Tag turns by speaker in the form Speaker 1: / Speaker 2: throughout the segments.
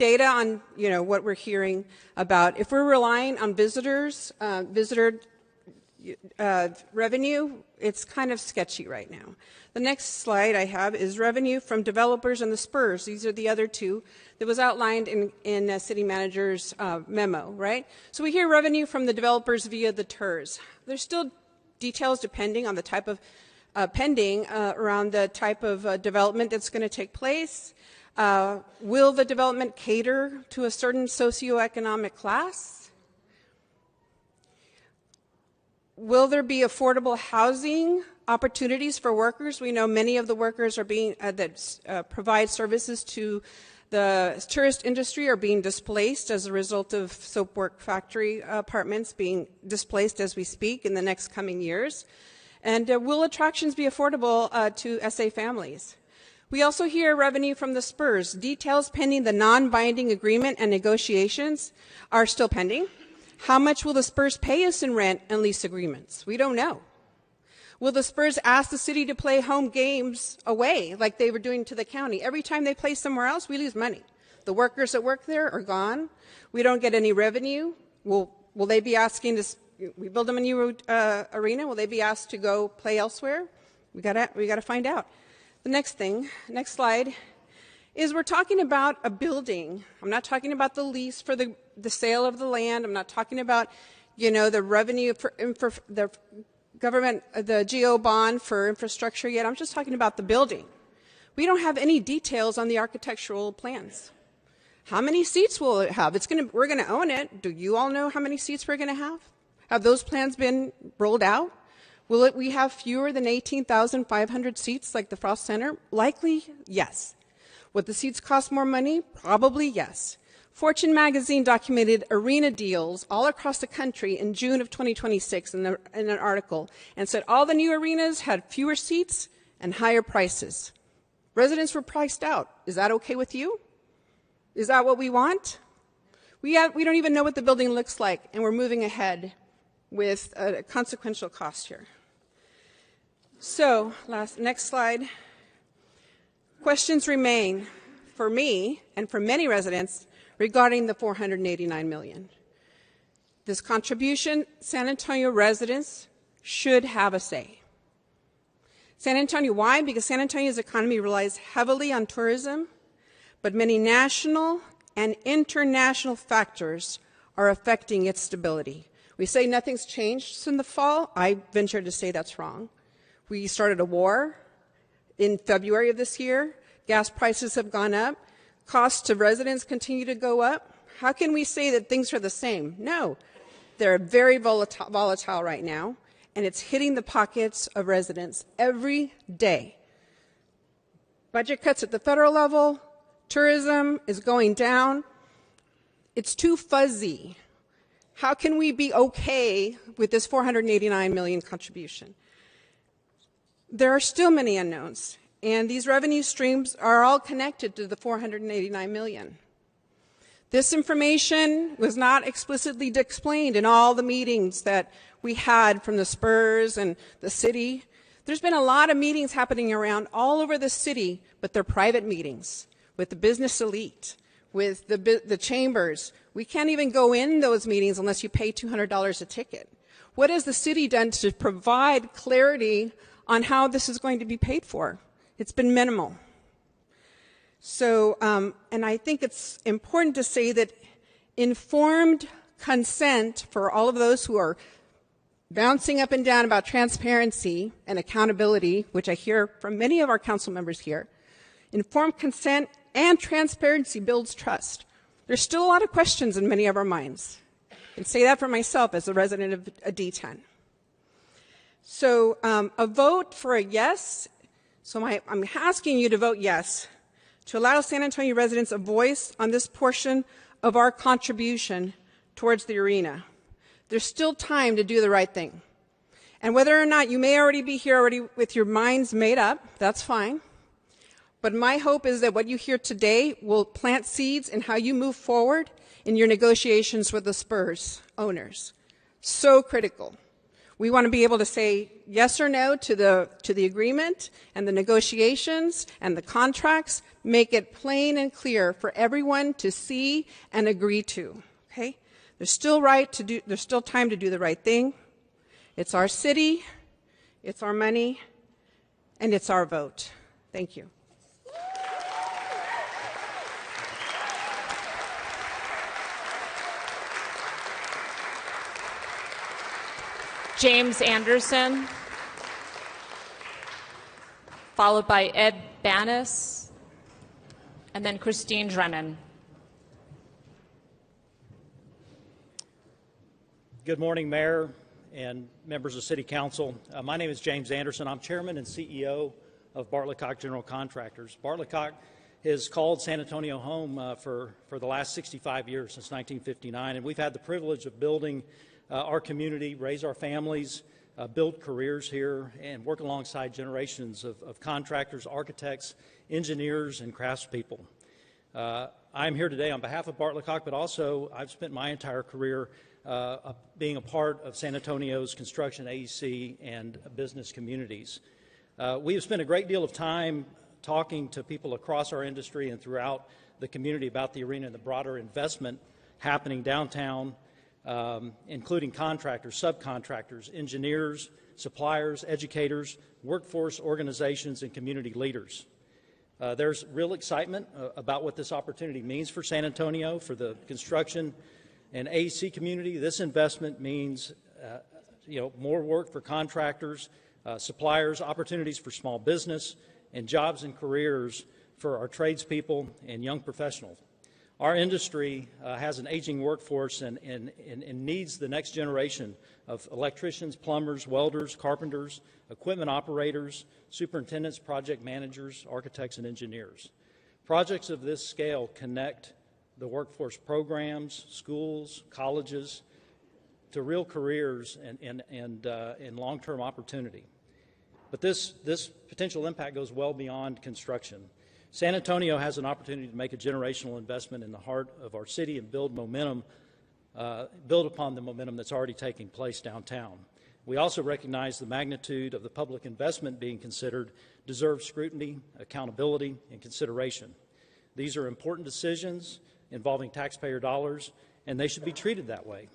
Speaker 1: data on, what we're hearing about. If we're relying on visitor revenue, it's kind of sketchy right now. The next slide I have is revenue from developers and the spurs. These are the other two that was outlined in city manager's memo, right? So we hear revenue from the developers via the TERS. There's still details depending on the type of around the type of development that's going to take place. Will the development cater to a certain socioeconomic class? Will there be affordable housing opportunities for workers? We know many of the workers are being that provide services to the tourist industry are being displaced as a result of soap work factory apartments being displaced as we speak in the next coming years. And will attractions be affordable to SA families? We also hear revenue from the spurs. Details pending the non-binding agreement and negotiations are still pending. How much will the spurs pay us in rent and lease agreements? We don't know. Will the spurs ask the city to play home games away like they were doing to the county? Every time they play somewhere else, we lose money. The workers that work there are gone. We don't get any revenue. Will they be asking to, we build them a new arena, will they be asked to go play elsewhere? We gotta find out. The next slide, is we're talking about a building. I'm not talking about the lease for the sale of the land. I'm not talking about, the revenue for the government, the GO bond for infrastructure yet. I'm just talking about the building. We don't have any details on the architectural plans. How many seats will it have? We're going to own it. Do you all know how many seats we're going to have? Have those plans been rolled out? Will we have fewer than 18,500 seats like the Frost Center? Likely, yes. Would the seats cost more money? Probably, yes. Fortune magazine documented arena deals all across the country in June of 2026 in an article and said all the new arenas had fewer seats and higher prices. Residents were priced out. Is that okay with you? Is that what we want? We don't even know what the building looks like, and we're moving ahead with a consequential cost here. So, next slide. Questions remain for me and for many residents regarding the $489 million. This contribution, San Antonio residents should have a say. San Antonio, why? Because San Antonio's economy relies heavily on tourism, but many national and international factors are affecting its stability. We say nothing's changed since the fall. I venture to say that's wrong. We started a war in February of this year. Gas prices have gone up. Costs to residents continue to go up. How can we say that things are the same? No, they're very volatile right now, and it's hitting the pockets of residents every day. Budget cuts at the federal level, tourism is going down. It's too fuzzy. How can we be okay with this $489 million contribution? There are still many unknowns, and these revenue streams are all connected to the $489 million. This information was not explicitly explained in all the meetings that we had from the spurs and the city. There's been a lot of meetings happening around all over the city, but they're private meetings with the business elite, with the chambers. We can't even go in those meetings unless you pay $200 a ticket. What has the city done to provide clarity on how this is going to be paid for? It's been minimal. So, and I think it's important to say that informed consent for all of those who are bouncing up and down about transparency and accountability, which I hear from many of our council members here, informed consent and transparency builds trust. There's still a lot of questions in many of our minds. I can say that for myself as a resident of a D10. So a vote for a yes. So I'm asking you to vote yes to allow San Antonio residents a voice on this portion of our contribution towards the arena. There's still time to do the right thing. And whether or not you may already be here already with your minds made up, that's fine. But my hope is that what you hear today will plant seeds in how you move forward in your negotiations with the Spurs owners. So critical. We want to be able to say yes or no to the agreement and the negotiations and the contracts, make it plain and clear for everyone to see and agree to. Okay? There's still time to do the right thing. It's our city, it's our money, and it's our vote. Thank you.
Speaker 2: James Anderson, followed by Ed Banis, and then Christine Drennan.
Speaker 3: Good morning, Mayor and members of City Council. My name is James Anderson. I'm Chairman and CEO of Bartlett-Cock General Contractors. Bartlett-Cock has called San Antonio home for the last 65 years, since 1959, and we've had the privilege of building our community, raise our families, build careers here, and work alongside generations of contractors, architects, engineers, and craftspeople. I'm here today on behalf of Bartlett-Cock, but also I've spent my entire career being a part of San Antonio's construction, AEC, and business communities. We have spent a great deal of time talking to people across our industry and throughout the community about the arena and the broader investment happening downtown, including contractors, subcontractors, engineers, suppliers, educators, workforce organizations, and community leaders. There's real excitement about what this opportunity means for San Antonio, for the construction and AEC community. This investment means more work for contractors, suppliers, opportunities for small business, and jobs and careers for our tradespeople and young professionals. Our industry has an aging workforce and needs the next generation of electricians, plumbers, welders, carpenters, equipment operators, superintendents, project managers, architects, and engineers. Projects of this scale connect the workforce programs, schools, colleges, to real careers and long-term opportunity. But this potential impact goes well beyond construction. San Antonio has an opportunity to make a generational investment in the heart of our city and build upon the momentum that's already taking place downtown. We also recognize the magnitude of the public investment being considered deserves scrutiny, accountability, and consideration. These are important decisions involving taxpayer dollars, and they should be treated that way.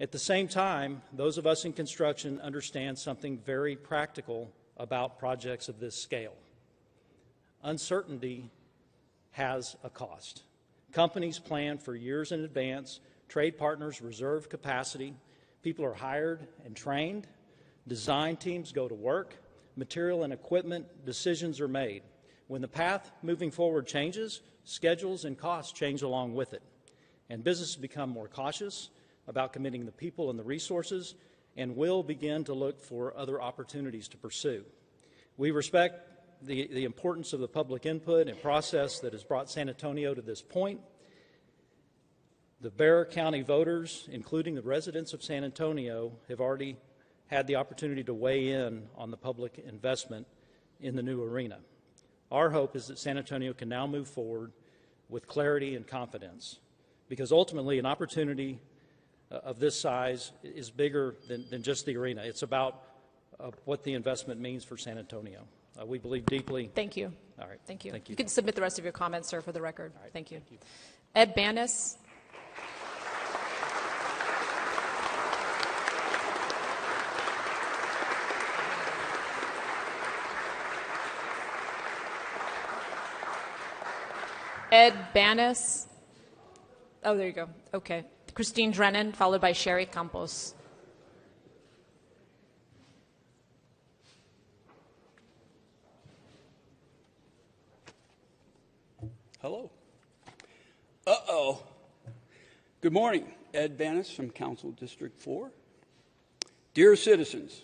Speaker 3: At the same time, those of us in construction understand something very practical about projects of this scale. Uncertainty has a cost. Companies plan for years in advance. Trade partners reserve capacity. People are hired and trained. Design teams go to work. Material and equipment decisions are made. When the path moving forward changes, schedules and costs change along with it. And businesses become more cautious about committing the people and the resources and will begin to look for other opportunities to pursue. We respect the importance of the public input and process that has brought San Antonio to this point. The Bexar County voters, including the residents of San Antonio, have already had the opportunity to weigh in on the public investment in the new arena. Our hope is that San Antonio can now move forward with clarity and confidence, because ultimately an opportunity of this size is bigger than just the arena. It's about what the investment means for San Antonio. We believe deeply.
Speaker 2: Thank you.
Speaker 3: All right.
Speaker 2: Thank you.
Speaker 3: Thank you.
Speaker 2: You can submit the rest of your comments, sir, for the record.
Speaker 3: All right.
Speaker 2: Thank you.
Speaker 3: Thank you.
Speaker 2: Ed Banis. Ed Banis. Oh, there you go. Okay. Christine Drennan, followed by Sherry Campos.
Speaker 4: Hello. Uh-oh. Good morning. Ed Banis from Council District 4. Dear citizens,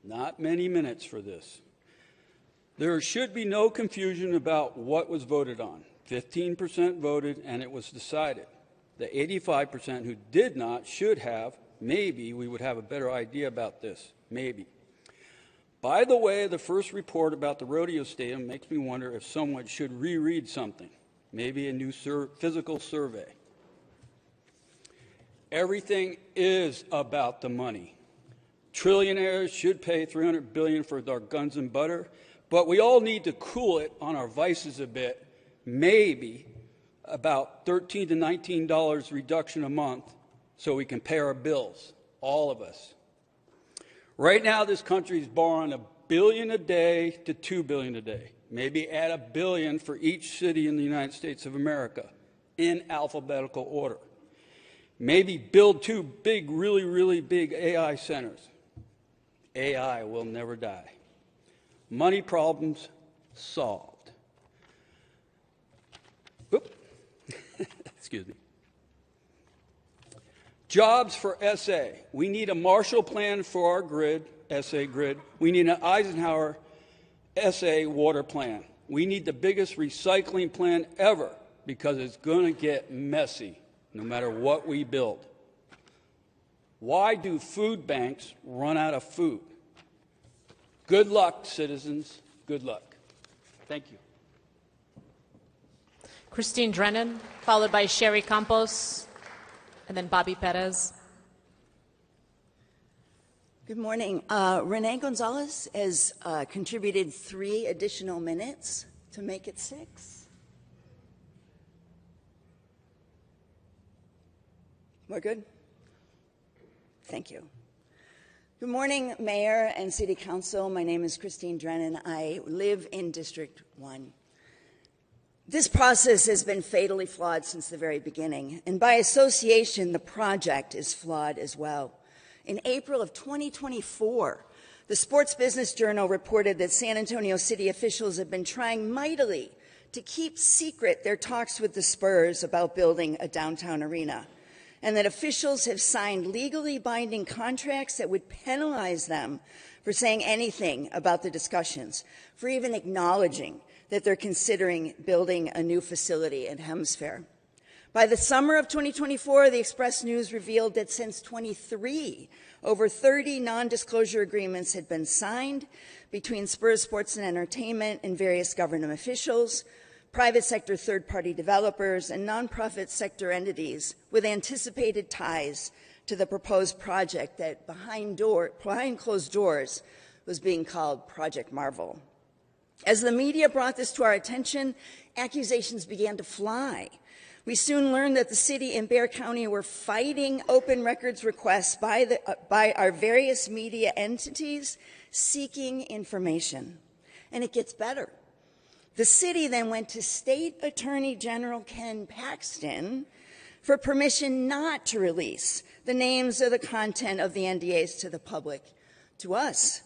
Speaker 4: not many minutes for this. There should be no confusion about what was voted on. 15% voted and it was decided. The 85% who did not should have. Maybe we would have a better idea about this. Maybe. By the way, the first report about the rodeo stadium makes me wonder if someone should reread something, maybe a new physical survey. Everything is about the money. Trillionaires should pay $300 billion for their guns and butter, but we all need to cool it on our vices a bit. Maybe about $13 to $19 reduction a month so we can pay our bills, all of us. Right now, this country is borrowing $1 billion a day to $2 billion a day. Maybe add $1 billion for each city in the United States of America in alphabetical order. Maybe build 2 big, really, really big AI centers. AI will never die. Money problems solved. Oop. Excuse me. Jobs for SA. We need a Marshall Plan for our grid, SA grid. We need an Eisenhower SA water plan. We need the biggest recycling plan ever because it's going to get messy no matter what we build. Why do food banks run out of food? Good luck, citizens. Good luck. Thank you.
Speaker 2: Christine Drennan, followed by Sherry Campos, and then Bobby Perez.
Speaker 5: Good morning. Renee Gonzalez has contributed 3 additional minutes to make it 6. We're good? Thank you. Good morning, Mayor and City Council. My name is Christine Drennan. I live in District 1. This process has been fatally flawed since the very beginning, and by association, the project is flawed as well. In April of 2024, the Sports Business Journal reported that San Antonio city officials have been trying mightily to keep secret their talks with the Spurs about building a downtown arena, and that officials have signed legally binding contracts that would penalize them for saying anything about the discussions, for even acknowledging that they're considering building a new facility at Hemisphere. By the summer of 2024, the Express News revealed that since 23, over 30 non-disclosure agreements had been signed between Spurs Sports and Entertainment and various government officials, private sector third-party developers, and nonprofit sector entities with anticipated ties to the proposed project that behind closed doors was being called Project Marvel. As the media brought this to our attention, accusations began to fly. We soon learned that the city and Bexar County were fighting open records requests by our various media entities seeking information. And it gets better. The city then went to State Attorney General Ken Paxton for permission not to release the names or the content of the NDAs to the public, to us.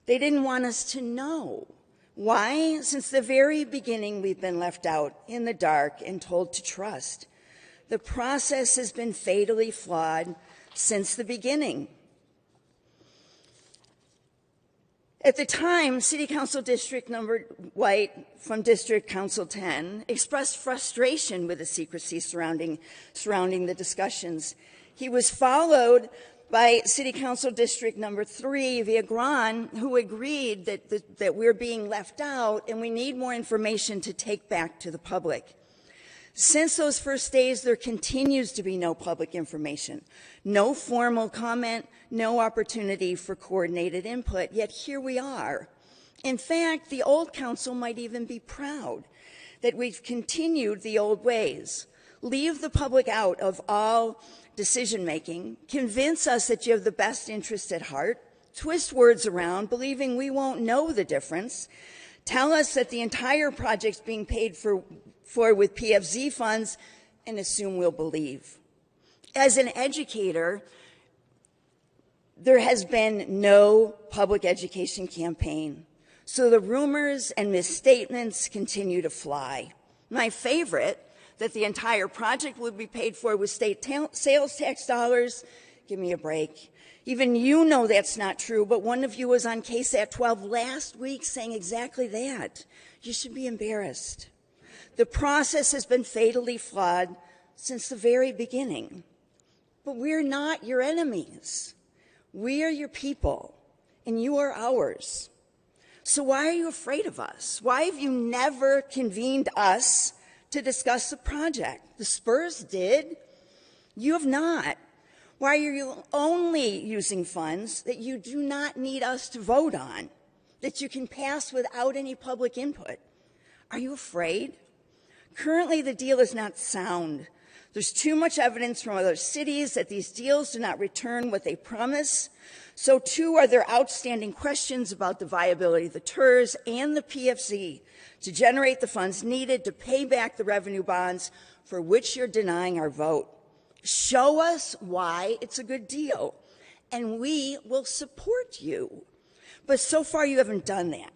Speaker 5: They didn't want us to know. Why? Since the very beginning, we've been left out in the dark and told to trust. The process has been fatally flawed since the beginning. At the time, City Council District Number White from District Council 10 expressed frustration with the secrecy surrounding the discussions. He was followed by City Council District Number 3, Villagran, who agreed that we're being left out and we need more information to take back to the public. Since those first days, there continues to be no public information, no formal comment, no opportunity for coordinated input, yet here we are. In fact, the old council might even be proud that we've continued the old ways. Leave the public out of all decision-making, convince us that you have the best interest at heart, twist words around, believing we won't know the difference, tell us that the entire project's being paid for with PFZ funds, and assume we'll believe. As an educator, there has been no public education campaign, so the rumors and misstatements continue to fly. My favorite, that the entire project would be paid for with state sales tax dollars. Give me a break. Even you know that's not true, but one of you was on KSAT 12 last week saying exactly that. You should be embarrassed. The process has been fatally flawed since the very beginning. But we're not your enemies. We are your people, and you are ours. So why are you afraid of us? Why have you never convened us to discuss the project? The Spurs did. You have not. Why are you only using funds that you do not need us to vote on, that you can pass without any public input? Are you afraid? Currently, the deal is not sound. There's too much evidence from other cities that these deals do not return what they promise. So too are there outstanding questions about the viability of the TERS and the PFZ to generate the funds needed to pay back the revenue bonds for which you're denying our vote. Show us why it's a good deal, and we will support you. But so far, you haven't done that.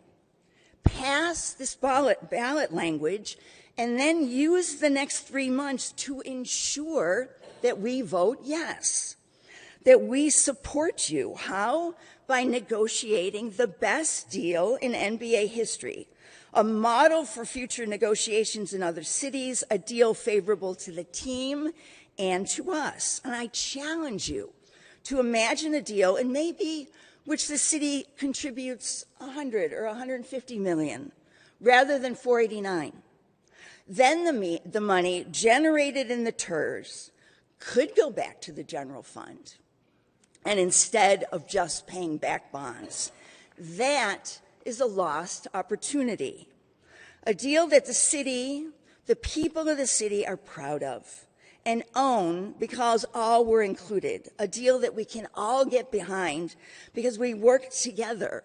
Speaker 5: Pass this ballot language, and then use the next 3 months to ensure that we vote yes, that we support you. How? By negotiating the best deal in NBA history, a model for future negotiations in other cities, a deal favorable to the team and to us. And I challenge you to imagine a deal in maybe which the city contributes 100 or 150 million rather than 489. Then the money generated in the TERS could go back to the general fund, and instead of just paying back bonds. That is a lost opportunity, a deal that the city, the people of the city are proud of and own because all were included, a deal that we can all get behind because we worked together.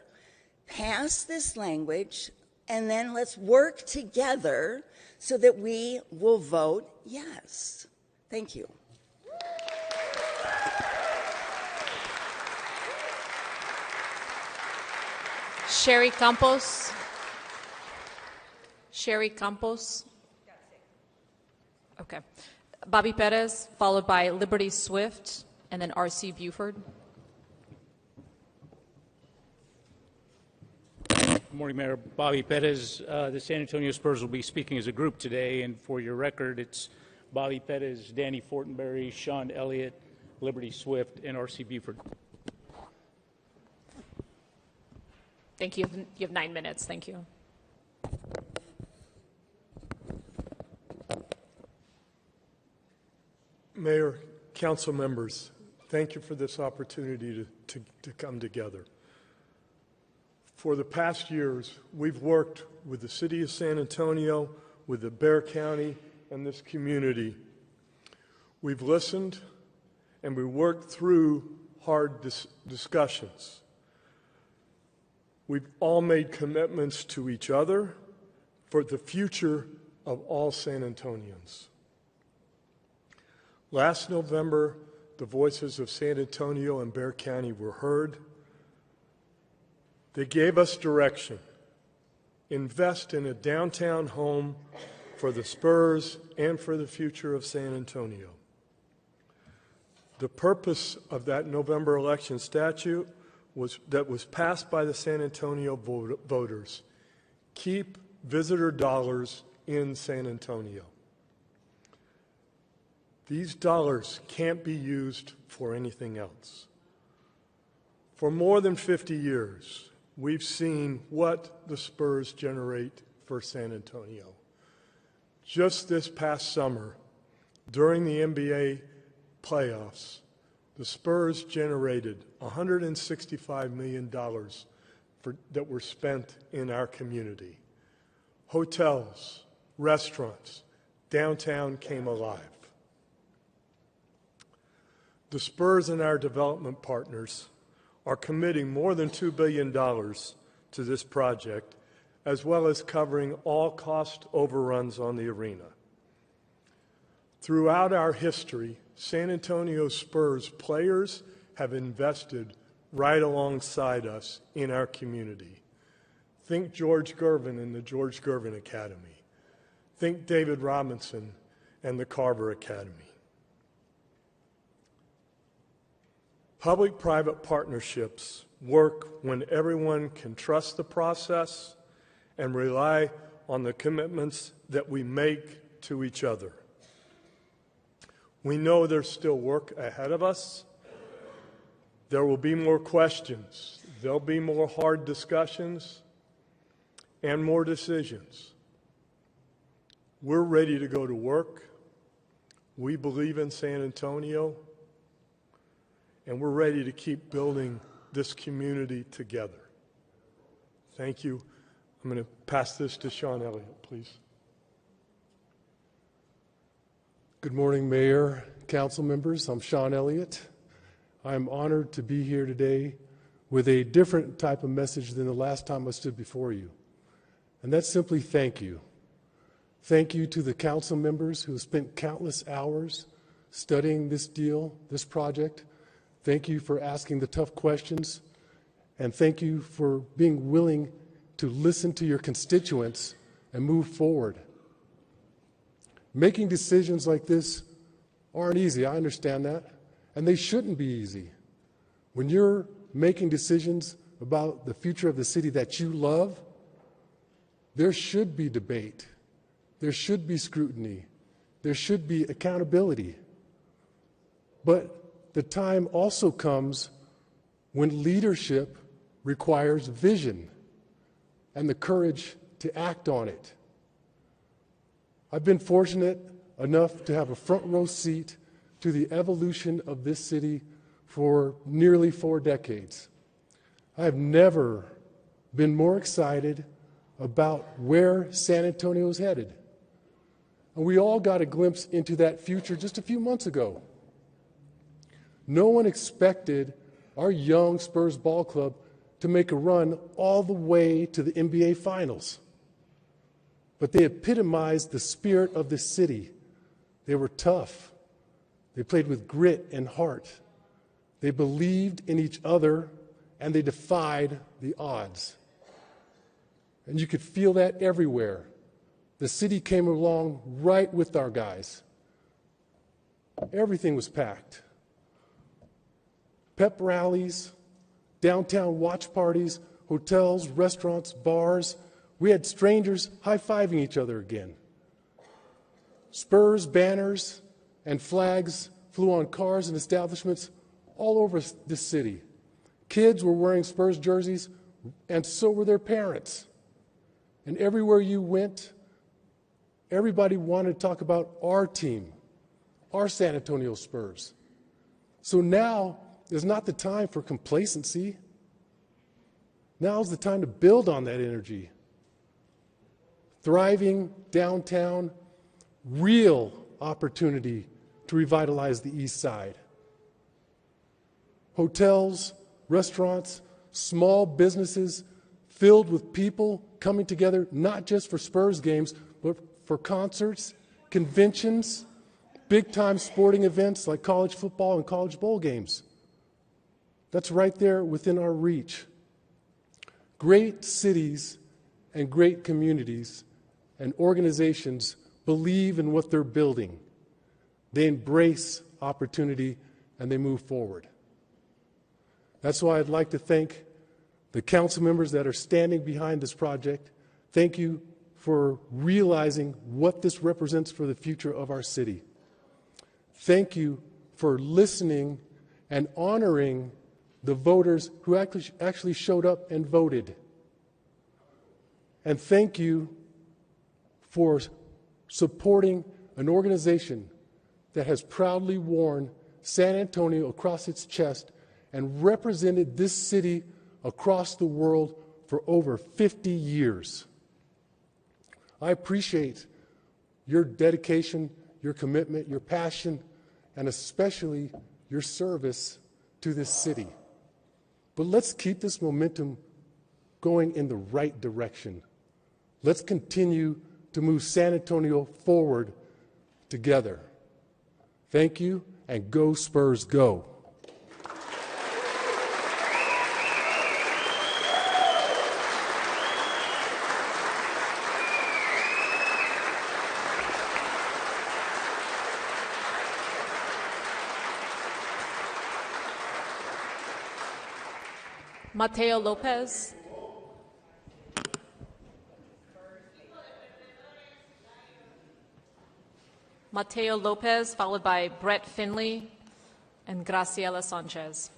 Speaker 5: Pass this language, and then let's work together so that we will vote yes. Thank you.
Speaker 2: Sherry Campos. Sherry Campos. Okay. Bobby Perez, followed by Liberty Swift, and then R.C. Buford.
Speaker 6: Good morning, Mayor. Bobby Perez. The San Antonio Spurs will be speaking as a group today, and for your record, it's Bobby Perez, Danny Fortenberry, Sean Elliott, Liberty Swift, and R.C. Buford.
Speaker 2: Thank you. You have 9 minutes. Thank you.
Speaker 7: Mayor, council members, thank you for this opportunity to come together. For the past years, we've worked with the City of San Antonio, with the Bexar County, and this community. We've listened, and we worked through hard discussions. We've all made commitments to each other for the future of all San Antonians. Last November, the voices of San Antonio and Bexar County were heard. They gave us direction. Invest in a downtown home for the Spurs and for the future of San Antonio. The purpose of that November election statute that was passed by the San Antonio voters. Keep visitor dollars in San Antonio. These dollars can't be used for anything else. For more than 50 years, we've seen what the Spurs generate for San Antonio. Just this past summer, during the NBA playoffs, the Spurs generated $165 million that were spent in our community. Hotels, restaurants, downtown came alive. The Spurs and our development partners are committing more than $2 billion to this project, as well as covering all cost overruns on the arena. Throughout our history, San Antonio Spurs players have invested right alongside us in our community. Think George Gervin and the George Gervin Academy. Think David Robinson and the Carver Academy. Public-private partnerships work when everyone can trust the process and rely on the commitments that we make to each other. We know there's still work ahead of us. There will be more questions. There'll be more hard discussions and more decisions. We're ready to go to work. We believe in San Antonio. and we're ready to keep building this community together. Thank you. I'm going to pass this to Sean Elliott, please.
Speaker 8: Good morning, Mayor, council members. I'm Sean Elliott. I'm honored to be here today with a different type of message than the last time I stood before you. And that's simply thank you. Thank you to the council members who have spent countless hours studying this deal, this project. Thank you for asking the tough questions. And thank you for being willing to listen to your constituents and move forward. Making decisions like this aren't easy, I understand that, and they shouldn't be easy. When you're making decisions about the future of the city that you love, there should be debate, there should be scrutiny, there should be accountability. But the time also comes when leadership requires vision and the courage to act on it. I've been fortunate enough to have a front row seat to the evolution of this city for nearly 4 decades. I have never been more excited about where San Antonio is headed. And we all got a glimpse into that future just a few months ago. No one expected our young Spurs ball club to make a run all the way to the NBA Finals. But they epitomized the spirit of the city. They were tough. They played with grit and heart. They believed in each other, and they defied the odds. And you could feel that everywhere. The city came along right with our guys. Everything was packed. Pep rallies, downtown watch parties, hotels, restaurants, bars. We had strangers high-fiving each other again. Spurs, banners, and flags flew on cars and establishments all over this city. Kids were wearing Spurs jerseys, and so were their parents. And everywhere you went, everybody wanted to talk about our team, our San Antonio Spurs. So now is not the time for complacency. Now is the time to build on that energy. Thriving downtown, real opportunity to revitalize the East Side. Hotels, restaurants, small businesses filled with people coming together not just for Spurs games, but for concerts, conventions, big-time sporting events like college football and college bowl games. That's right there within our reach. Great cities and great communities and organizations believe in what they're building. They embrace opportunity and they move forward. That's why I'd like to thank the council members that are standing behind this project. Thank you for realizing what this represents for the future of our city. Thank you for listening and honoring the voters who actually showed up and voted. And thank you for supporting an organization that has proudly worn San Antonio across its chest and represented this city across the world for over 50 years. I appreciate your dedication, your commitment, your passion, and especially your service to this city. But let's keep this momentum going in the right direction. Let's continue to move San Antonio forward together. Thank you, and go Spurs, go.
Speaker 2: Mateo Lopez. Mateo Lopez, followed by Brett Finley and Graciela Sanchez.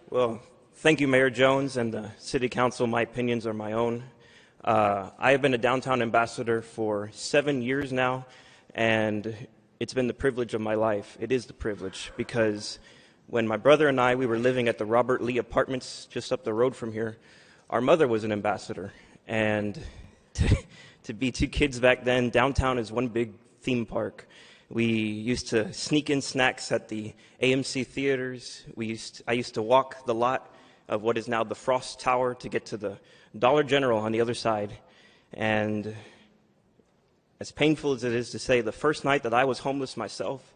Speaker 9: Well, thank you, Mayor Jones and the City Council. My opinions are my own. I have been a downtown ambassador for 7 years now, and it's been the privilege of my life. It is the privilege because when my brother and we were living at the Robert Lee Apartments just up the road from here, our mother was an ambassador. And to be two kids back then, downtown is one big theme park. We used to sneak in snacks at the AMC theaters. I used to walk the lot of what is now the Frost Tower to get to the Dollar General on the other side. And as painful as it is to say, the first night that I was homeless myself,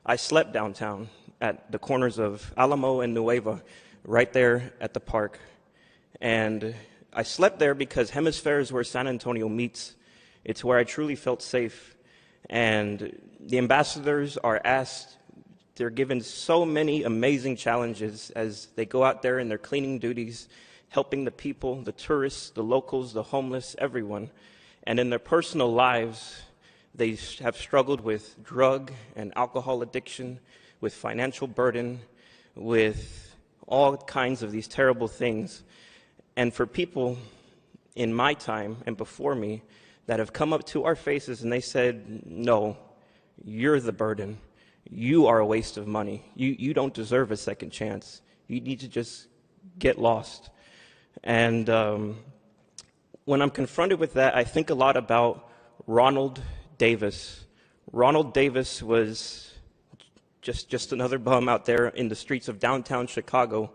Speaker 9: I slept downtown at the corners of Alamo and Nueva, right there at the park. And I slept there because Hemisphere is where San Antonio meets. It's where I truly felt safe. And the ambassadors are asked, they're given so many amazing challenges as they go out there in their cleaning duties, helping the people, the tourists, the locals, the homeless, everyone. And in their personal lives, they have struggled with drug and alcohol addiction, with financial burden, with all kinds of these terrible things. And for people in my time and before me that have come up to our faces and they said, no, you're the burden. You are a waste of money. You don't deserve a second chance. You need to just get lost. And when I'm confronted with that, I think a lot about Ronald Davis. Ronald Davis was just another bum out there in the streets of downtown Chicago.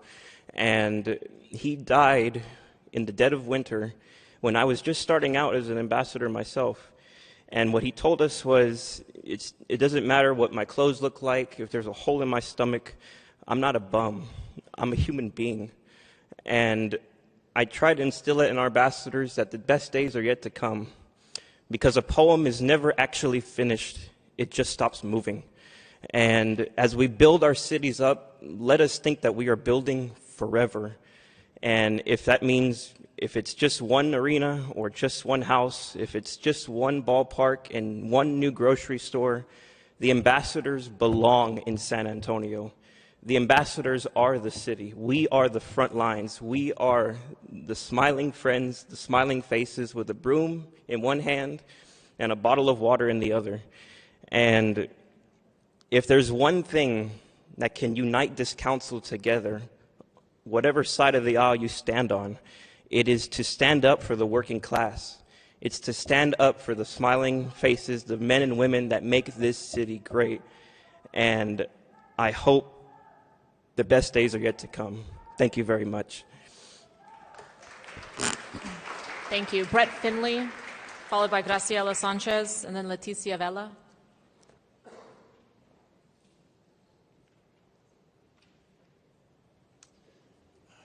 Speaker 9: And he died in the dead of winter when I was just starting out as an ambassador myself. And what he told us was, it doesn't matter what my clothes look like, if there's a hole in my stomach, I'm not a bum. I'm a human being. And I try to instill it in our ambassadors that the best days are yet to come. Because a poem is never actually finished. It just stops moving. And as we build our cities up, let us think that we are building forever. And if that means, if it's just one arena or just one house, if it's just one ballpark and one new grocery store, the ambassadors belong in San Antonio. The ambassadors are the city. We are the front lines. We are the smiling friends, the smiling faces with a broom in one hand and a bottle of water in the other. And if there's one thing that can unite this council together, whatever side of the aisle you stand on, it is to stand up for the working class. It's to stand up for the smiling faces, the men and women that make this city great. And I hope the best days are yet to come. Thank you very much.
Speaker 2: Thank you. Brett Finley, followed by Graciela Sanchez, and then Leticia Vela.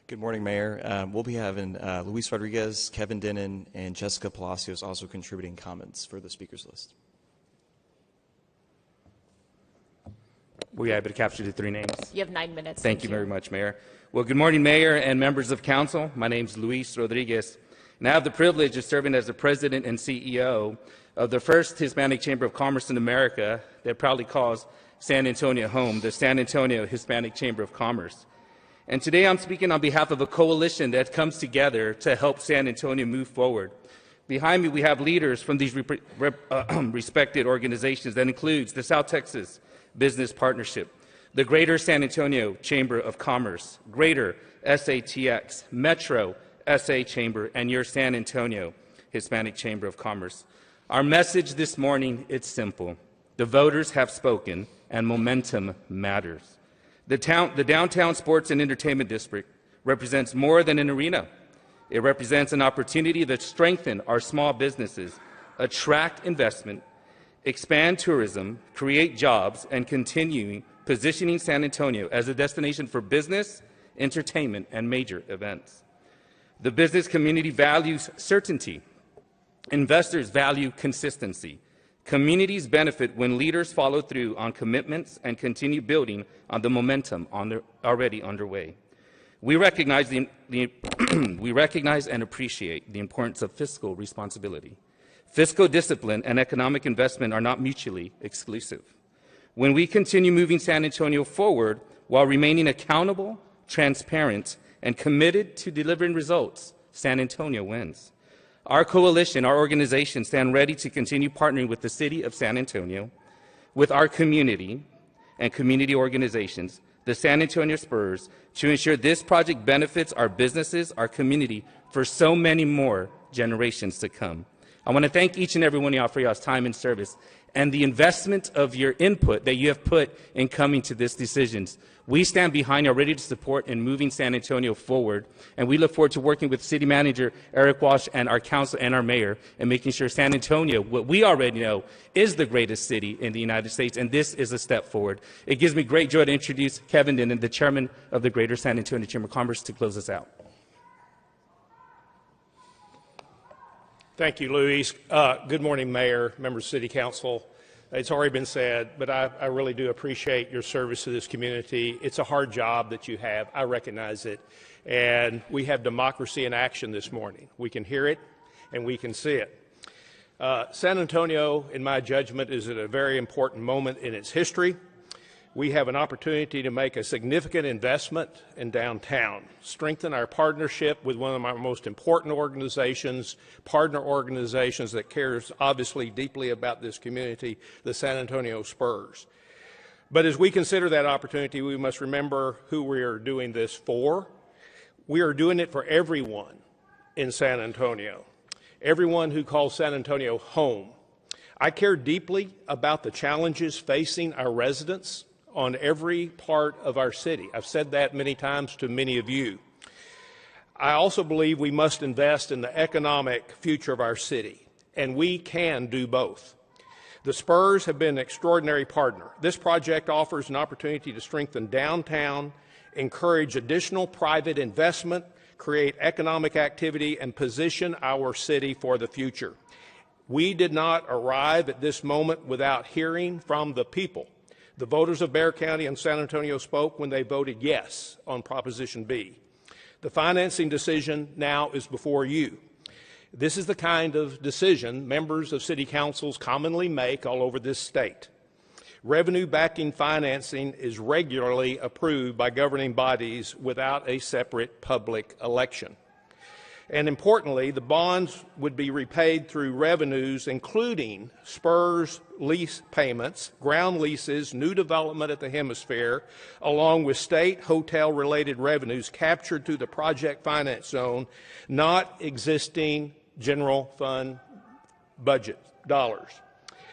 Speaker 10: Good morning, Mayor. We'll be having Luis Rodriguez, Kevin Denon, and Jessica Palacios also contributing comments for the speakers list.
Speaker 11: Were you able to capture the three names?
Speaker 2: You have 9 minutes.
Speaker 11: Thank you very much, Mayor. Well, good morning, Mayor and members of Council. My name is Luis Rodriguez, and I have the privilege of serving as the President and CEO of the first Hispanic Chamber of Commerce in America that proudly calls San Antonio home, the San Antonio Hispanic Chamber of Commerce. And today I'm speaking on behalf of a coalition that comes together to help San Antonio move forward. Behind me, we have leaders from these respected organizations that includes the South Texas Business Partnership, the Greater San Antonio Chamber of Commerce, Greater SATX, Metro SA Chamber, and your San Antonio Hispanic Chamber of Commerce. Our message this morning, it's simple. The voters have spoken, and momentum matters. The Downtown Sports and Entertainment District represents more than an arena. It represents an opportunity to strengthen our small businesses, attract investment, expand tourism, create jobs, and continue positioning San Antonio as a destination for business, entertainment, and major events. The business community values certainty. Investors value consistency. Communities benefit when leaders follow through on commitments and continue building on the momentum already underway. We recognize, we recognize and appreciate the importance of fiscal responsibility. Fiscal discipline and economic investment are not mutually exclusive. When we continue moving San Antonio forward while remaining accountable, transparent, and committed to delivering results, San Antonio wins. Our coalition, our organization, stand ready to continue partnering with the City of San Antonio, with our community and community organizations, the San Antonio Spurs, to ensure this project benefits our businesses, our community, for so many more generations to come. I want to thank each and every one of y'all for y'all's time and service and the investment of your input that you have put in coming to this decisions. We stand behind you, ready to support in moving San Antonio forward, and we look forward to working with City Manager Eric Walsh and our council and our mayor and making sure San Antonio, what we already know, is the greatest city in the United States, and this is a step forward. It gives me great joy to introduce Kevin Dinnan, the chairman of the Greater San Antonio Chamber of Commerce, to close us out.
Speaker 12: Thank you, Luis. Good morning, Mayor, members of City Council. It's already been said, but I really do appreciate your service to this community. It's a hard job that you have. I recognize it. And we have democracy in action this morning. We can hear it and we can see it. San Antonio, in my judgment, is at a very important moment in its history. We have an opportunity to make a significant investment in downtown, strengthen our partnership with one of our most important organizations, partner organizations that cares obviously deeply about this community, the San Antonio Spurs. But as we consider that opportunity, we must remember who we are doing this for. We are doing it for everyone in San Antonio, everyone who calls San Antonio home. I care deeply about the challenges facing our residents on every part of our city. I've said that many times to many of you. I also believe we must invest in the economic future of our city, and we can do both. The Spurs have been an extraordinary partner. This project offers an opportunity to strengthen downtown, encourage additional private investment, create economic activity, and position our city for the future. We did not arrive at this moment without hearing from the people. The voters of Bexar County and San Antonio spoke when they voted yes on Proposition B. The financing decision now is before you. This is the kind of decision members of city councils commonly make all over this state. Revenue backing financing is regularly approved by governing bodies without a separate public election. And importantly, the bonds would be repaid through revenues including Spurs lease payments, ground leases, new development at the Hemisphere, along with state hotel-related revenues captured through the project finance zone, not existing general fund budget dollars.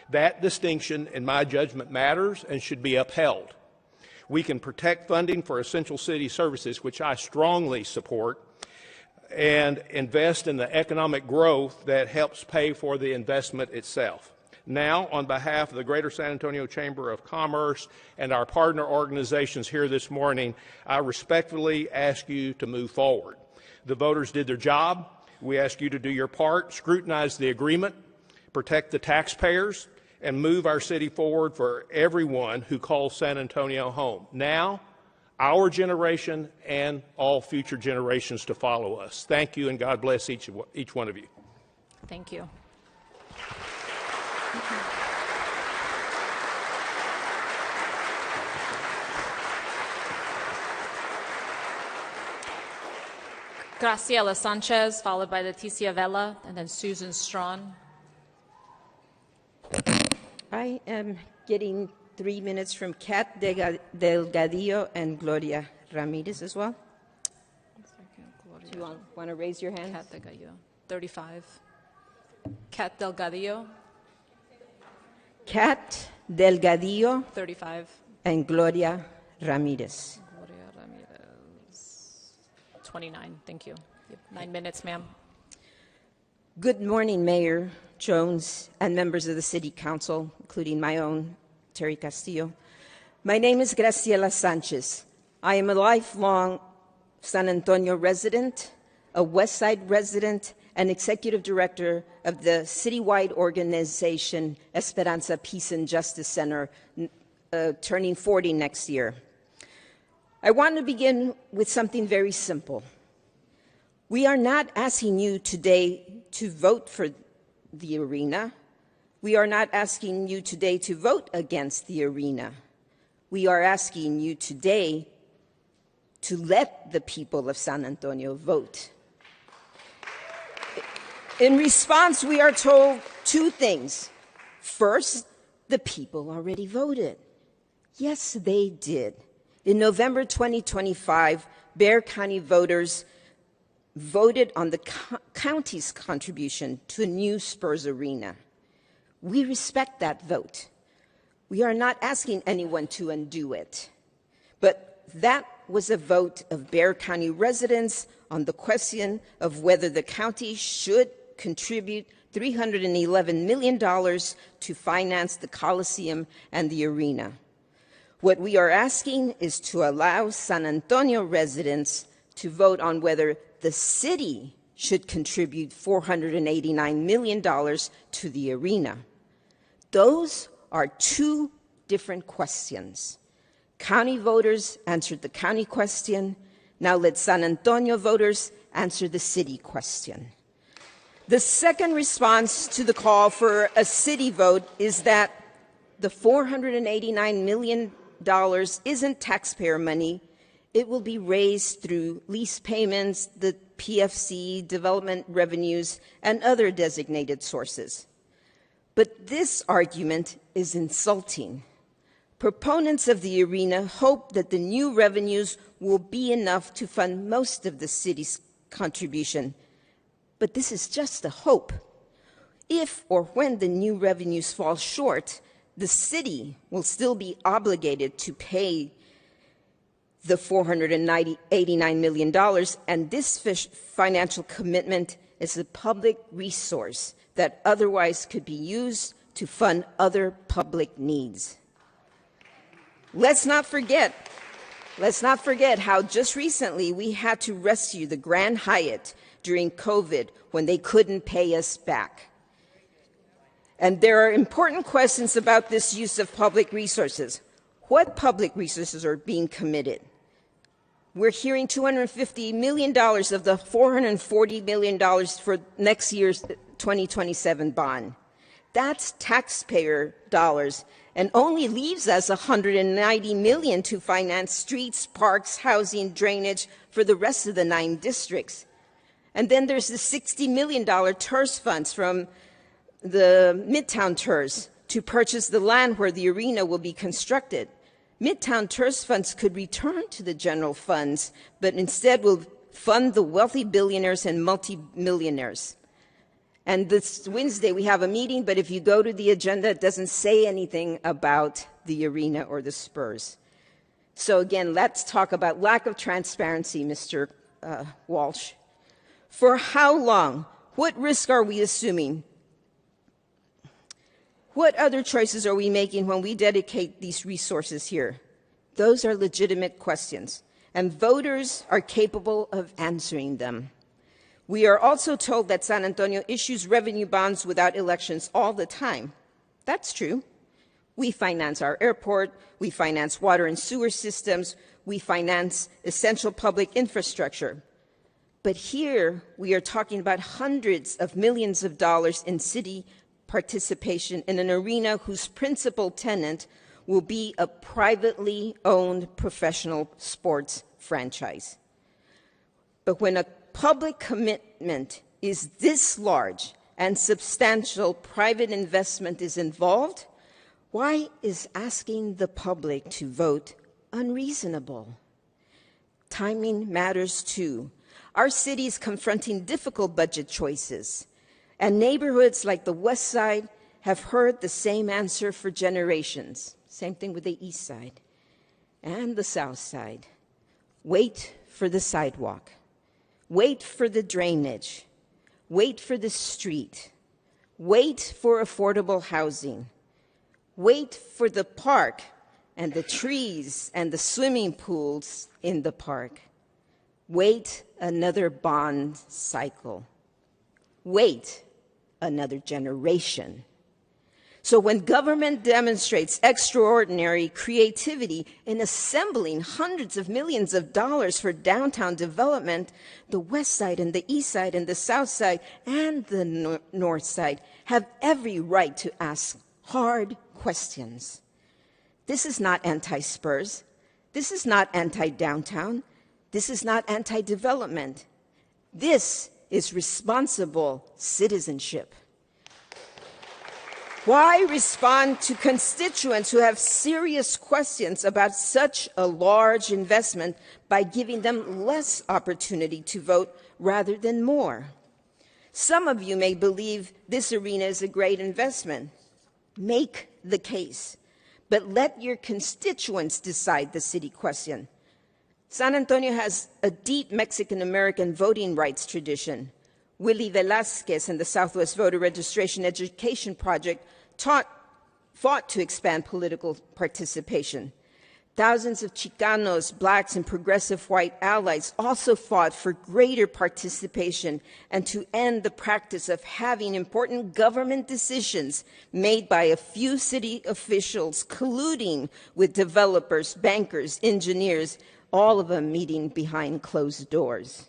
Speaker 12: That distinction, in my judgment, matters and should be upheld. We can protect funding for essential city services, which I strongly support, and invest in the economic growth that helps pay for the investment itself. Now, on behalf of the Greater San Antonio Chamber of Commerce and our partner organizations here this morning, I respectfully ask you to move forward. The voters did their job. We ask you to do your part, scrutinize the agreement, protect the taxpayers, and move our city forward for everyone who calls San Antonio home. Now, our generation and all future generations to follow us. Thank you, and God bless each one of you.
Speaker 2: Thank you. Graciela Sanchez, followed by Leticia Vela, and then Susan Strawn.
Speaker 13: I am getting 3 minutes from Kat Delgadillo and Gloria Ramirez as well. Do you want to raise your hand?
Speaker 2: Kat Delgadillo, 35. Kat Delgadillo.
Speaker 13: Kat Delgadillo.
Speaker 2: 35.
Speaker 13: And Gloria Ramirez.
Speaker 2: Gloria Ramirez. 29. Thank you. 9 minutes, ma'am.
Speaker 13: Good morning, Mayor Jones and members of the City Council, including my own, Terry Castillo. My name is Graciela Sanchez. I am a lifelong San Antonio resident, a West Side resident, and executive director of the citywide organization Esperanza Peace and Justice Center, turning 40 next year. I want to begin with something very simple. We are not asking you today to vote for the arena. We are not asking you today to vote against the arena. We are asking you today to let the people of San Antonio vote. In response, we are told two things. First, The people already voted. Yes, they did. In November 2025, Bexar County voters voted on the county's contribution to a new Spurs arena. We respect that vote. We are not asking anyone to undo it. But that was a vote of Bexar County residents on the question of whether the county should contribute $311 million to finance the Coliseum and the arena. What we are asking is to allow San Antonio residents to vote on whether the city should contribute $489 million to the arena. Those are two different questions. County voters answered the county question. Now let San Antonio voters answer the city question. The second response to the call for a city vote is that the $489 million isn't taxpayer money. It will be raised through lease payments, the PFC, development revenues, and other designated sources. But this argument is insulting. Proponents of the arena hope that the new revenues will be enough to fund most of the city's contribution. But this is just a hope. If or when the new revenues fall short, the city will still be obligated to pay the $489 million, and this financial commitment is a public resource that otherwise could be used to fund other public needs. Let's not forget how just recently we had to rescue the Grand Hyatt during COVID when they couldn't pay us back. And there are important questions about this use of public resources. What public resources are being committed? We're hearing $250 million of the $440 million for next year's 2027 bond. That's taxpayer dollars and only leaves us $190 million to finance streets, parks, housing, drainage for the rest of the 9 districts. And then there's the $60 million TERS funds from the Midtown TERS to purchase the land where the arena will be constructed. Midtown TERS funds could return to the general funds, but instead will fund the wealthy billionaires and multimillionaires. And this Wednesday we have a meeting, but if you go to the agenda, it doesn't say anything about the arena or the Spurs. So again, let's talk about lack of transparency, Mr. Walsh. For how long? What risk are we assuming? What other choices are we making when we dedicate these resources here? Those are legitimate questions, and voters are capable of answering them. We are also told that San Antonio issues revenue bonds without elections all the time. That's true. We finance our airport, we finance water and sewer systems, we finance essential public infrastructure. But here we are talking about hundreds of millions of dollars in city participation in an arena whose principal tenant will be a privately owned professional sports franchise. But when a public commitment is this large and substantial private investment is involved, why is asking the public to vote unreasonable? Timing matters too. Our city is confronting difficult budget choices, and neighborhoods like the West Side have heard the same answer for generations. Same thing with the East Side and the South Side. Wait for the sidewalk. Wait for the drainage. Wait for the street. Wait for affordable housing. Wait for the park and the trees and the swimming pools in the park. Wait another bond cycle. Wait another generation. So when government demonstrates extraordinary creativity in assembling hundreds of millions of dollars for downtown development, the West Side and the East Side and the South Side and the North Side have every right to ask hard questions. This is not anti-Spurs. This is not anti-downtown. This is not anti-development. This is responsible citizenship. Why respond to constituents who have serious questions about such a large investment by giving them less opportunity to vote rather than more? Some of you may believe this arena is a great investment. Make the case, but let your constituents decide the city question. San Antonio has a deep Mexican-American voting rights tradition. Willie Velazquez and the Southwest Voter Registration Education Project fought to expand political participation. Thousands of Chicanos, blacks, and progressive white allies also fought for greater participation and to end the practice of having important government decisions made by a few city officials colluding with developers, bankers, engineers, all of them meeting behind closed doors.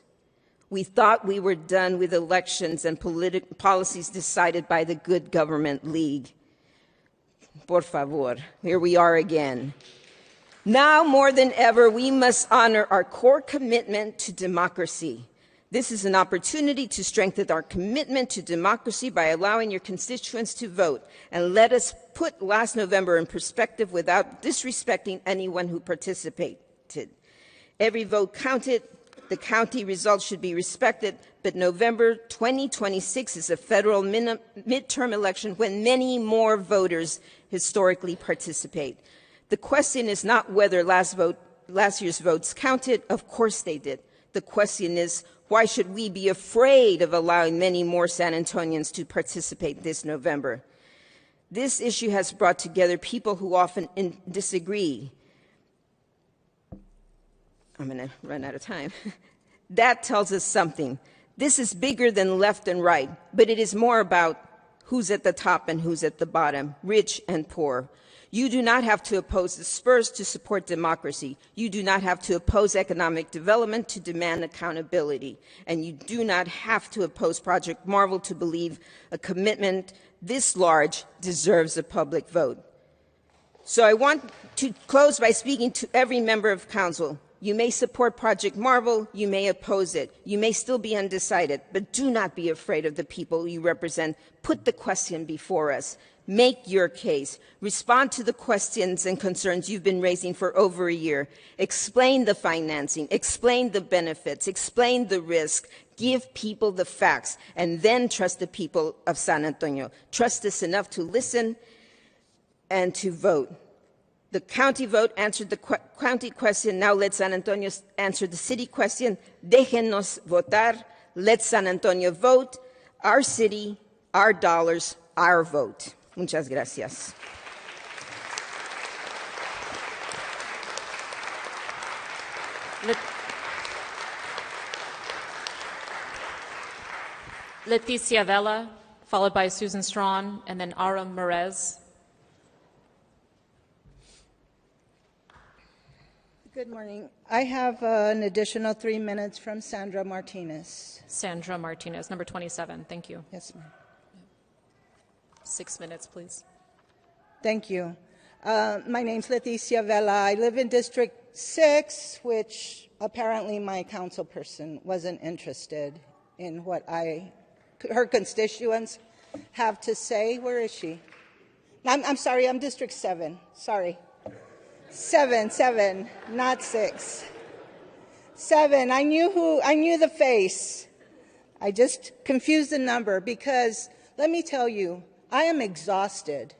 Speaker 13: We thought we were done with elections and policies decided by the Good Government League. Por favor, here we are again. Now more than ever, we must honor our core commitment to democracy. This is an opportunity to strengthen our commitment to democracy by allowing your constituents to vote. And let us put last November in perspective without disrespecting anyone who participated. Every vote counted. The county results should be respected, but November 2026 is a federal midterm election when many more voters historically participate. The question is not whether last year's votes counted. Of course they did. The question is, why should we be afraid of allowing many more San Antonians to participate this November? This issue has brought together people who often disagree. I'm going to run out of time. That tells us something. This is bigger than left and right, but it is more about who's at the top and who's at the bottom, rich and poor. You do not have to oppose the Spurs to support democracy. You do not have to oppose economic development to demand accountability. And you do not have to oppose Project Marvel to believe a commitment this large deserves a public vote. So I want to close by speaking to every member of council. You may support Project Marvel, you may oppose it, you may still be undecided, but do not be afraid of the people you represent. Put the question before us. Make your case. Respond to the questions and concerns you've been raising for over a year. Explain the financing, explain the benefits, explain the risk, give people the facts, and then trust the people of San Antonio. Trust us enough to listen and to vote. The county vote answered the county question. Now let San Antonio answer the city question. Déjenos votar. Let San Antonio vote. Our city, our dollars, our vote. Muchas gracias.
Speaker 2: Leticia Vela, followed by Susan Strawn, and then Aram Merez.
Speaker 14: Good morning. I have an additional 3 minutes from Sandra Martinez.
Speaker 2: Sandra Martinez, number 27. Thank you.
Speaker 14: Yes, ma'am.
Speaker 2: 6 minutes, please.
Speaker 14: Thank you. My name's Leticia Vela. I live in District 6, which apparently my councilperson wasn't interested in what her constituents have to say. Where is she? I'm sorry, I'm District 7. Sorry. 7, not 6. 7, I knew the face. I just confused the number because, let me tell you, I am exhausted.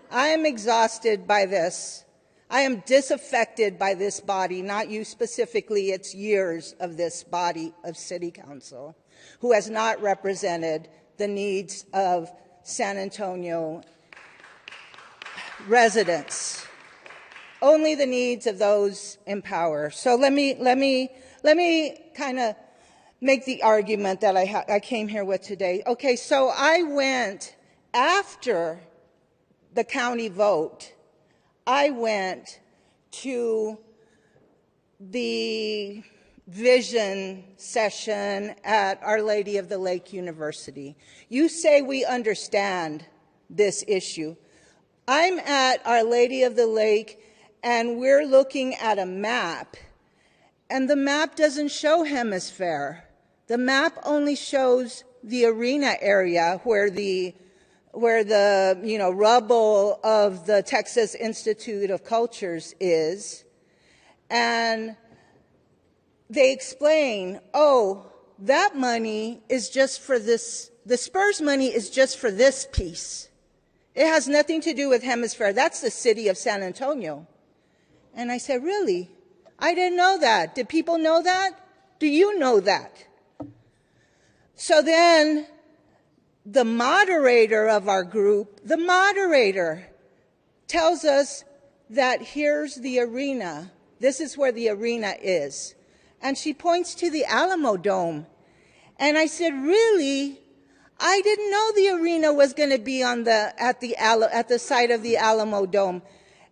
Speaker 14: I am exhausted by this. I am disaffected by this body, not you specifically, it's years of this body of city council who has not represented the needs of San Antonio residents. Only the needs of those in power. So let me kind of make the argument that I came here with today. Okay, so I went after the county vote. I went to the vision session at Our Lady of the Lake University. You say we understand this issue. I'm at Our Lady of the Lake, and we're looking at a map, and the map doesn't show Hemisphere. The map only shows the arena area where the rubble of the Texas Institute of Cultures is, and they explain, oh, that money is just for this, the Spurs money is just for this piece. It has nothing to do with Hemisphere. That's the city of San Antonio. And I said, really? I didn't know that. Did people know that? Do you know that? So then the moderator of our group, the moderator tells us that here's the arena. This is where the arena is. And she points to the Alamo Dome. And I said, really? I didn't know the arena was going to be at the site of the Alamo Dome.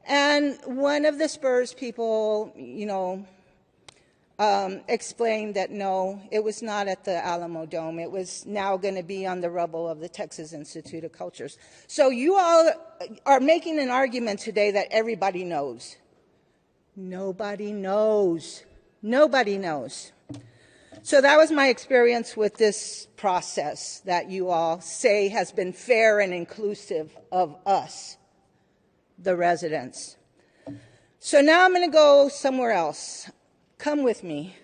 Speaker 14: And one of the Spurs people, explained that no, it was not at the Alamo Dome. It was now going to be on the rubble of the Texas Institute of Cultures. So you all are making an argument today that everybody knows. Nobody knows. Nobody knows. So that was my experience with this process that you all say has been fair and inclusive of us, the residents. So now I'm going to go somewhere else. Come with me.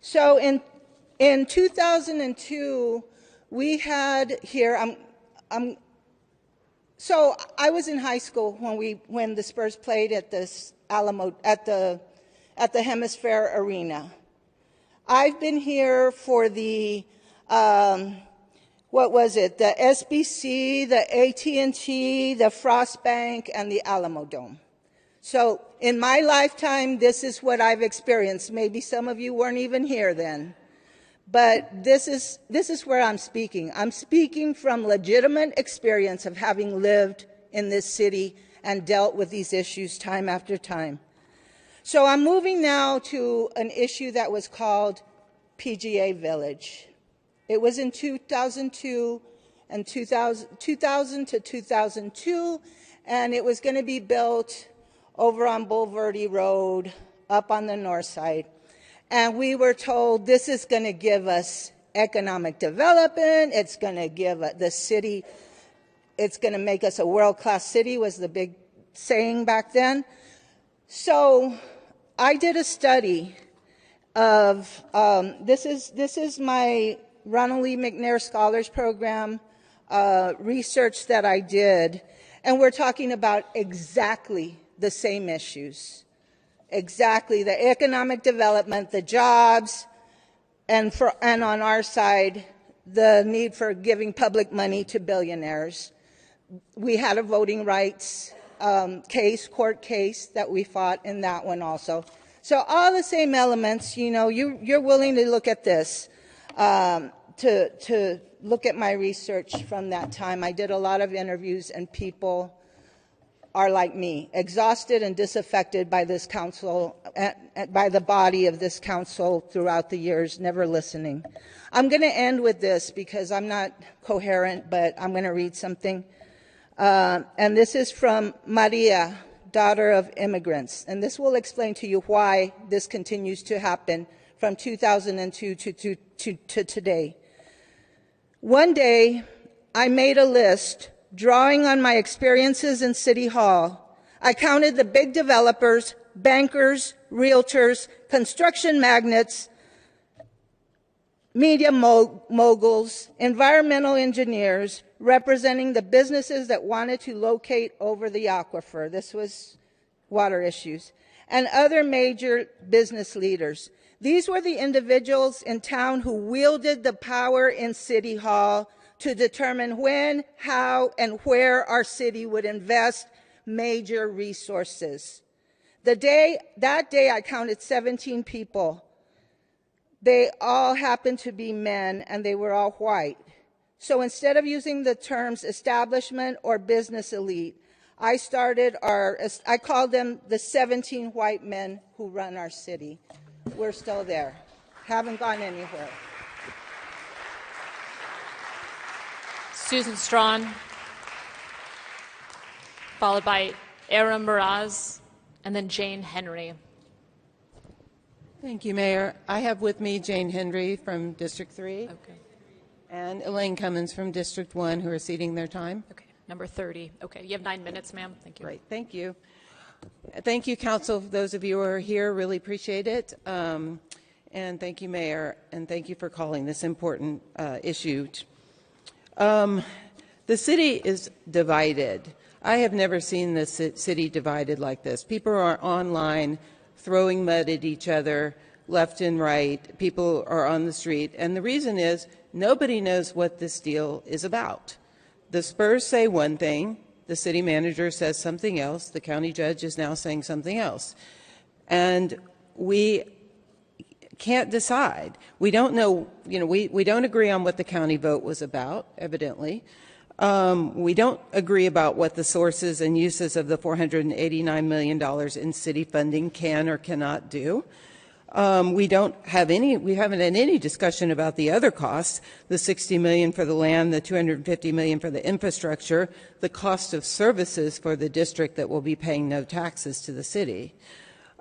Speaker 14: So in 2002, we had here, so I was in high school when the Spurs played at this Alamo, at the Hemisphere Arena. I've been here for the, what was it, the SBC, the AT&T, the Frost Bank, and the Alamo Dome. So in my lifetime, this is what I've experienced. Maybe some of you weren't even here then. But this is where I'm speaking. I'm speaking from legitimate experience of having lived in this city and dealt with these issues time after time. So I'm moving now to an issue that was called PGA Village. It was in 2002 and 2000 to 2002, and it was going to be built over on Bulverde Road, up on the north side. And we were told this is going to give us economic development, it's going to give the city, it's going to make us a world-class city, was the big saying back then. So I did a study of, this is my Ronald Lee McNair Scholars Program research that I did, and we're talking about exactly the same issues. Exactly, the economic development, the jobs, and on our side, the need for giving public money to billionaires. We had a voting rights court case that we fought in that one also. So all the same elements, you're willing to look at this, to look at my research from that time. I did a lot of interviews, and people are like me, exhausted and disaffected by this council, by the body of this council throughout the years, never listening. I'm going to end with this because I'm not coherent, but I'm going to read something. And this is from Maria, daughter of immigrants. And this will explain to you why this continues to happen from 2002 to today. One day, I made a list drawing on my experiences in City Hall. I counted the big developers, bankers, realtors, construction magnates, media moguls, environmental engineers, representing the businesses that wanted to locate over the aquifer. This was water issues. And other major business leaders. These were the individuals in town who wielded the power in City Hall to determine when, how, and where our city would invest major resources. That day I counted 17 people. They all happened to be men, and they were all white. So instead of using the terms establishment or business elite, I called them the 17 white men who run our city. We're still there, haven't gone anywhere.
Speaker 2: Susan Strawn, followed by Era Miraz, and then Jane Henry.
Speaker 15: Thank you, Mayor. I have with me Jane Henry from District 3.
Speaker 2: Okay.
Speaker 15: And Elaine Cummins from District 1, who are ceding their time.
Speaker 2: Okay, number 30. Okay, you have 9 minutes, ma'am. Thank you.
Speaker 15: Great, thank you. Thank you, Council, those of you who are here, really appreciate it. And thank you, Mayor, and thank you for calling this important issue. The city is divided. I have never seen the city divided like this. People are online throwing mud at each other, left and right. People are on the street. And the reason is nobody knows what this deal is about. The Spurs say one thing. The city manager says something else. The county judge is now saying something else. And we can't decide. We don't know, we don't agree on what the county vote was about, evidently. We don't agree about what the sources and uses of the $489 million in city funding can or cannot do. We haven't had any discussion about the other costs, the $60 million for the land, the $250 million for the infrastructure, the cost of services for the district that will be paying no taxes to the city.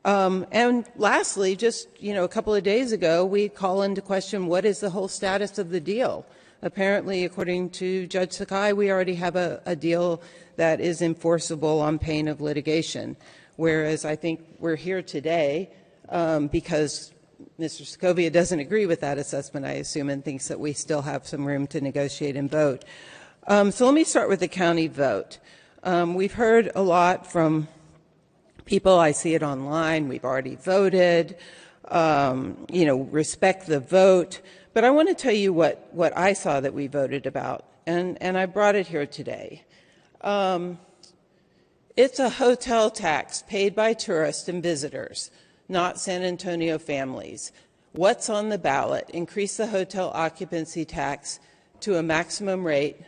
Speaker 15: And lastly, just a couple of days ago, we call into question what is the whole status of the deal. Apparently, according to Judge Sakai, we already have a deal that is enforceable on pain of litigation, whereas I think we're here today because Mr. Segovia doesn't agree with that assessment, I assume, and thinks that we still have some room to negotiate and vote. So let me start with the county vote. We've heard a lot from people. I see it online. We've already voted. Respect the vote. But I want to tell you what I saw that we voted about, and I brought it here today. It's a hotel tax paid by tourists and visitors, not San Antonio families. What's on the ballot? Increase the hotel occupancy tax to a maximum rate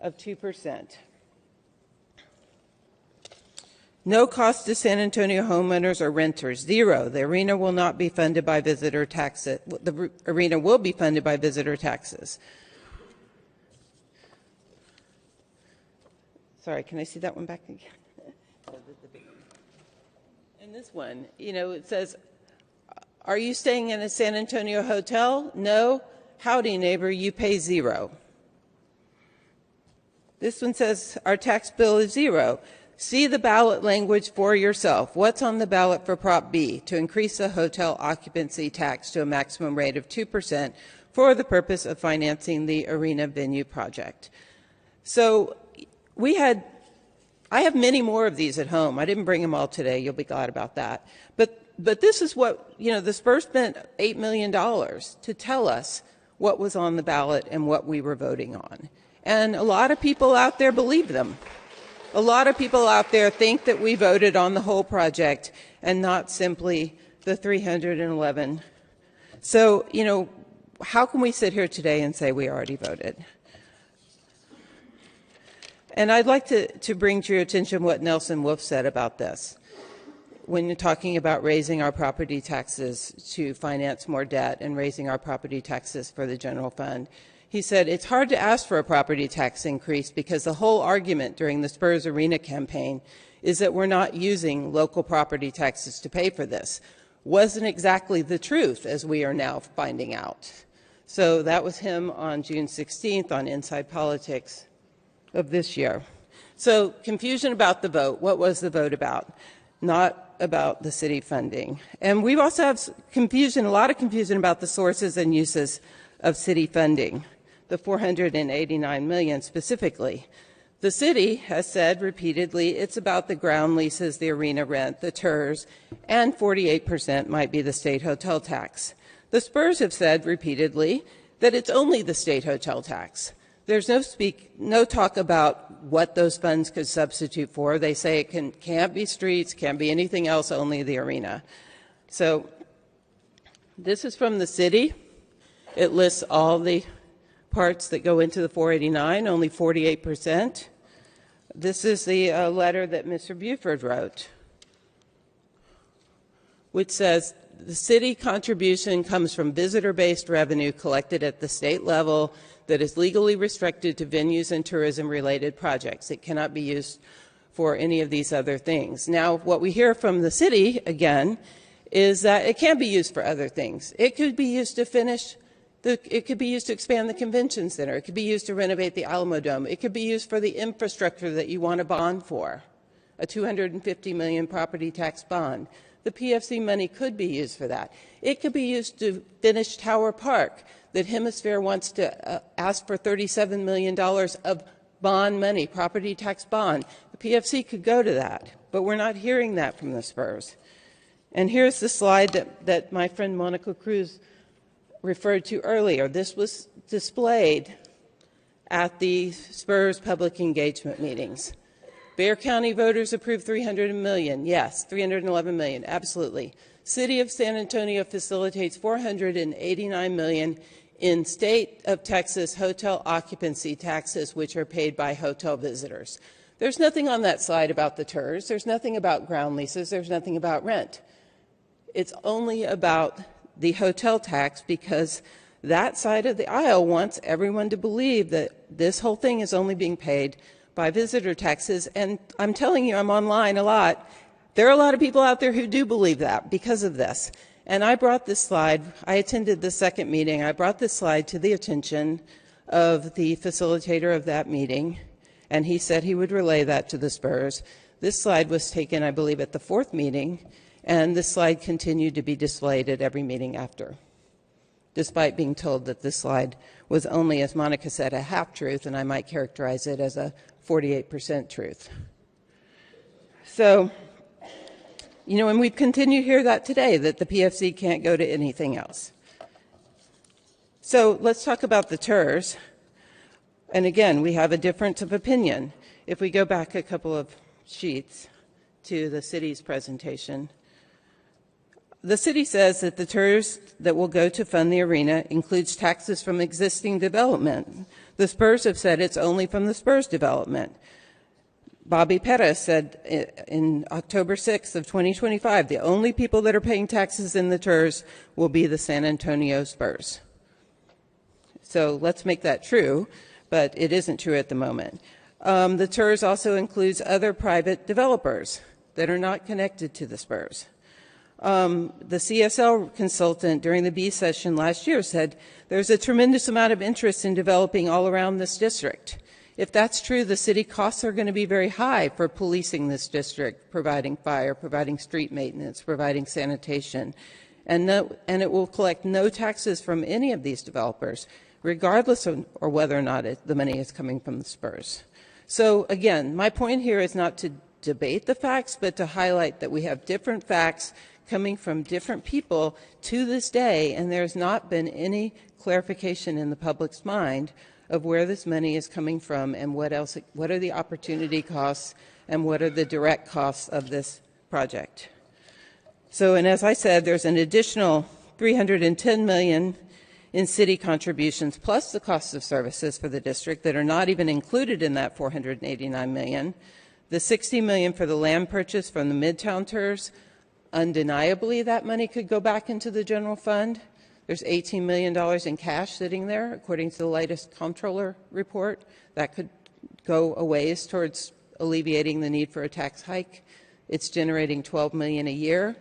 Speaker 15: of 2%. No cost to San Antonio homeowners or renters, zero. The arena will not be funded by visitor taxes. The arena will be funded by visitor taxes. Sorry, can I see that one back again? And this one, it says, are you staying in a San Antonio hotel? No. Howdy, neighbor, you pay zero. This one says our tax bill is zero. See the ballot language for yourself. What's on the ballot for Prop B? To increase the hotel occupancy tax to a maximum rate of 2% for the purpose of financing the arena venue project. So I have many more of these at home. I didn't bring them all today. You'll be glad about that. But this is what, the Spurs spent $8 million to tell us what was on the ballot and what we were voting on. And a lot of people out there believe them. A lot of people out there think that we voted on the whole project and not simply the 311. So, how can we sit here today and say we already voted? And I'd like to bring to your attention what Nelson Wolff said about this. When you're talking about raising our property taxes to finance more debt and raising our property taxes for the general fund, he said, it's hard to ask for a property tax increase because the whole argument during the Spurs Arena campaign is that we're not using local property taxes to pay for this. Wasn't exactly the truth, as we are now finding out. So that was him on June 16th on Inside Politics of this year. So confusion about the vote. What was the vote about? Not about the city funding. And we also have confusion, a lot of confusion about the sources and uses of city funding, the $489 million specifically. The city has said repeatedly it's about the ground leases, the arena rent, the TERS, and 48% might be the state hotel tax. The Spurs have said repeatedly that it's only the state hotel tax. There's no talk about what those funds could substitute for. They say it can't be streets, can't be anything else, only the arena. So this is from the city. It lists all the parts that go into the 489, only 48%. This is the letter that Mr. Buford wrote, which says the city contribution comes from visitor-based revenue collected at the state level that is legally restricted to venues and tourism-related projects. It cannot be used for any of these other things. Now, what we hear from the city, again, is that it can be used for other things. It could be used to finish It could be used to expand the convention center. It could be used to renovate the Alamo Dome. It could be used for the infrastructure that you want a bond for, a $250 million property tax bond. The PFC money could be used for that. It could be used to finish Tower Park, that Hemisphere wants to ask for $37 million of bond money, property tax bond. The PFC could go to that, but we're not hearing that from the Spurs. And here's the slide that my friend Monica Cruz referred to earlier. This was displayed at the Spurs public engagement meetings. Bexar County voters approved $300 million. Yes, $311 million, absolutely. City of San Antonio facilitates $489 million in state of Texas hotel occupancy taxes, which are paid by hotel visitors. There's nothing on that slide about the TERS. There's nothing about ground leases. There's nothing about rent. It's only about the hotel tax, because that side of the aisle wants everyone to believe that this whole thing is only being paid by visitor taxes. And I'm telling you, I'm online a lot. There are a lot of people out there who do believe that because of this. And I brought this slide. I attended the second meeting. I brought this slide to the attention of the facilitator of that meeting, and he said he would relay that to the Spurs. This slide was taken, I believe, at the fourth meeting, and this slide continued to be displayed at every meeting after, despite being told that this slide was only, as Monica said, a half-truth, and I might characterize it as a 48% truth. So, you know, and we've continued to hear that today, that the PFC can't go to anything else. So let's talk about the TERS. And again, we have a difference of opinion. If we go back a couple of sheets to the city's presentation, the city says that the TERS that will go to fund the arena includes taxes from existing development. The Spurs have said it's only from the Spurs development. Bobby Perez said in October 6th of 2025, the only people that are paying taxes in the TERS will be the San Antonio Spurs. So let's make that true, but it isn't true at the moment. The TERS also includes other private developers that are not connected to the Spurs. The CSL consultant during the B session last year said there's a tremendous amount of interest in developing all around this district. If that's true, the city costs are going to be very high for policing this district, providing fire, providing street maintenance, providing sanitation, and it will collect no taxes from any of these developers, regardless of or whether or not the money is coming from the Spurs. So again, my point here is not to debate the facts, but to highlight that we have different facts coming from different people to this day, and there's not been any clarification in the public's mind of where this money is coming from and what are the opportunity costs and what are the direct costs of this project. So, and as I said, there's an additional $310 million in city contributions plus the cost of services for the district that are not even included in that $489 million. The $60 million for the land purchase from the Midtown TERS, undeniably that money could go back into the general fund. There's $18 million in cash sitting there, according to the latest comptroller report. That could go a ways towards alleviating the need for a tax hike. It's generating $12 million a year.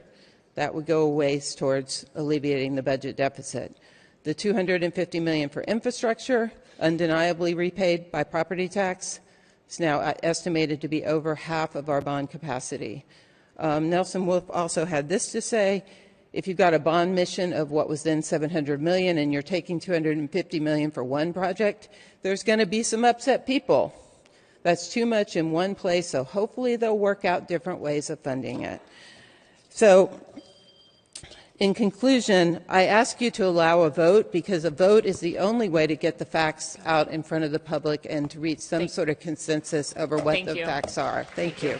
Speaker 15: That would go a ways towards alleviating the budget deficit. The $250 million for infrastructure, undeniably repaid by property tax, is now estimated to be over half of our bond capacity. Nelson Wolff also had this to say: if you've got a bond mission of what was then $700 million and you're taking $250 million for one project, there's going to be some upset people. That's too much in one place, so hopefully they'll work out different ways of funding it. So, in conclusion, I ask you to allow a vote, because a vote is the only way to get the facts out in front of the public and to reach some sort of consensus over what the facts are. Thank you.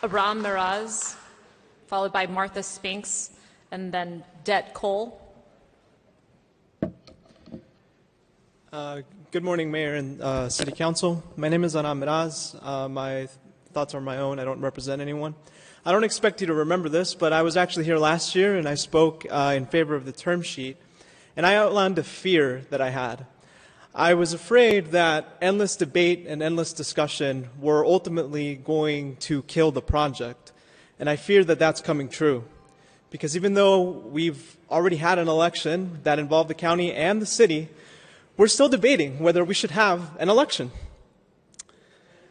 Speaker 2: Aram Miraz, followed by Martha Spinks, and then Det Cole.
Speaker 16: Good morning, Mayor and City Council. My name is Aram Miraz. My thoughts are my own. I don't represent anyone. I don't expect you to remember this, but I was actually here last year and I spoke in favor of the term sheet, and I outlined a fear that I had. I was afraid that endless debate and endless discussion were ultimately going to kill the project. And I fear that that's coming true. Because even though we've already had an election that involved the county and the city, we're still debating whether we should have an election.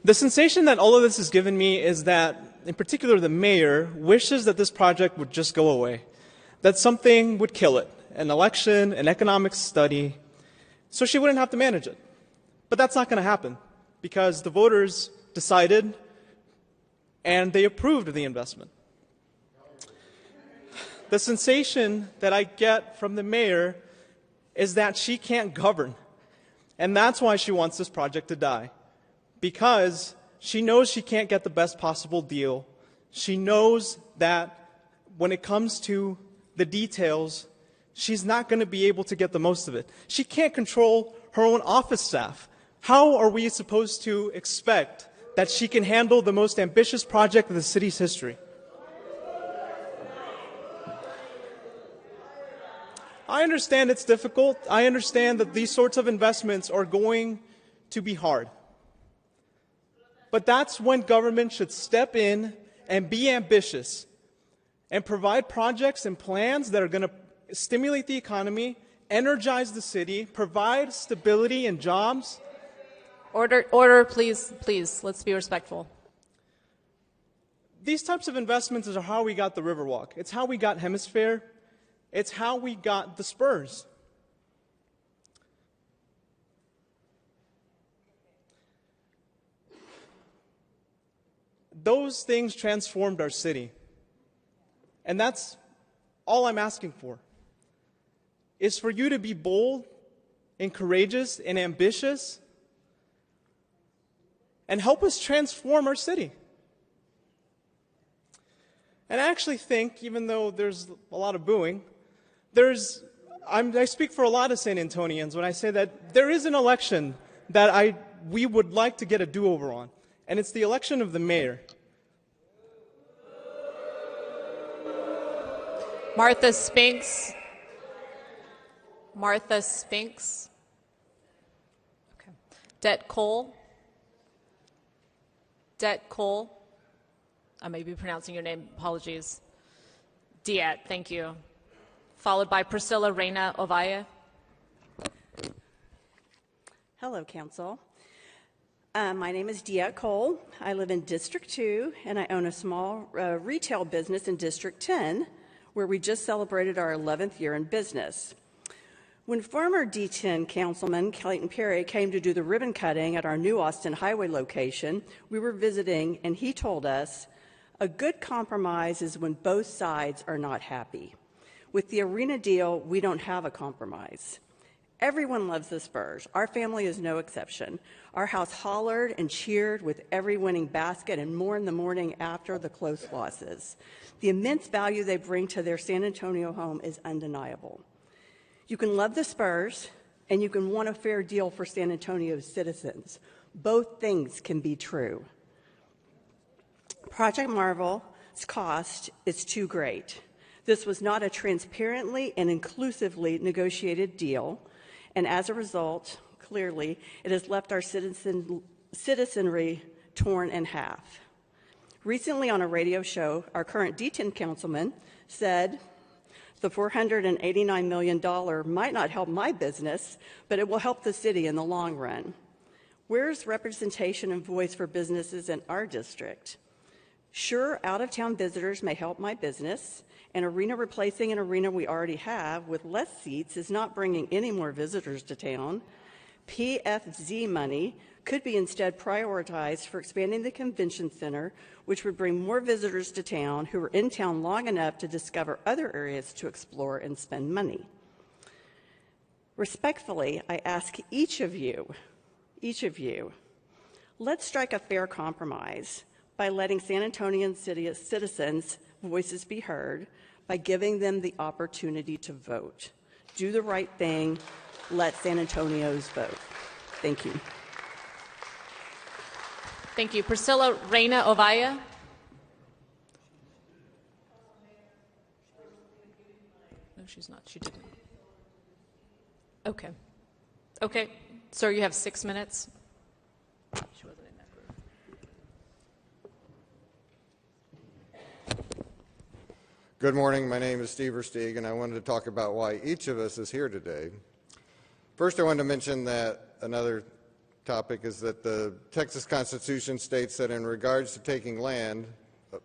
Speaker 16: The sensation that all of this has given me is that, in particular, the mayor wishes that this project would just go away, that something would kill it, an election, an economic study, so she wouldn't have to manage it. But that's not going to happen because the voters decided and they approved of the investment. The sensation that I get from the mayor is that she can't govern. And that's why she wants this project to die. Because she knows she can't get the best possible deal. She knows that when it comes to the details, she's not going to be able to get the most of it. She can't control her own office staff. How are we supposed to expect that she can handle the most ambitious project in the city's history? I understand it's difficult. I understand that these sorts of investments are going to be hard. But that's when government should step in and be ambitious and provide projects and plans that are going to stimulate the economy, energize the city, provide stability and jobs.
Speaker 2: Order, please, please. Let's be respectful.
Speaker 16: These types of investments are how we got the Riverwalk. It's how we got Hemisphere. It's how we got the Spurs. Those things transformed our city. And that's all I'm asking for, is for you to be bold and courageous and ambitious and help us transform our city. And I actually think, even though there's a lot of booing, I speak for a lot of San Antonians when I say that there is an election that we would like to get a do-over on, and it's the election of the mayor.
Speaker 2: Martha Spinks. Martha Spinks. Okay. Det Cole. Det Cole. I may be pronouncing your name. Apologies. Diet. Thank you. Followed by Priscilla Reyna Ovaya.
Speaker 17: Hello, Council. My name is Diet Cole. I live in District 2, and I own a small retail business in District 10, where we just celebrated our 11th year in business. When former D10 Councilman Clayton Perry came to do the ribbon cutting at our new Austin Highway location, we were visiting, and he told us, a good compromise is when both sides are not happy. With the arena deal, we don't have a compromise. Everyone loves the Spurs. Our family is no exception. Our house hollered and cheered with every winning basket and more in the morning after the close losses. The immense value they bring to their San Antonio home is undeniable. You can love the Spurs and you can want a fair deal for San Antonio's citizens. Both things can be true. Project Marvel's cost is too great. This was not a transparently and inclusively negotiated deal, and as a result, clearly, it has left our citizenry torn in half. Recently on a radio show, our current D10 councilman said, the $489 million might not help my business, but it will help the city in the long run. Where's representation and voice for businesses in our district? Sure, out-of-town visitors may help my business, and arena replacing an arena we already have with less seats is not bringing any more visitors to town. PFZ money could be instead prioritized for expanding the convention center, which would bring more visitors to town who are in town long enough to discover other areas to explore and spend money. Respectfully, I ask each of you, let's strike a fair compromise by letting San Antonian citizens' voices be heard, by giving them the opportunity to vote. Do the right thing. Let San Antonios vote. Thank you.
Speaker 2: Thank you. Priscilla Reyna Ovaya. No, she's not. She didn't. Okay. Okay. Sir, you have 6 minutes. She wasn't in that group.
Speaker 18: Good morning. My name is Steve Versteeg, and I wanted to talk about why each of us is here today. First, I wanted to mention that another topic is that the Texas Constitution states that in regards to taking land,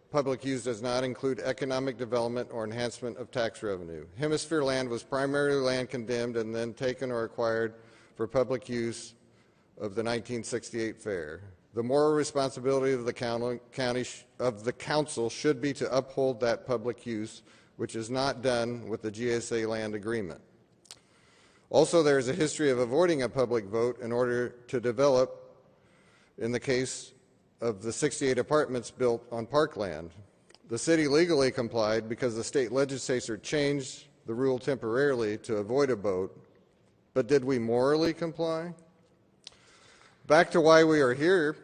Speaker 18: public use does not include economic development or enhancement of tax revenue. Hemisphere land was primarily land condemned and then taken or acquired for public use of the 1968 fair. The moral responsibility of the council should be to uphold that public use, which is not done with the GSA land agreement. Also, there is a history of avoiding a public vote in order to develop, in the case of the 68 apartments built on parkland. The city legally complied because the state legislature changed the rule temporarily to avoid a vote, but did we morally comply? Back to why we are here,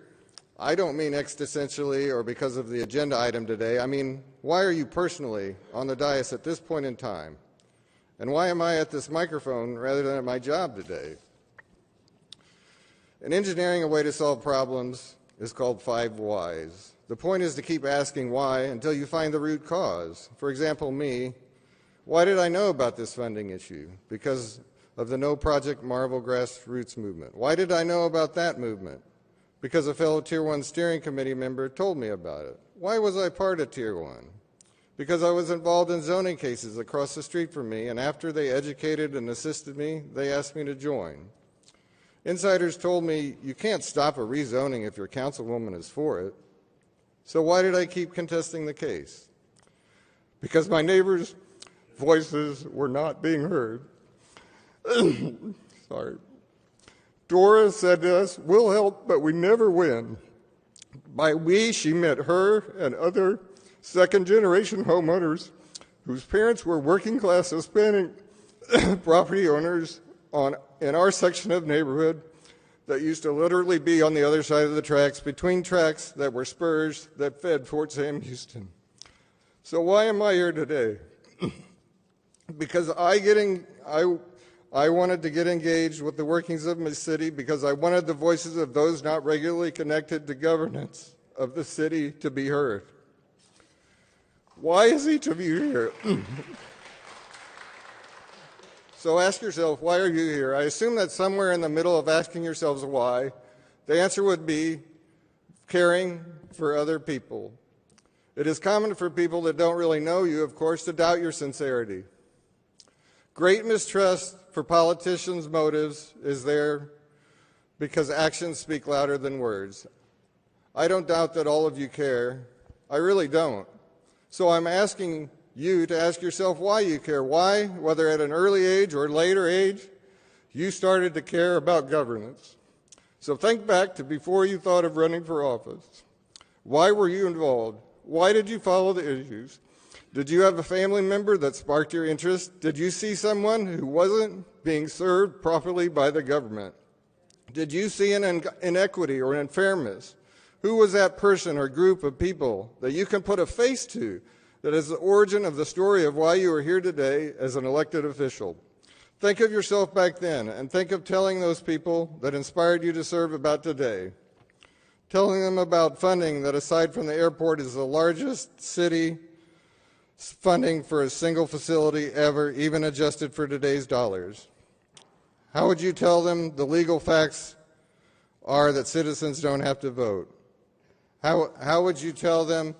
Speaker 18: I don't mean existentially or because of the agenda item today. I mean, why are you personally on the dais at this point in time? And why am I at this microphone rather than at my job today? In engineering, a way to solve problems is called 5 whys. The point is to keep asking why until you find the root cause. For example, me, why did I know about this funding issue? Because of the No Project Marvel grassroots movement. Why did I know about that movement? Because a fellow Tier 1 steering committee member told me about it. Why was I part of Tier 1? Because I was involved in zoning cases across the street from me, and after they educated and assisted me, they asked me to join. Insiders told me, you can't stop a rezoning if your councilwoman is for it. So why did I keep contesting the case? Because my neighbors' voices were not being heard. Sorry. Dora said to us, we'll help, but we never win. By we, she meant her and other second-generation homeowners whose parents were working-class Hispanic property owners in our section of neighborhood that used to literally be on the other side of the tracks, between tracks that were spurs that fed Fort Sam Houston. So why am I here today? Because I wanted to get engaged with the workings of my city, because I wanted the voices of those not regularly connected to governance of the city to be heard. Why is each of you here? So ask yourself, why are you here? I assume that somewhere in the middle of asking yourselves why, the answer would be caring for other people. It is common for people that don't really know you, of course, to doubt your sincerity. Great mistrust for politicians' motives is there because actions speak louder than words. I don't doubt that all of you care. I really don't. So I'm asking you to ask yourself why you care. Why, whether at an early age or later age, you started to care about governance. So think back to before you thought of running for office. Why were you involved? Why did you follow the issues? Did you have a family member that sparked your interest? Did you see someone who wasn't being served properly by the government? Did you see an inequity or an unfairness? Who was that person or group of people that you can put a face to that is the origin of the story of why you are here today as an elected official? Think of yourself back then, and think of telling those people that inspired you to serve about today. Telling them about funding that, aside from the airport, is the largest city funding for a single facility ever, even adjusted for today's dollars. How would you tell them the legal facts are that citizens don't have to vote? How would you tell them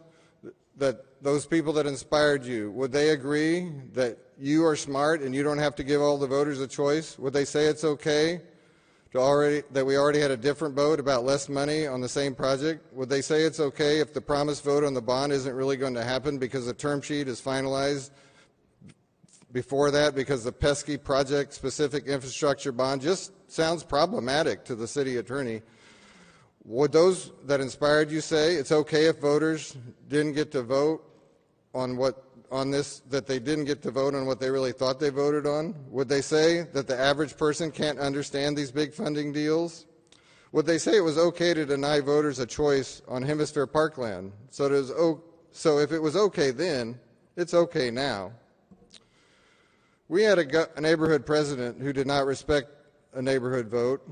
Speaker 18: that those people that inspired you, would they agree that you are smart and you don't have to give all the voters a choice? Would they say it's okay that we already had a different vote about less money on the same project? Would they say it's okay if the promised vote on the bond isn't really going to happen because the term sheet is finalized before that, because the pesky project-specific infrastructure bond just sounds problematic to the city attorney? Would those that inspired you say it's okay if voters didn't get to vote that they didn't get to vote on what they really thought they voted on? Would they say that the average person can't understand these big funding deals? Would they say it was okay to deny voters a choice on Hemisphere Parkland? So if it was okay then, it's okay now. We had a neighborhood president who did not respect a neighborhood vote.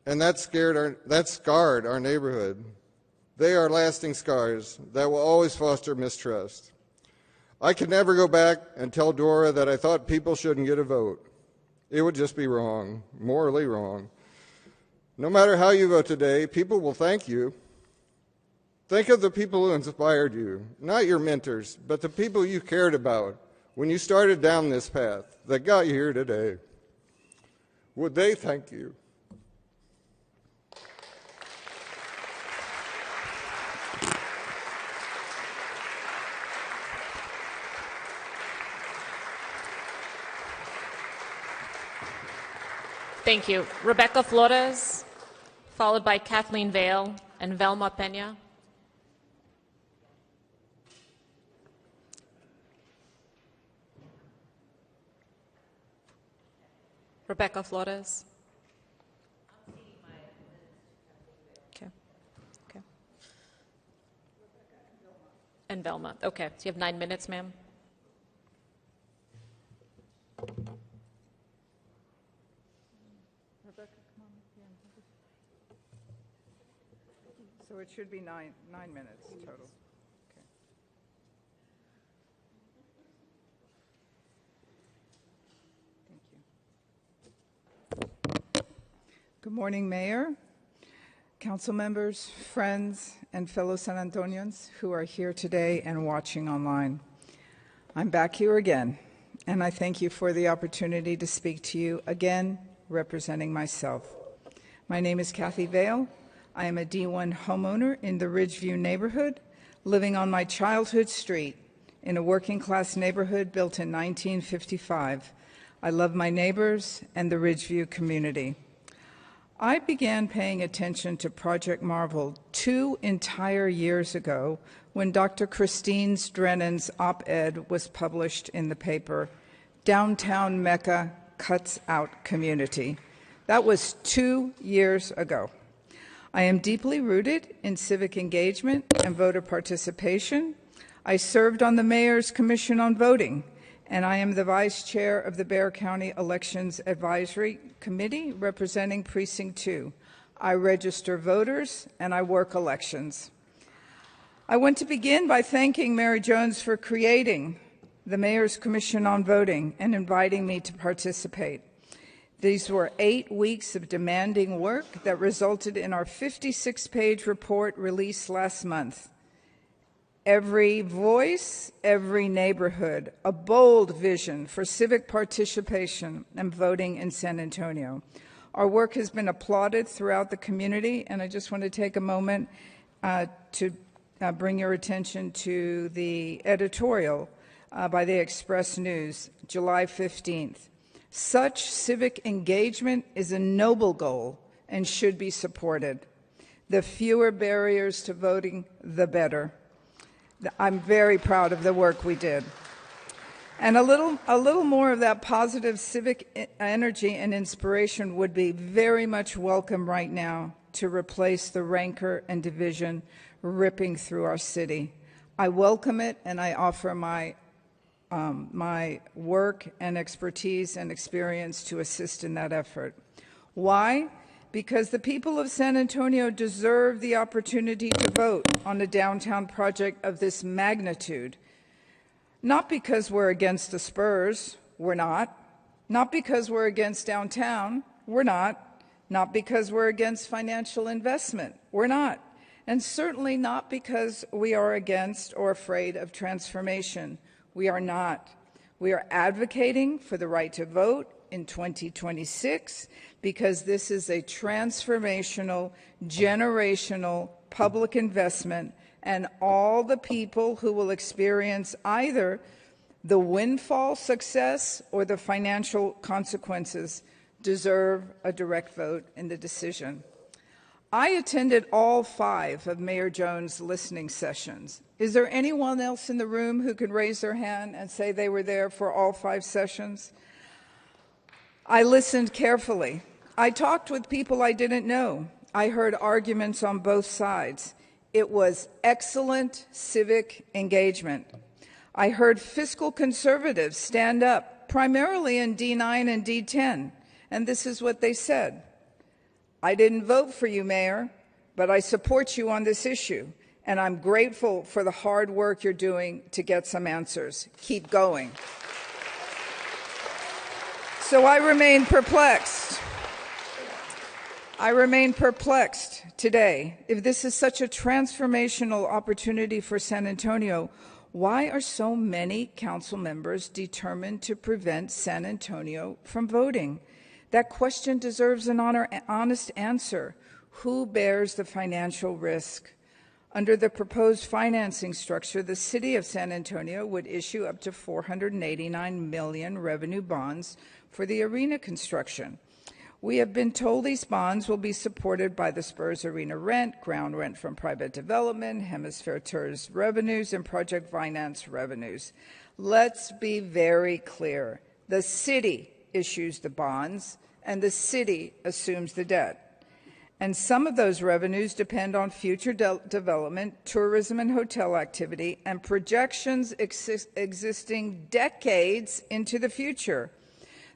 Speaker 18: and that scarred our neighborhood. They are lasting scars that will always foster mistrust. I could never go back and tell Dora that I thought people shouldn't get a vote. It would just be wrong, morally wrong. No matter how you vote today, people will thank you. Think of the people who inspired you, not your mentors, but the people you cared about when you started down this path that got you here today. Would they thank you?
Speaker 2: Thank you. Rebecca Flores, followed by Kathleen Vale and Velma Pena. Rebecca Flores. Okay. Okay. And Velma. Okay. So you have 9 minutes, ma'am.
Speaker 19: So it should be nine minutes total. Okay. Thank you. Good morning, Mayor, council members, friends, and fellow San Antonians who are here today and watching online. I'm back here again, and I thank you for the opportunity to speak to you again, representing myself. My name is Kathy Vale. I am a D1 homeowner in the Ridgeview neighborhood, living on my childhood street in a working-class neighborhood built in 1955. I love my neighbors and the Ridgeview community. I began paying attention to Project Marvel 2 entire years ago when Dr. Christine Drennan's op-ed was published in the paper, Downtown Mecca Cuts Out Community. That was 2 years ago. I am deeply rooted in civic engagement and voter participation. I served on the Mayor's Commission on Voting, and I am the Vice Chair of the Bexar County Elections Advisory Committee representing Precinct 2. I register voters and I work elections. I want to begin by thanking Mary Jones for creating the Mayor's Commission on Voting and inviting me to participate. These were 8 weeks of demanding work that resulted in our 56-page report released last month. Every voice, every neighborhood, a bold vision for civic participation and voting in San Antonio. Our work has been applauded throughout the community, and I just want to take a moment to bring your attention to the editorial by the Express News, July 15th. Such civic engagement is a noble goal and should be supported. The fewer barriers to voting, the better. I'm very proud of the work we did. And a little more of that positive civic energy and inspiration would be very much welcome right now to replace the rancor and division ripping through our city. I welcome it, and I offer my work and expertise and experience to assist in that effort. Why? Because the people of San Antonio deserve the opportunity to vote on a downtown project of this magnitude. Not because we're against the Spurs, we're not. Not because we're against downtown, we're not. Not because we're against financial investment, we're not. And certainly not because we are against or afraid of transformation. We are not. We are advocating for the right to vote in 2026 because this is a transformational, generational public investment, and all the people who will experience either the windfall success or the financial consequences deserve a direct vote in the decision. I attended all 5 of Mayor Jones' listening sessions. Is there anyone else in the room who could raise their hand and say they were there for all 5 sessions? I listened carefully. I talked with people I didn't know. I heard arguments on both sides. It was excellent civic engagement. I heard fiscal conservatives stand up, primarily in D9 and D10, and this is what they said. I didn't vote for you, Mayor, but I support you on this issue, and I'm grateful for the hard work you're doing to get some answers. Keep going. So I remain perplexed. I remain perplexed today. If this is such a transformational opportunity for San Antonio, why are so many council members determined to prevent San Antonio from voting? That question deserves an honest answer. Who bears the financial risk? Under the proposed financing structure, the city of San Antonio would issue up to $489 million revenue bonds for the arena construction. We have been told these bonds will be supported by the Spurs Arena rent, ground rent from private development, Hemisphere Tours revenues, and project finance revenues. Let's be very clear. The city issues the bonds, and the city assumes the debt. And some of those revenues depend on future development, tourism and hotel activity, and projections existing decades into the future.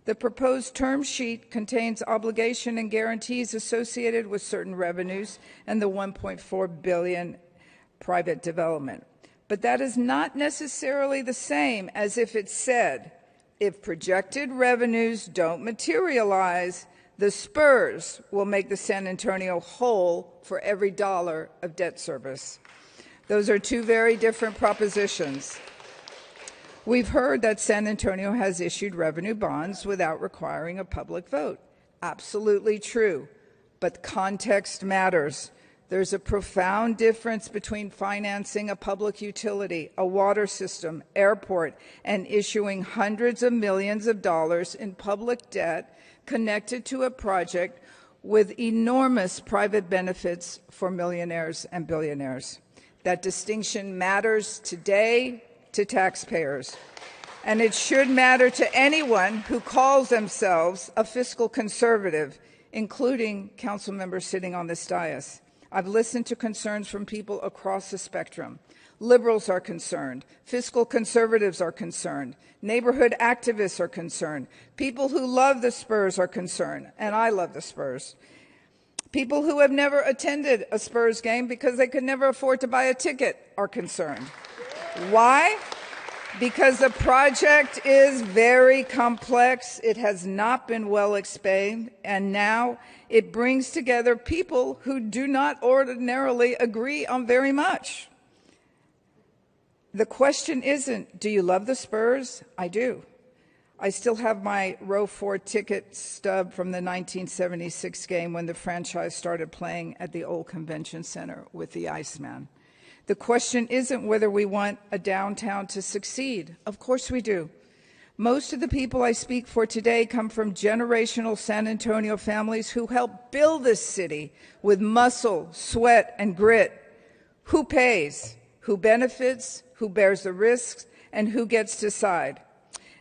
Speaker 19: The proposed term sheet contains obligation and guarantees associated with certain revenues and the $1.4 billion private development. But that is not necessarily the same as if it said, if projected revenues don't materialize, the Spurs will make the San Antonio whole for every dollar of debt service. Those are two very different propositions. We've heard that San Antonio has issued revenue bonds without requiring a public vote. Absolutely true, but context matters. There's a profound difference between financing a public utility, a water system, airport, and issuing hundreds of millions of dollars in public debt connected to a project with enormous private benefits for millionaires and billionaires. That distinction matters today to taxpayers, and it should matter to anyone who calls themselves a fiscal conservative, including council members sitting on this dais. I've listened to concerns from people across the spectrum. Liberals are concerned. Fiscal conservatives are concerned. Neighborhood activists are concerned. People who love the Spurs are concerned, and I love the Spurs. People who have never attended a Spurs game because they could never afford to buy a ticket are concerned. Why? Because the project is very complex. It has not been well explained, and now it brings together people who do not ordinarily agree on very much. The question isn't, do you love the Spurs? I do. I still have my row 4 ticket stub from the 1976 game when the franchise started playing at the old convention center with the Iceman. The question isn't whether we want a downtown to succeed. Of course we do. Most of the people I speak for today come from generational San Antonio families who helped build this city with muscle, sweat, and grit. Who pays? Who benefits? Who bears the risks? And who gets to decide?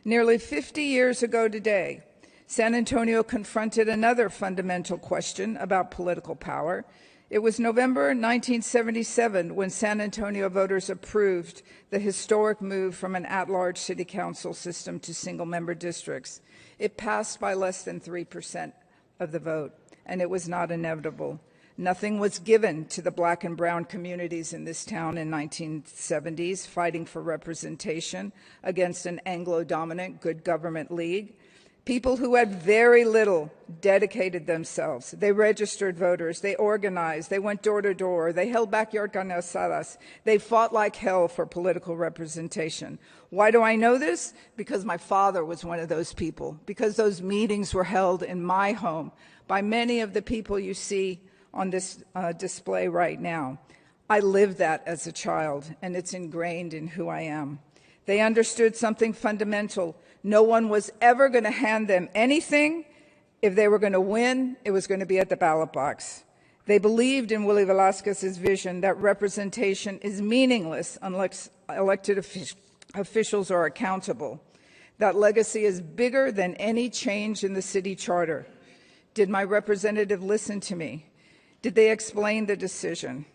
Speaker 19: Nearly 50 years ago today, San Antonio confronted another fundamental question about political power. It was November 1977 when San Antonio voters approved the historic move from an at-large city council system to single-member districts. It passed by less than 3% of the vote, and it was not inevitable. Nothing was given to the black and brown communities in this town in 1970s, fighting for representation against an Anglo-dominant good government league. People who had very little dedicated themselves. They registered voters, they organized, they went door to door, they held backyard carne asadas, they fought like hell for political representation. Why do I know this? Because my father was one of those people, because those meetings were held in my home by many of the people you see on this display right now. I lived that as a child, and it's ingrained in who I am. They understood something fundamental. No one was ever going to hand them anything. If they were going to win, it was going to be at the ballot box. They believed in Willie Velazquez's vision that representation is meaningless unless elected officials are accountable. That legacy is bigger than any change in the city charter. Did my representative listen to me? Did they explain the decision?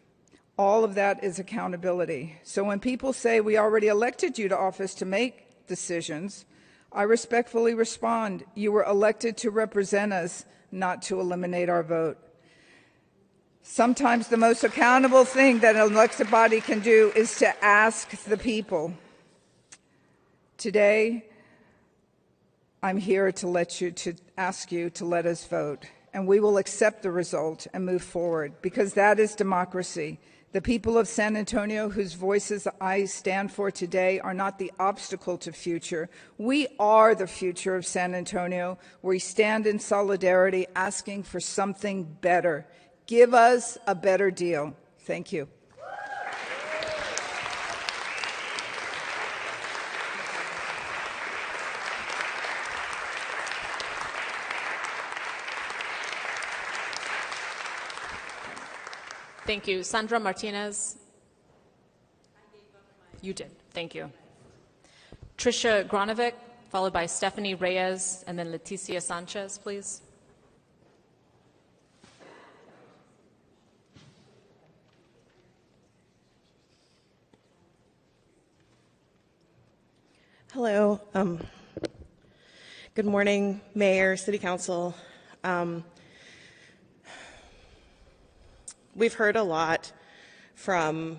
Speaker 19: All of that is accountability. So when people say we already elected you to office to make decisions, I respectfully respond, you were elected to represent us, not to eliminate our vote. Sometimes the most accountable thing that an elected body can do is to ask the people. Today, I'm here to ask you to let us vote, and we will accept the result and move forward, because that is democracy. The people of San Antonio, whose voices I stand for today, are not the obstacle to future. We are the future of San Antonio. We stand in solidarity, asking for something better. Give us a better deal. Thank you.
Speaker 2: Thank you. Sandra Martinez. You did. Thank you. Tricia Gronovic, followed by Stephanie Reyes, and then Leticia Sanchez, please.
Speaker 20: Hello. Good morning, Mayor, City Council. We've heard a lot from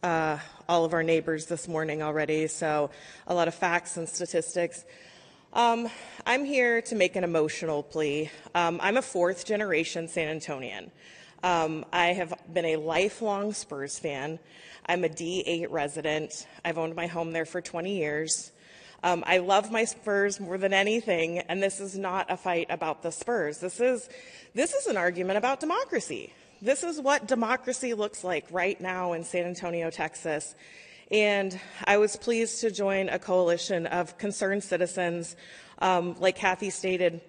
Speaker 20: all of our neighbors this morning already, so a lot of facts and statistics. I'm here to make an emotional plea. I'm a fourth-generation San Antonian. I have been a lifelong Spurs fan. I'm a D8 resident. I've owned my home there for 20 years. I love my Spurs more than anything, and this is not a fight about the Spurs. This is an argument about democracy. This is what democracy looks like right now in San Antonio, Texas. And I was pleased to join a coalition of concerned citizens, like Kathy stated,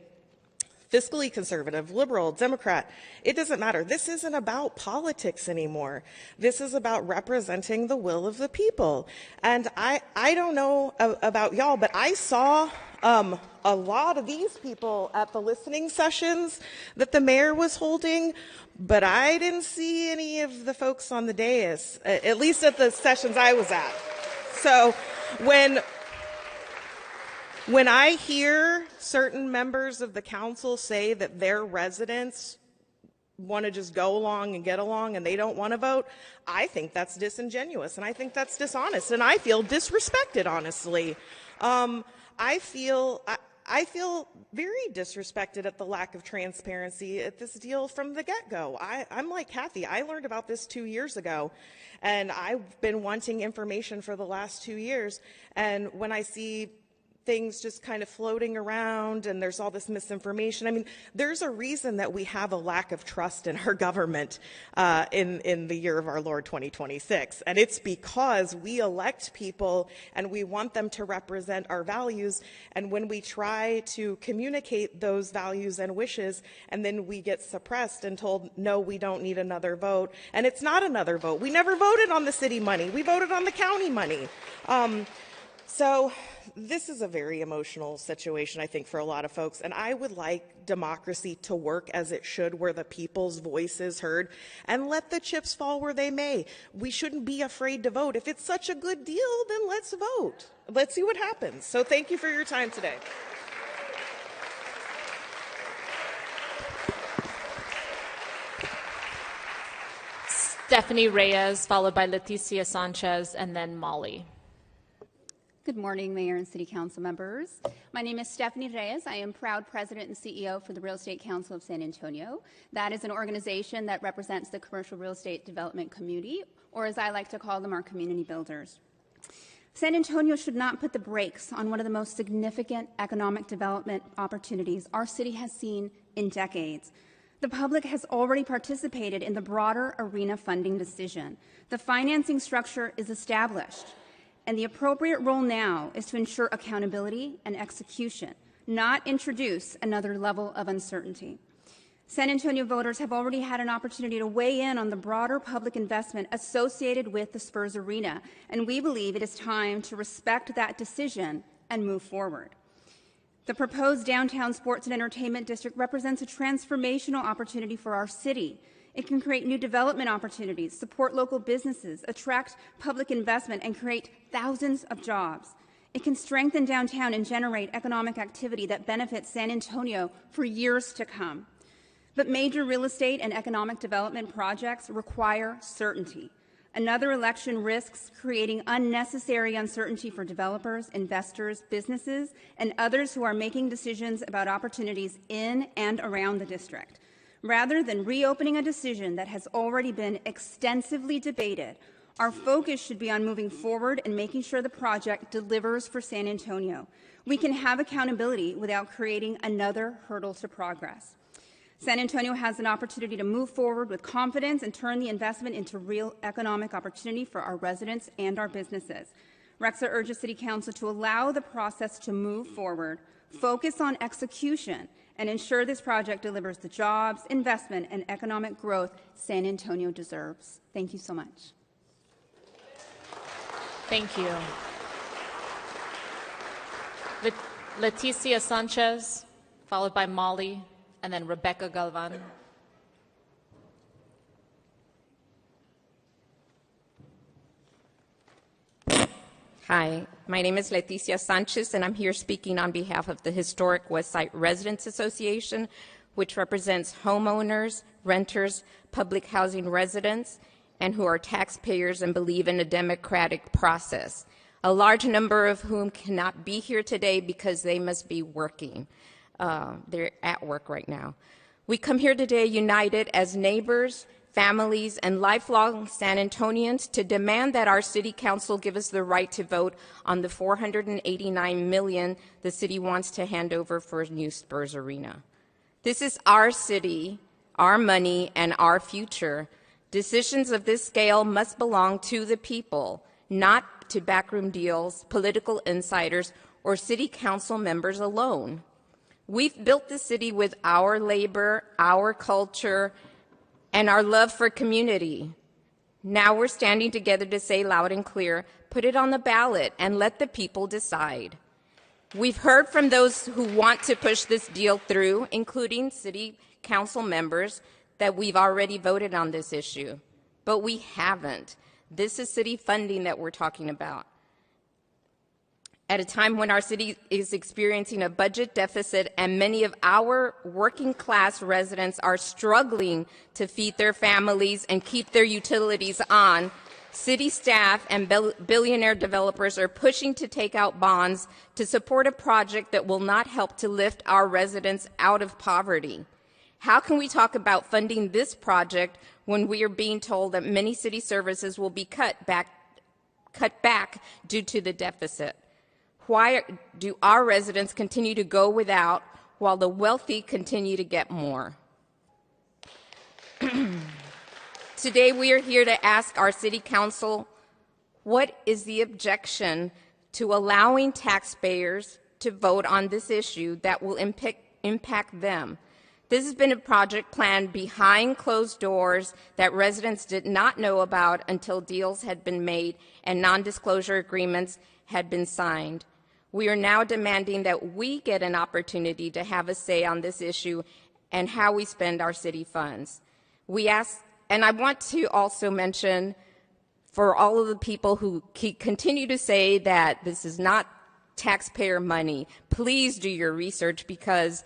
Speaker 20: fiscally conservative, liberal, Democrat. It doesn't matter. This isn't about politics anymore. This is about representing the will of the people. And I don't know about y'all, but I saw a lot of these people at the listening sessions that the mayor was holding, but I didn't see any of the folks on the dais, at least at the sessions I was at. So when I hear certain members of the council say that their residents want to just go along and get along and they don't want to vote, I think that's disingenuous and I think that's dishonest and I feel disrespected, honestly. I feel very disrespected at the lack of transparency at this deal from the get-go. I'm like Kathy. I learned about this 2 years ago, and I've been wanting information for the last 2 years. And when I see things just kind of floating around and there's all this misinformation, I mean, there's a reason that we have a lack of trust in our government in the year of our Lord 2026. And it's because we elect people and we want them to represent our values. And when we try to communicate those values and wishes, and then we get suppressed and told, no, we don't need another vote. And it's not another vote. We never voted on the city money. We voted on the county money. So this is a very emotional situation, I think, for a lot of folks. And I would like democracy to work as it should, where the people's voice is heard, and let the chips fall where they may. We shouldn't be afraid to vote. If it's such a good deal, then let's vote. Let's see what happens. So thank you for your time today.
Speaker 2: Stephanie Reyes, followed by Leticia Sanchez, and then Molly.
Speaker 21: Good morning, Mayor and City Council members. My name is Stephanie Reyes. I am proud President and CEO for the Real Estate Council of San Antonio. That is an organization that represents the commercial real estate development community, or as I like to call them, our community builders. San Antonio should not put the brakes on one of the most significant economic development opportunities our city has seen in decades. The public has already participated in the broader arena funding decision. The financing structure is established. And the appropriate role now is to ensure accountability and execution, not introduce another level of uncertainty. San Antonio voters have already had an opportunity to weigh in on the broader public investment associated with the Spurs Arena, and we believe it is time to respect that decision and move forward. The proposed downtown sports and entertainment district represents a transformational opportunity for our city. It can create new development opportunities, support local businesses, attract public investment, and create thousands of jobs. It can strengthen downtown and generate economic activity that benefits San Antonio for years to come.
Speaker 1: But major real estate and economic development projects require certainty. Another election risks creating unnecessary uncertainty for developers, investors, businesses, and others who are making decisions about opportunities in and around the district. Rather than reopening a decision that has already been extensively debated, our focus should be on moving forward and making sure the project delivers for San Antonio. We can have accountability without creating another hurdle to progress. San Antonio has an opportunity to move forward with confidence and turn the investment into real economic opportunity for our residents and our businesses. REXA urges City Council to allow the process to move forward, focus on execution, and ensure this project delivers the jobs, investment, and economic growth San Antonio deserves. Thank you so much.
Speaker 2: Thank you. Leticia Sanchez, followed by Molly, and then Rebecca Galvan.
Speaker 22: Hi, my name is Leticia Sanchez, and I'm here speaking on behalf of the Historic Westside Residents Association, which represents homeowners, renters, public housing residents, and who are taxpayers and believe in a democratic process, a large number of whom cannot be here today because they must be working. They're at work right now. We come here today united as neighbors, families, and lifelong San Antonians to demand that our City Council give us the right to vote on the $489 million the city wants to hand over for a new Spurs Arena. This is our city, our money, and our future. Decisions of this scale must belong to the people, not to backroom deals, political insiders, or City Council members alone. We've built the city with our labor, our culture, and our love for community. Now we're standing together to say loud and clear, put it on the ballot and let the people decide. We've heard from those who want to push this deal through, including City Council members, that we've already voted on this issue, but we haven't. This is city funding that we're talking about. At a time when our city is experiencing a budget deficit and many of our working class residents are struggling to feed their families and keep their utilities on, city staff and billionaire developers are pushing to take out bonds to support a project that will not help to lift our residents out of poverty. How can we talk about funding this project when we are being told that many city services will be cut back due to the deficit? Why do our residents continue to go without while the wealthy continue to get more? Today we are here to ask our City Council, what is the objection to allowing taxpayers to vote on this issue that will impact them? This has been a project planned behind closed doors that residents did not know about until deals had been made and non-disclosure agreements had been signed. We are now demanding that we get an opportunity to have a say on this issue and how we spend our city funds. We ask, and I want to also mention for all of the people who continue to say that this is not taxpayer money, please do your research, because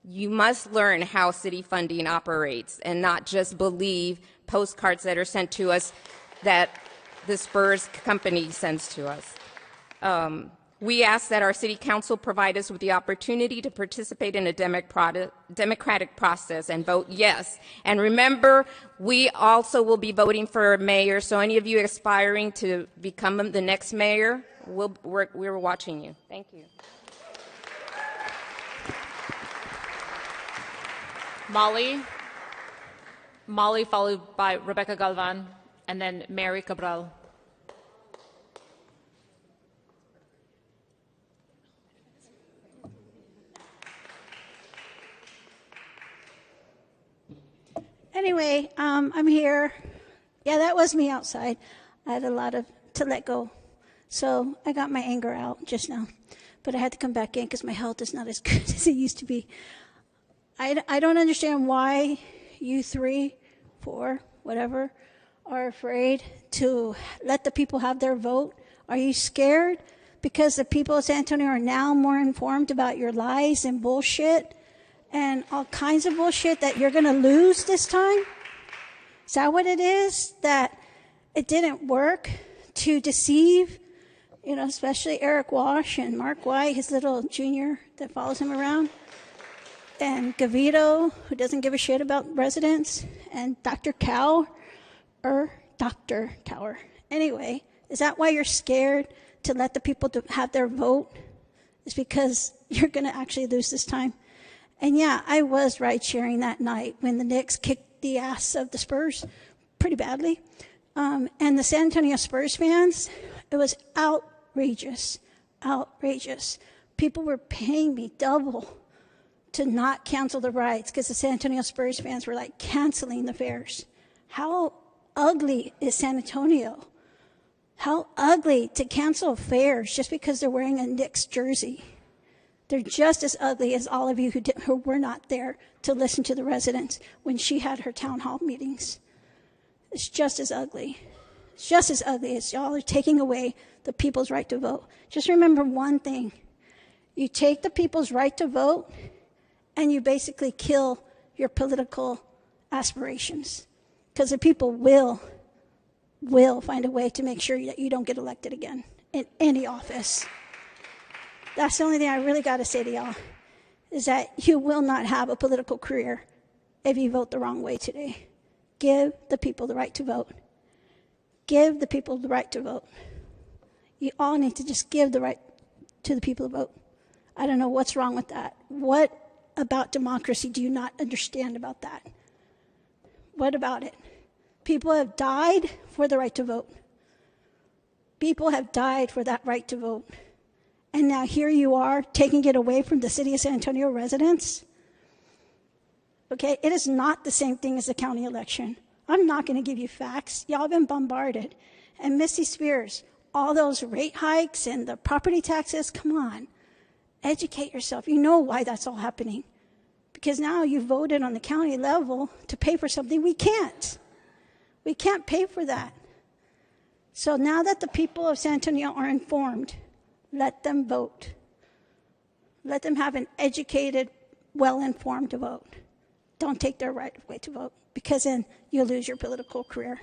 Speaker 22: you must learn how city funding operates and not just believe postcards that are sent to us that the Spurs company sends to us. We ask that our City Council provide us with the opportunity to participate in a democratic process and vote yes. And remember, we also will be voting for a mayor, so any of you aspiring to become the next mayor, we're watching you. Thank you.
Speaker 2: Molly, followed by Rebecca Galvan, and then Mary Cabral.
Speaker 23: Anyway, I'm here. Yeah, that was me outside. I had a lot to let go. So I got my anger out just now. But I had to come back in because my health is not as good as it used to be. I don't understand why you 3, 4, whatever, are afraid to let the people have their vote. Are you scared because the people of San Antonio are now more informed about your lies and bullshit? and all kinds of bullshit that you're going to lose this time? Is that what it is? That it didn't work to deceive, especially Eric Walsh and Mark White, his little junior that follows him around, and Gavito, who doesn't give a shit about residents, and Dr. Cower. Anyway, is that why you're scared to let the people have their vote? It's because you're going to actually lose this time. And yeah, I was ride-sharing that night when the Knicks kicked the ass of the Spurs pretty badly. And the San Antonio Spurs fans, it was outrageous. People were paying me double to not cancel the rides because the San Antonio Spurs fans were like canceling the fares. How ugly is San Antonio? How ugly to cancel fares just because they're wearing a Knicks jersey. They're just as ugly as all of you who were not there to listen to the residents when she had her town hall meetings. It's just as ugly. It's just as ugly as y'all are taking away the people's right to vote. Just remember one thing. You take the people's right to vote and you basically kill your political aspirations. Because the people will find a way to make sure that you don't get elected again in any office. That's the only thing I really got to say to y'all, is that you will not have a political career if you vote the wrong way today. Give the people the right to vote. Give the people the right to vote. You all need to just give the right to the people to vote. I don't know what's wrong with that. What about democracy do you not understand about that? What about it? People have died for the right to vote. People have died for that right to vote. And now here you are taking it away from the city of San Antonio residents. Okay, it is not the same thing as the county election. I'm not going to give you facts. Y'all have been bombarded. And Missy Spears, all those rate hikes and the property taxes, come on. Educate yourself. You know why that's all happening. Because now you voted on the county level to pay for something we can't. We can't pay for that. So now that the people of San Antonio are informed, let them vote. Let them have an educated, well-informed vote. Don't take their right way to vote, because then you'll lose your political career.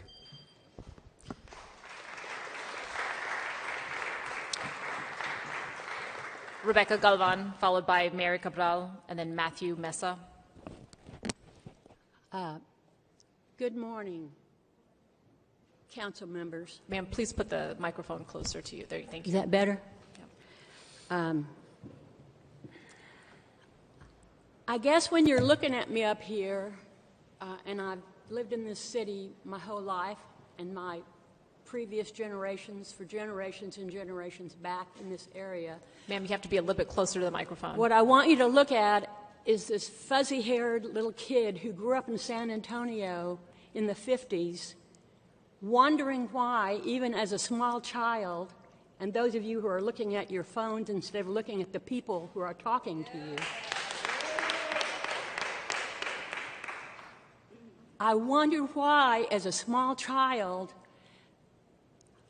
Speaker 2: Rebecca Galvan, followed by Mary Cabral, and then Matthew Mesa.
Speaker 3: Good morning, council members.
Speaker 2: Ma'am, please put the microphone closer to you. There, thank you.
Speaker 3: Is that better? I guess when you're looking at me up here, and I've lived in this city my whole life, and my previous generations for generations and generations back in this area.
Speaker 2: Ma'am, you have to be a little bit closer to the microphone.
Speaker 3: What I want you to look at is this fuzzy-haired little kid who grew up in San Antonio in the 50s, wondering why, even as a small child, and those of you who are looking at your phones instead of looking at the people who are talking to you, I wondered why, as a small child,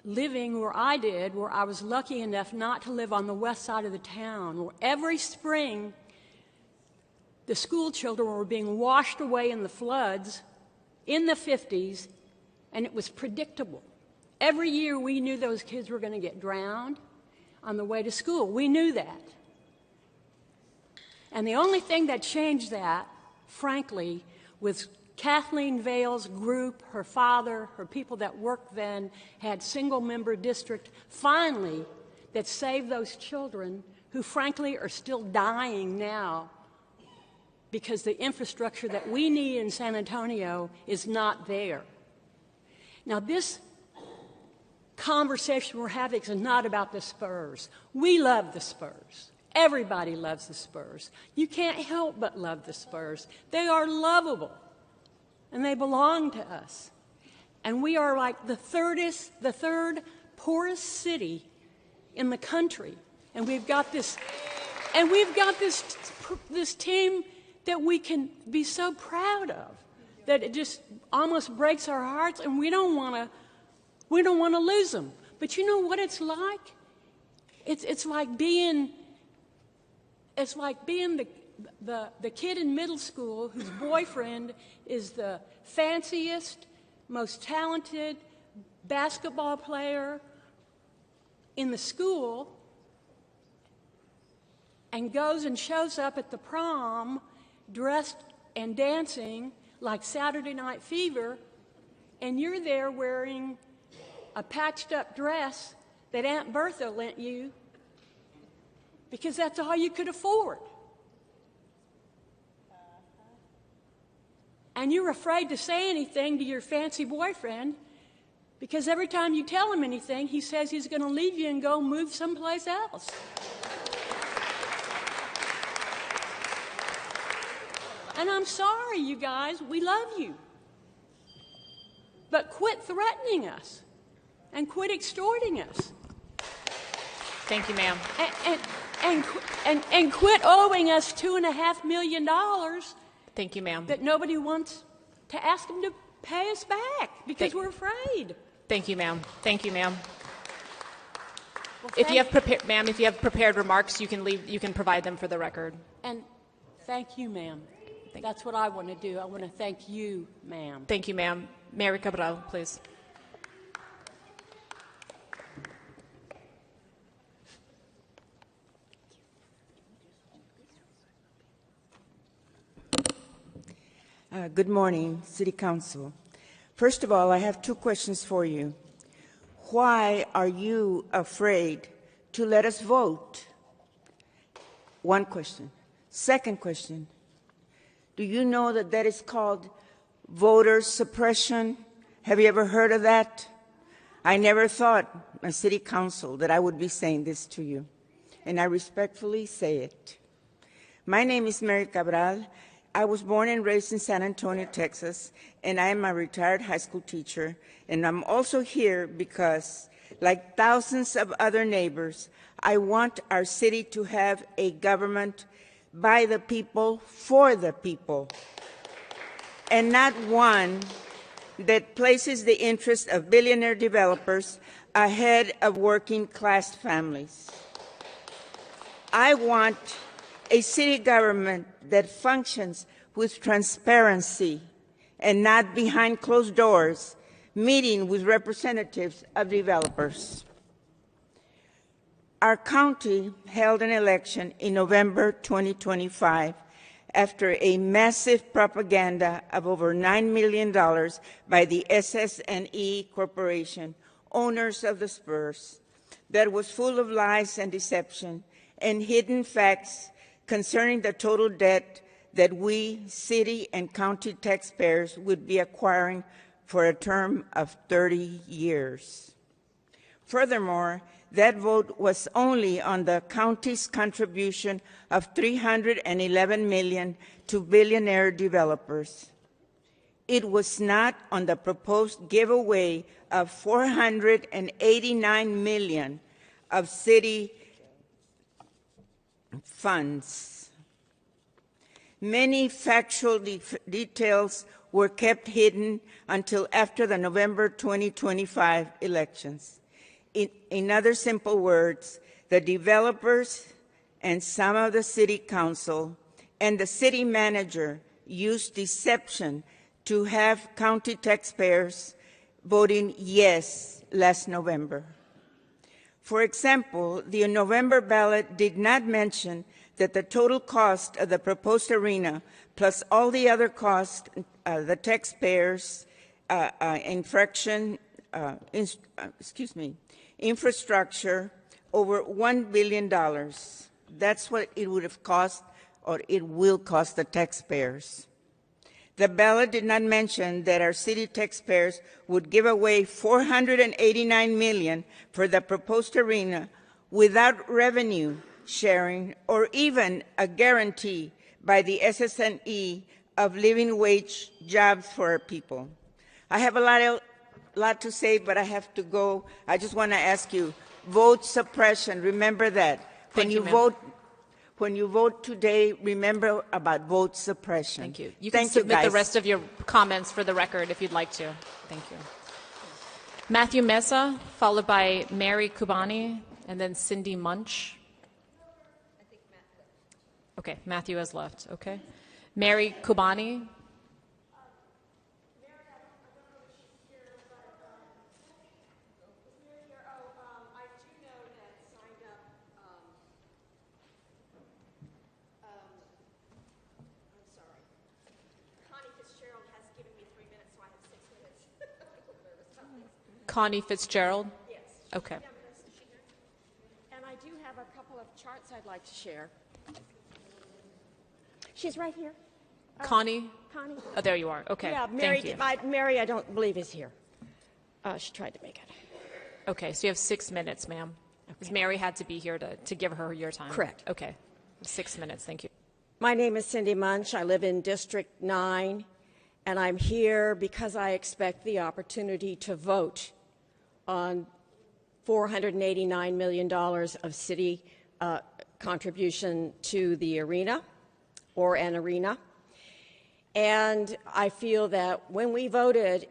Speaker 3: living where I did, where I was lucky enough not to live on the west side of the town, where every spring the school children were being washed away in the floods in the 50s, and it was predictable. Every year we knew those kids were going to get drowned on the way to school. We knew that. And the only thing that changed that, frankly, was Kathleen Vale's group, her father, her people that worked then, had single-member district, finally, that saved those children who, frankly, are still dying now because the infrastructure that we need in San Antonio is not there. Now, this conversation we're having is not about the Spurs. We love the Spurs. Everybody loves the Spurs. You can't help but love the Spurs. They are lovable. And they belong to us. And we are like the third poorest city in the country. And we've got this team that we can be so proud of, that it just almost breaks our hearts, and we don't want to lose them. But you know what it's like? It's like being the kid in middle school whose boyfriend is the fanciest, most talented basketball player in the school and goes and shows up at the prom dressed and dancing like Saturday Night Fever, and you're there wearing a patched up dress that Aunt Bertha lent you because that's all you could afford. And you're afraid to say anything to your fancy boyfriend because every time you tell him anything, he says he's going to leave you and go move someplace else. And I'm sorry, you guys, we love you. But quit threatening us and quit extorting us.
Speaker 2: Thank you, ma'am.
Speaker 3: And quit owing us $2.5 million.
Speaker 2: Thank you, ma'am.
Speaker 3: That nobody wants to ask them to pay us back because we're afraid.
Speaker 2: Thank you, ma'am. Thank you, ma'am.
Speaker 3: Well,
Speaker 2: If you have prepared, ma'am, if you have prepared remarks, you can leave. You can provide them for the record.
Speaker 3: And thank you, ma'am. That's what I want to do. I want to thank you, ma'am.
Speaker 2: Thank you, ma'am. Mary Cabral, please.
Speaker 4: Good morning, City Council. First of all, I have two questions for you. Why are you afraid to let us vote? One question. Second question, do you know that that is called voter suppression? Have you ever heard of that? I never thought, as City Council, that I would be saying this to you, and I respectfully say it. My name is Mary Cabral. I was born and raised in San Antonio, Texas, and I am a retired high school teacher. And I'm also here because, like thousands of other neighbors, I want our city to have a government by the people, for the people, and not one that places the interest of billionaire developers ahead of working class families. I want a city government that functions with transparency and not behind closed doors, meeting with representatives of developers. Our county held an election in November 2025 after a massive propaganda of over $9 million by the SS&E Corporation, owners of the Spurs, that was full of lies and deception and hidden facts concerning the total debt that we, city and county taxpayers, would be acquiring for a term of 30 years. Furthermore, that vote was only on the county's contribution of $311 million to billionaire developers. It was not on the proposed giveaway of $489 million of city funds. Many factual details were kept hidden until after the November 2025 elections. In other simple words, the developers and some of the city council and the city manager used deception to have county taxpayers voting yes last November. For example, the November ballot did not mention that the total cost of the proposed arena, plus all the other costs, the taxpayers, infrastructure, over $1 billion. That's what it would have cost, or it will cost the taxpayers. The ballot did not mention that our city taxpayers would give away $489 million for the proposed arena without revenue sharing or even a guarantee by the SS&E of living wage jobs for our people. I have a lot to say, but I have to go. I just want to ask you, vote suppression, remember that. When you vote today, remember about vote suppression.
Speaker 2: Thank you. You can submit the rest of your comments for the record if you'd like to. Thank you. Matthew Mesa, followed by Mary Kubani, and then Cindy Munch. Okay, Matthew has left. Okay. Mary Kubani. Connie Fitzgerald?
Speaker 5: Yes.
Speaker 2: Okay.
Speaker 5: And I do have a couple of charts I'd like to share. She's right here.
Speaker 2: Connie?
Speaker 5: Connie.
Speaker 2: Oh, there you are. Okay.
Speaker 5: Yeah, Mary,
Speaker 2: Thank you.
Speaker 5: Mary, I don't believe is here. She tried to make it.
Speaker 2: Okay, so you have 6 minutes, ma'am. Because Mary had to be here to give her your time.
Speaker 5: Correct.
Speaker 2: Okay. 6 minutes. Thank you.
Speaker 5: My name is Cindy Munch. I live in District 9, and I'm here because I expect the opportunity to vote on $489 million of city contribution to the arena, or an arena. And I feel that when we voted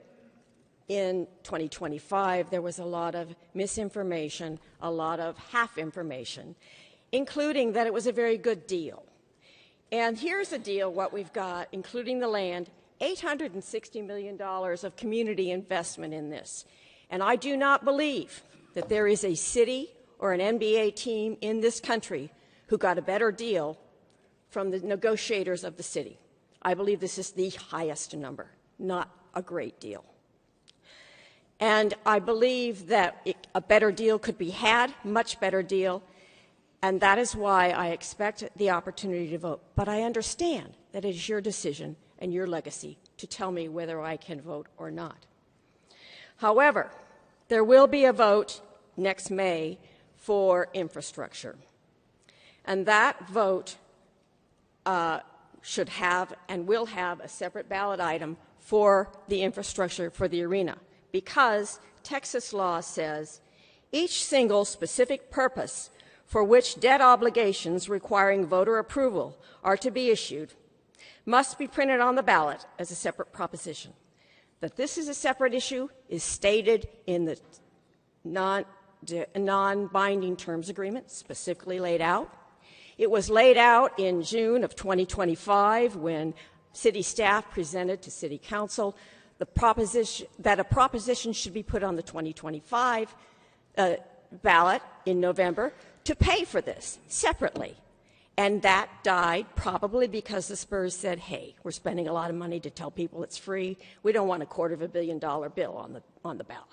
Speaker 5: in 2025, there was a lot of misinformation, a lot of half information, including that it was a very good deal. And here's a deal, what we've got, including the land, $860 million of community investment in this. And I do not believe that there is a city or an NBA team in this country who got a better deal from the negotiators of the city. I believe this is the highest number, not a great deal. And I believe that a better deal could be had, much better deal, and that is why I expect the opportunity to vote. But I understand that it is your decision and your legacy to tell me whether I can vote or not. However, there will be a vote next May for infrastructure. And that vote should have and will have a separate ballot item for the infrastructure for the arena, because Texas law says each single specific purpose for which debt obligations requiring voter approval are to be issued must be printed on the ballot as a separate proposition. That this is a separate issue is stated in the non-binding terms agreement, specifically laid out. It was laid out in June of 2025 when city staff presented to City Council the proposition that a proposition should be put on the 2025 ballot in November to pay for this separately. And that died probably because the Spurs said, hey, we're spending a lot of money to tell people it's free. We don't want a $250 million bill on the ballot.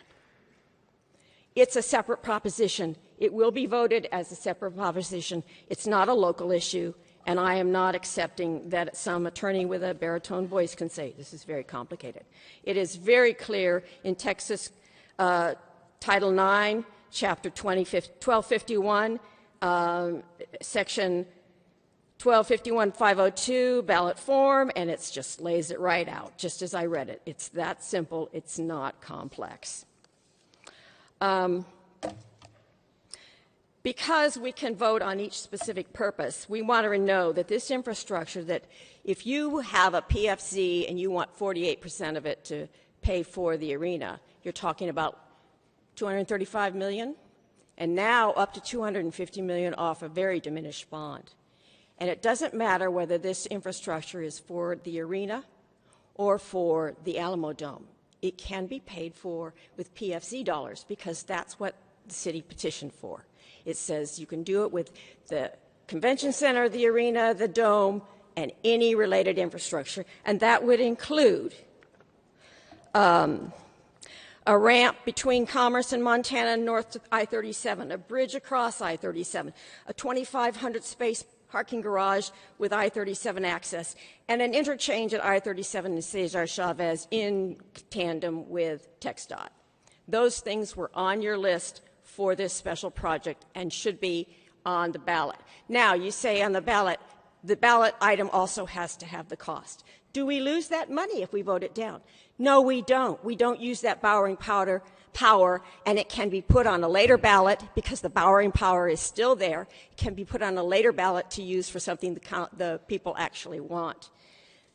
Speaker 5: It's a separate proposition. It will be voted as a separate proposition. It's not a local issue, and I am not accepting that some attorney with a baritone voice can say this is very complicated. It is very clear in Texas Title IX, Chapter 1251, Section 1251-502, ballot form, and it just lays it right out, just as I read it. It's that simple. It's not complex. Because we can vote on each specific purpose, we want to know that this infrastructure, that if you have a PFZ and you want 48% of it to pay for the arena, you're talking about $235 million, and now up to $250 million off a very diminished bond. And it doesn't matter whether this infrastructure is for the arena or for the Alamo Dome. It can be paid for with PFZ dollars because that's what the city petitioned for. It says you can do it with the convention center, the arena, the dome, and any related infrastructure. And that would include a ramp between Commerce and Montana north to I-37, a bridge across I-37, a 2,500 space parking garage with I-37 access, and an interchange at I-37 and Cesar Chavez in tandem with TxDOT. Those things were on your list for this special project and should be on the ballot. Now, you say on the ballot item also has to have the cost. Do we lose that money if we vote it down? No, we don't. We don't use that borrowing power, and it can be put on a later ballot because the borrowing power is still there. It can be put on a later ballot to use for something the people actually want.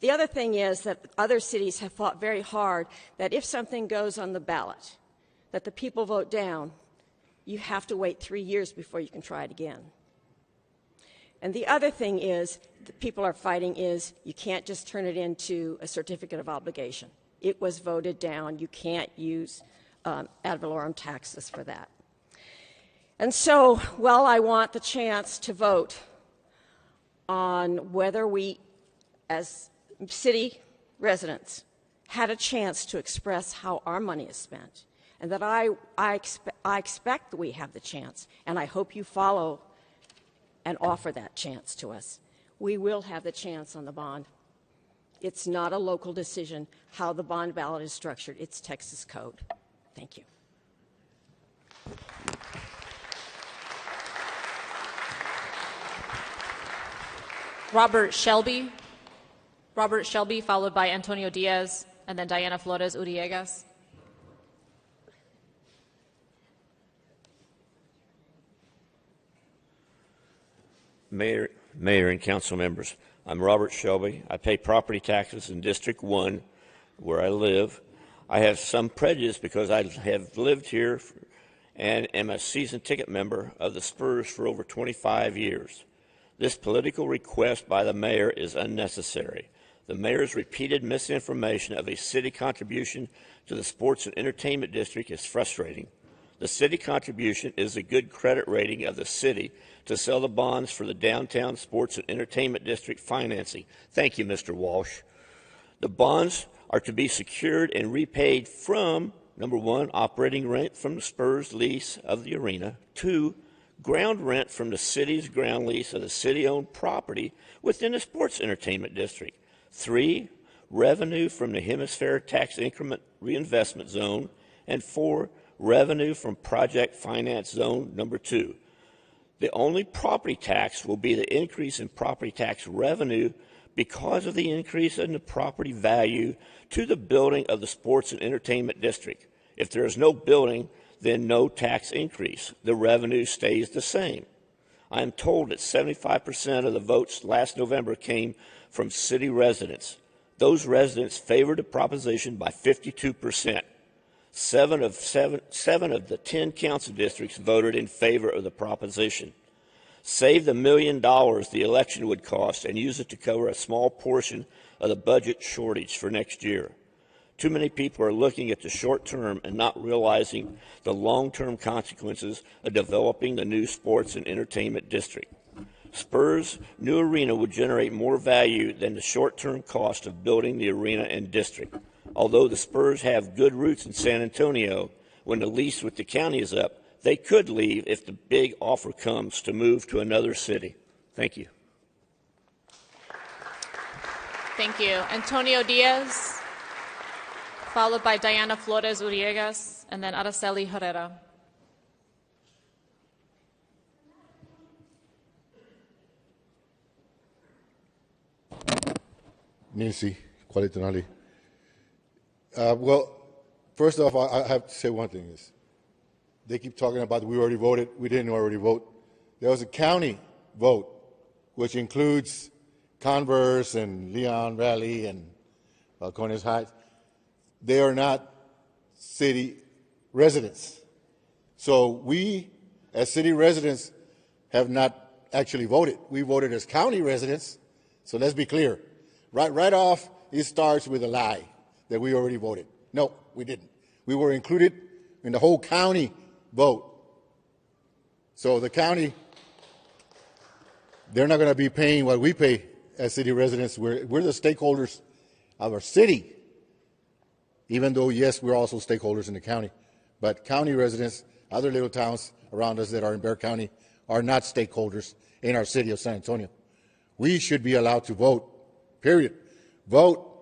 Speaker 5: The other thing is that other cities have fought very hard that if something goes on the ballot that the people vote down, you have to wait 3 years before you can try it again. And the other thing is the people are fighting is you can't just turn it into a certificate of obligation. It was voted down. You can't use ad valorem taxes for that. And so, while I want the chance to vote on whether we, as city residents, had a chance to express how our money is spent, and that I expect that we have the chance, and I hope you follow and offer that chance to us. We will have the chance on the bond. It's not a local decision how the bond ballot is structured. It's Texas code. Thank you.
Speaker 2: Robert Shelby, followed by Antonio Diaz, and then Diana Flores Uriegas.
Speaker 6: Mayor and council members, I'm Robert Shelby. I pay property taxes in District 1, where I live. I have some prejudice because I have lived here and am a season ticket member of the Spurs for over 25 years. This political request by the mayor is unnecessary. The mayor's repeated misinformation of a city contribution to the sports and entertainment district is frustrating. The city contribution is a good credit rating of the city to sell the bonds for the downtown sports and entertainment district financing. Thank you, Mr. Walsh. The bonds are to be secured and repaid from, number one, operating rent from the Spurs lease of the arena, 2, ground rent from the city's ground lease of the city-owned property within the sports entertainment district, 3, revenue from the Hemisphere Tax Increment Reinvestment Zone, and 4, revenue from Project Finance Zone number 2. The only property tax will be the increase in property tax revenue because of the increase in the property value to the building of the sports and entertainment district. If there is no building, then no tax increase. The revenue stays the same. I am told that 75% of the votes last November came from city residents. Those residents favored the proposition by 52%. Seven of the 10 council districts voted in favor of the proposition. Save the $1 million the election would cost and use it to cover a small portion of the budget shortage for next year. Too many people are looking at the short term and not realizing the long-term consequences of developing the new sports and entertainment district. Spurs' new arena would generate more value than the short-term cost of building the arena and district. Although the Spurs have good roots in San Antonio, when the lease with the county is up, they could leave if the big offer comes to move to another city. Thank you.
Speaker 2: Thank you. Antonio Diaz, followed by Diana Flores Uriegas, and then Araceli Herrera.
Speaker 7: Nancy, Qualitanali. Well, first off, I have to say one thing is, they keep talking about we already voted. We didn't already vote. There was a county vote, which includes Converse and Leon Valley and Balcones Heights. They are not city residents. So we, as city residents, have not actually voted. We voted as county residents. So let's be clear. Right off, it starts with a lie that we already voted. No, we didn't. We were included in the whole county vote. So the county, they're not going to be paying what we pay as city residents. We're the stakeholders of our city, even though, yes, we're also stakeholders in the county. But county residents, other little towns around us that are in Bexar County, are not stakeholders in our city of San Antonio. We should be allowed to vote, period. Vote.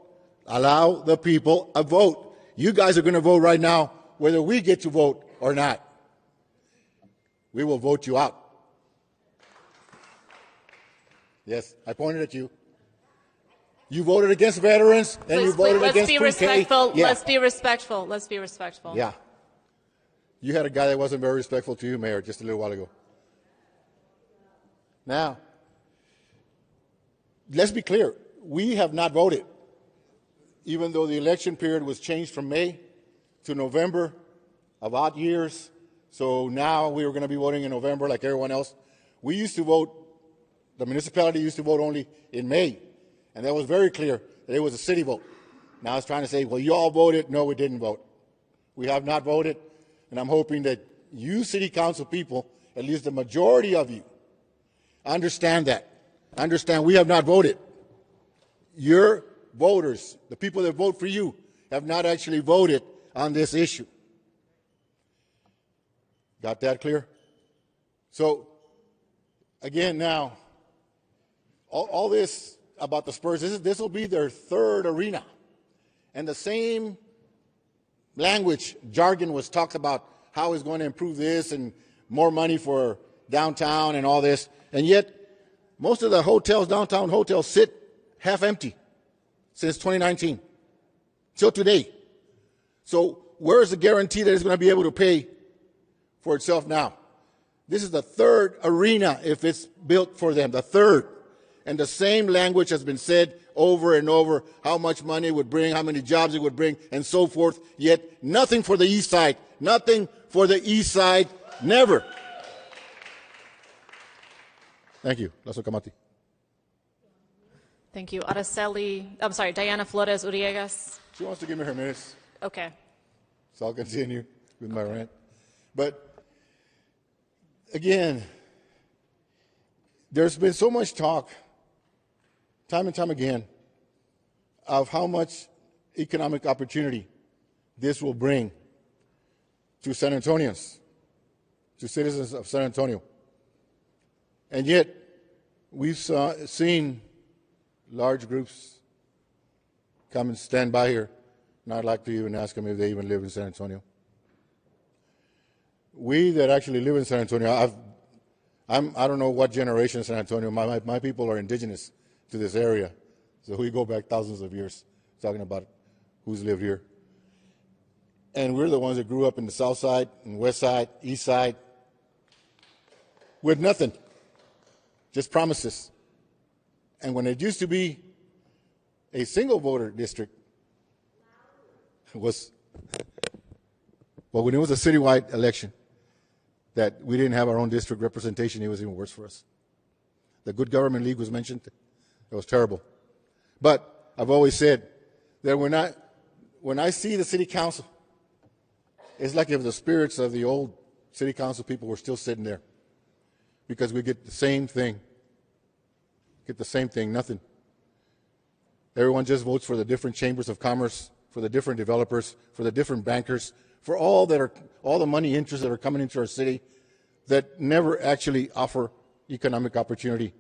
Speaker 7: Allow the people a vote. You guys are going to vote right now whether we get to vote or not. We will vote you out. Yes, I pointed at you. You voted against veterans, and you voted against pre-K.
Speaker 2: Let's be respectful.
Speaker 7: Yeah.
Speaker 2: Let's be respectful. Let's be respectful.
Speaker 7: Yeah. You had a guy that wasn't very respectful to you, Mayor, just a little while ago. Now, let's be clear. We have not voted, even though the election period was changed from May to November of odd years. So now we are going to be voting in November like everyone else. We used to vote The municipality used to vote only in May, and that was very clear that it was a city vote. Now it's trying to say, well, you all voted. No, we didn't vote. We have not voted, and I'm hoping that you city council people, at least the majority of you, understand that. Understand we have not voted. Your voters, the people that vote for you, have not actually voted on this issue. Got that clear? So, again, now, all this about the Spurs, this will be their third arena. And the same language, jargon was talked about how it's going to improve this and more money for downtown and all this. And yet, most of the hotels, downtown hotels, sit half empty since 2019 till today. So where is the guarantee that it's going to be able to pay for itself now? This is the third arena if it's built for them, the third. And the same language has been said over and over, how much money it would bring, how many jobs it would bring, and so forth. Yet nothing for the east side. Nothing for the east side. Never. Thank you. Lazo Camati.
Speaker 2: Thank you. Diana Flores Uriegas.
Speaker 7: She wants to give me her minutes,
Speaker 2: Okay.
Speaker 7: so I'll continue with my rant. But again, there's been so much talk, time and time again, of how much economic opportunity this will bring to San Antonians, to citizens of San Antonio. And yet, we've seen large groups come and stand by here, and I'd like to even ask them if they even live in San Antonio. We that actually live in San Antonio, I don't know what generation in San Antonio. My people are indigenous to this area, so we go back thousands of years talking about who's lived here. And we're the ones that grew up in the south side, and west side, east side, with nothing, just promises. And when it used to be a single voter district, when it was a citywide election, that we didn't have our own district representation, it was even worse for us. The Good Government League was mentioned. It was terrible. But I've always said that when I see the city council, it's like if the spirits of the old city council people were still sitting there, because we get the same thing. Nothing. Everyone just votes for the different chambers of commerce, for the different developers, for the different bankers, for all the money interests that are coming into our city that never actually offer economic opportunity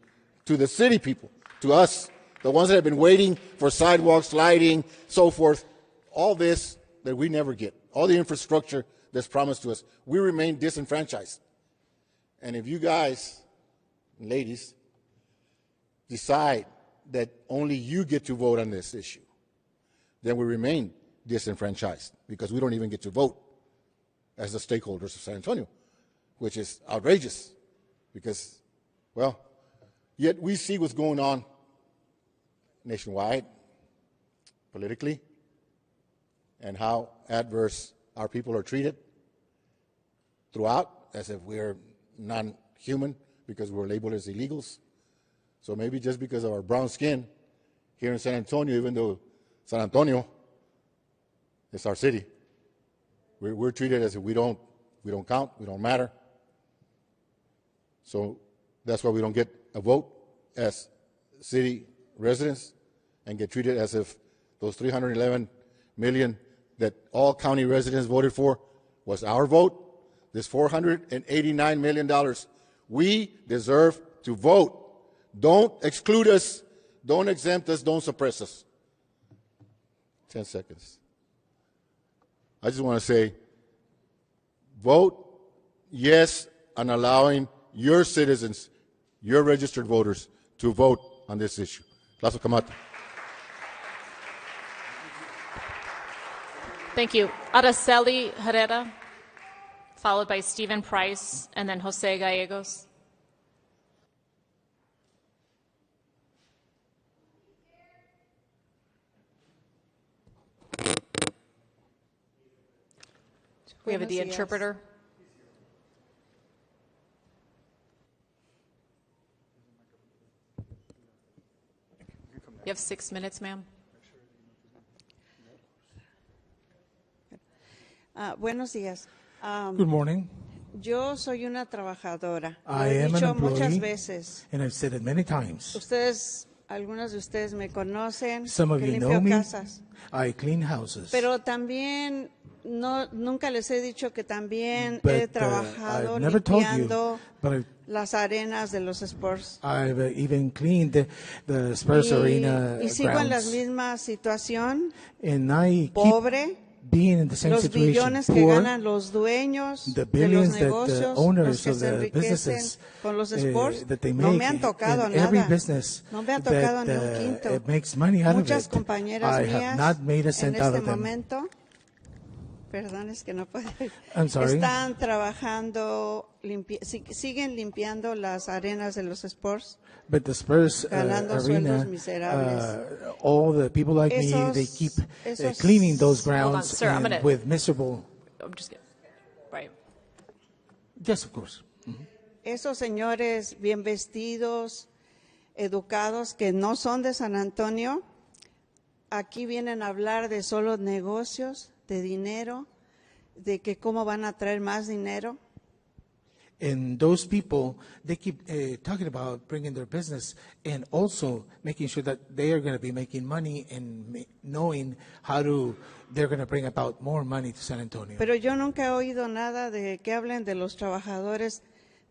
Speaker 7: to the city people, to us, the ones that have been waiting for sidewalks, lighting, so forth, all this that we never get, all the infrastructure that's promised to us. We remain disenfranchised. And if you guys, ladies, decide that only you get to vote on this issue, then we remain disenfranchised because we don't even get to vote as the stakeholders of San Antonio, which is outrageous because, well, yet we see what's going on nationwide, politically, and how adverse our people are treated throughout, as if we're non-human because we're labeled as illegals. So maybe just because of our brown skin here in San Antonio, even though San Antonio is our city, we're treated as if we don't count, we don't matter. So that's why we don't get a vote as city residents and get treated as if those 311 million that all county residents voted for was our vote. This $489 million. We deserve to vote. Don't exclude us. Don't exempt us. Don't suppress us. 10 seconds. I just want to say, vote yes on allowing your citizens, your registered voters, to vote on this issue. Lazo Camati.
Speaker 2: Thank you. Araceli Herrera, followed by Stephen Price, and then Jose Gallegos. We have the interpreter. have 6 minutes, ma'am.
Speaker 8: Buenos días.
Speaker 9: Good morning.
Speaker 8: Yo soy una trabajadora. Lo
Speaker 9: I
Speaker 8: he
Speaker 9: am an
Speaker 8: dicho muchas
Speaker 9: employee,
Speaker 8: veces.
Speaker 9: and I've said it many times.
Speaker 8: Algunos de ustedes me conocen,
Speaker 9: Some of
Speaker 8: que
Speaker 9: you know
Speaker 8: limpio
Speaker 9: me.
Speaker 8: casas.
Speaker 9: I clean houses.
Speaker 8: Pero también nunca les he dicho que también
Speaker 9: But,
Speaker 8: he trabajado
Speaker 9: I've never told you,
Speaker 8: limpiando
Speaker 9: but
Speaker 8: las arenas de los sports.
Speaker 9: I've even cleaned the Spurs arena
Speaker 8: Y sigo en la
Speaker 9: grounds.
Speaker 8: misma situación,
Speaker 9: And I
Speaker 8: pobre.
Speaker 9: keep being in the same
Speaker 8: Los
Speaker 9: situation.
Speaker 8: billones que
Speaker 9: Poor,
Speaker 8: ganan los dueños
Speaker 9: the
Speaker 8: de los
Speaker 9: billions that the
Speaker 8: negocios, los
Speaker 9: owners
Speaker 8: que
Speaker 9: of
Speaker 8: se
Speaker 9: the
Speaker 8: enriquecen
Speaker 9: businesses
Speaker 8: con los sports,
Speaker 9: that they
Speaker 8: no
Speaker 9: make
Speaker 8: me han tocado
Speaker 9: in every
Speaker 8: nada.
Speaker 9: business
Speaker 8: No me ha tocado
Speaker 9: that
Speaker 8: ni un quinto.
Speaker 9: it makes money out
Speaker 8: Muchas
Speaker 9: of it.
Speaker 8: compañeras
Speaker 9: I
Speaker 8: mías
Speaker 9: have not made a cent
Speaker 8: en
Speaker 9: out
Speaker 8: este
Speaker 9: of them.
Speaker 8: momento, perdón, es que no puedo,
Speaker 9: I'm sorry.
Speaker 8: están trabajando, siguen limpiando las arenas de los sports.
Speaker 9: But the Spurs
Speaker 8: Ganando
Speaker 9: arena,
Speaker 8: sueldos miserables.
Speaker 9: all the people like me, they keep cleaning those grounds
Speaker 2: Sir, I'm
Speaker 9: and
Speaker 2: gonna-
Speaker 9: with miserable.
Speaker 2: I'm just kidding. Right.
Speaker 9: Yes, of course.
Speaker 8: Esos señores bien vestidos, educados, que no son de San Antonio, aquí vienen a hablar de solo negocios, de dinero, de que cómo van a traer más dinero.
Speaker 9: And those people, they keep talking about bringing their business and also making sure that they are going to be making money and knowing how they're going to bring about more money to San Antonio.
Speaker 8: Pero yo nunca he oído nada de que hablen de los trabajadores,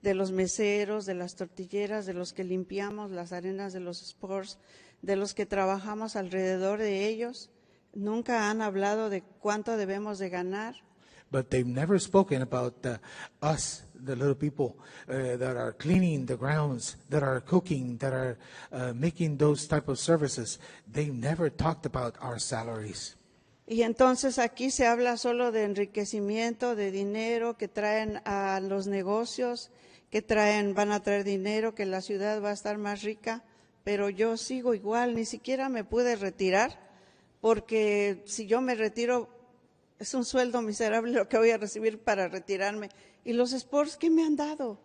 Speaker 8: de los meseros, de las tortilleras, de los que limpiamos las arenas de los sports, de los que trabajamos alrededor de ellos. Nunca han hablado de cuánto debemos de ganar.
Speaker 9: But they've never spoken about us, the little people that are cleaning the grounds, that are cooking, that are making those type of services. They've never talked about our salaries.
Speaker 8: Y entonces aquí se habla solo de enriquecimiento, de dinero que traen a los negocios, que van a traer dinero, que la ciudad va a estar más rica, pero yo sigo igual, ni siquiera me pude retirar, porque si yo me retiro, es un sueldo miserable lo que voy a recibir para retirarme. ¿Y los sports qué me han dado?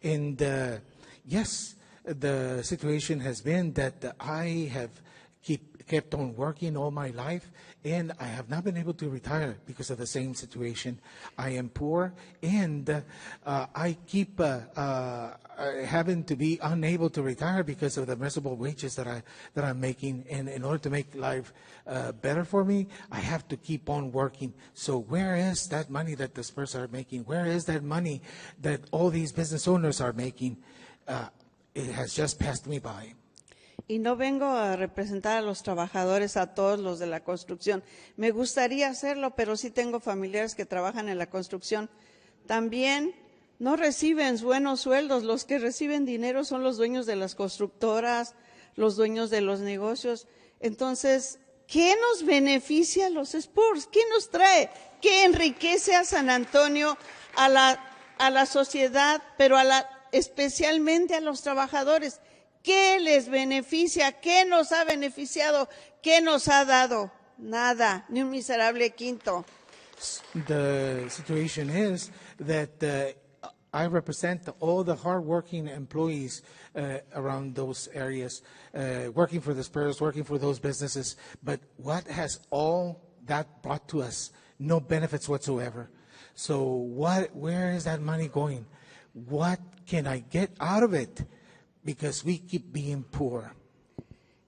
Speaker 9: And yes, the situation has been that I have kept on working all my life, and I have not been able to retire because of the same situation. I am poor, and I keep having to be unable to retire because of the miserable wages that I'm making. And in order to make life better for me, I have to keep on working. So where is that money that the Spurs are making? Where is that money that all these business owners are making? It has just passed me by.
Speaker 8: Y no vengo a representar a los trabajadores, a todos los de la construcción. Me gustaría hacerlo, pero sí tengo familiares que trabajan en la construcción. También no reciben buenos sueldos. Los que reciben dinero son los dueños de las constructoras, los dueños de los negocios. Entonces, ¿qué nos beneficia a los sports? ¿Qué nos trae? ¿Qué enriquece a San Antonio, a la sociedad, pero especialmente a los trabajadores? ¿Qué les beneficia? ¿Qué nos ha beneficiado? ¿Qué nos ha dado? Nada, ni un miserable quinto.
Speaker 9: The situation is that I represent all the hardworking employees around those areas, working for the Spurs, working for those businesses. But what has all that brought to us? No benefits whatsoever. So where is that money going? What can I get out of it? Because we keep being poor.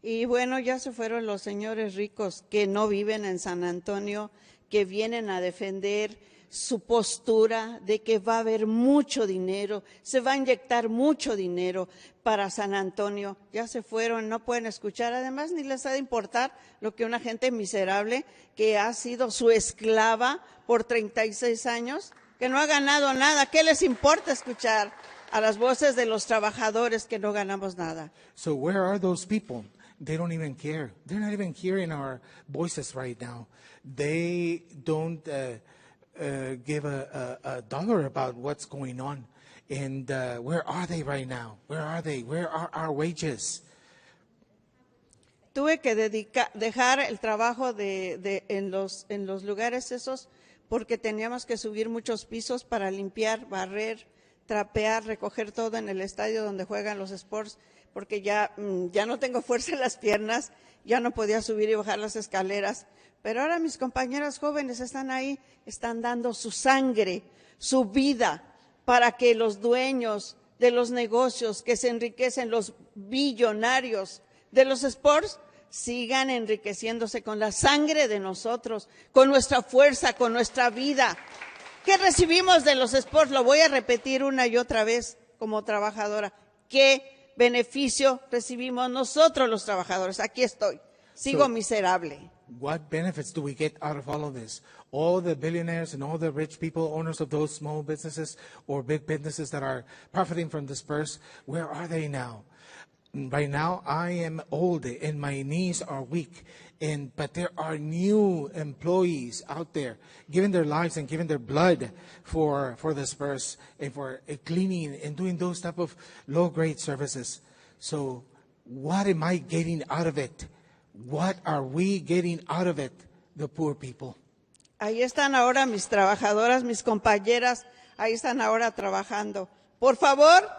Speaker 8: Y bueno, ya se fueron los señores ricos que no viven en San Antonio, que vienen a defender su postura de que va a haber mucho dinero, se va a inyectar mucho dinero para San Antonio. Ya se fueron, no pueden escuchar, además ni les ha de importar lo que una gente miserable que ha sido su esclava por 36 años, que no ha ganado nada, ¿qué les importa escuchar a las voces de los trabajadores que no ganamos nada?
Speaker 9: So where are those people? They don't even care. They're not even hearing our voices right now. They don't give a dollar about what's going on. And where are they right now? Where are they? Where are our wages?
Speaker 8: Tuve que dejar el trabajo en los lugares esos porque teníamos que subir muchos pisos para limpiar, barrer, trapear, recoger todo en el estadio donde juegan los sports, porque ya no tengo fuerza en las piernas, ya no podía subir y bajar las escaleras. Pero ahora mis compañeras jóvenes están ahí, están dando su sangre, su vida, para que los dueños de los negocios que se enriquecen, los billonarios de los sports, sigan enriqueciéndose con la sangre de nosotros, con nuestra fuerza, con nuestra vida. ¿Qué recibimos de los sports? Lo voy a repetir una y otra vez como trabajadora. ¿Qué beneficio recibimos nosotros los trabajadores? Aquí estoy, sigo miserable.
Speaker 9: What benefits do we get out of all of this? All the billionaires and all the rich people, owners of those small businesses or big businesses that are profiting from this purse, where are they now? Right now, I am old and my knees are weak, but there are new employees out there giving their lives and giving their blood for this purse and for cleaning and doing those type of low-grade services. So what am I getting out of it? What are we getting out of it, the poor people?
Speaker 8: Ahí están ahora mis trabajadoras, mis compañeras, ahí están ahora trabajando. Por favor,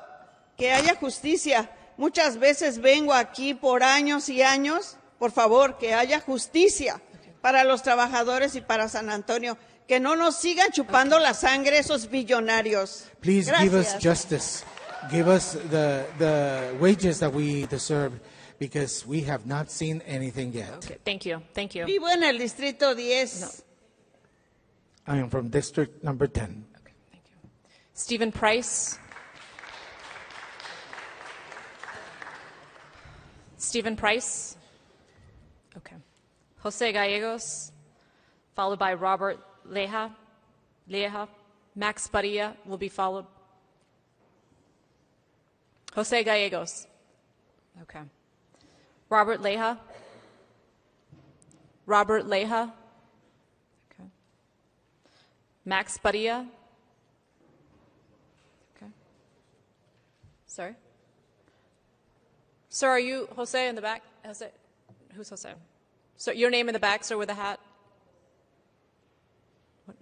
Speaker 8: que haya justicia. Muchas veces vengo aquí por años y años. Por favor, que haya justicia para los trabajadores y para San Antonio. Que no nos sigan chupando la sangre esos billonarios.
Speaker 9: Please
Speaker 8: Gracias.
Speaker 9: give us justice. Give us the wages that we deserve, because we have not seen anything yet.
Speaker 2: Okay, thank you. Thank you.
Speaker 8: Vivo en el distrito 10.
Speaker 2: No.
Speaker 9: I am from district number 10.
Speaker 2: Okay, thank you. Stephen Price. Stephen Price. Okay. Jose Gallegos, followed by Robert Leja. Max Padilla will be followed. Jose Gallegos. Okay. Robert Leja. Robert Leja. Okay. Max Padilla. Okay. Sorry. Sir, are you Jose in the back? Jose? Who's Jose? So your name in the back, sir, with a hat? What?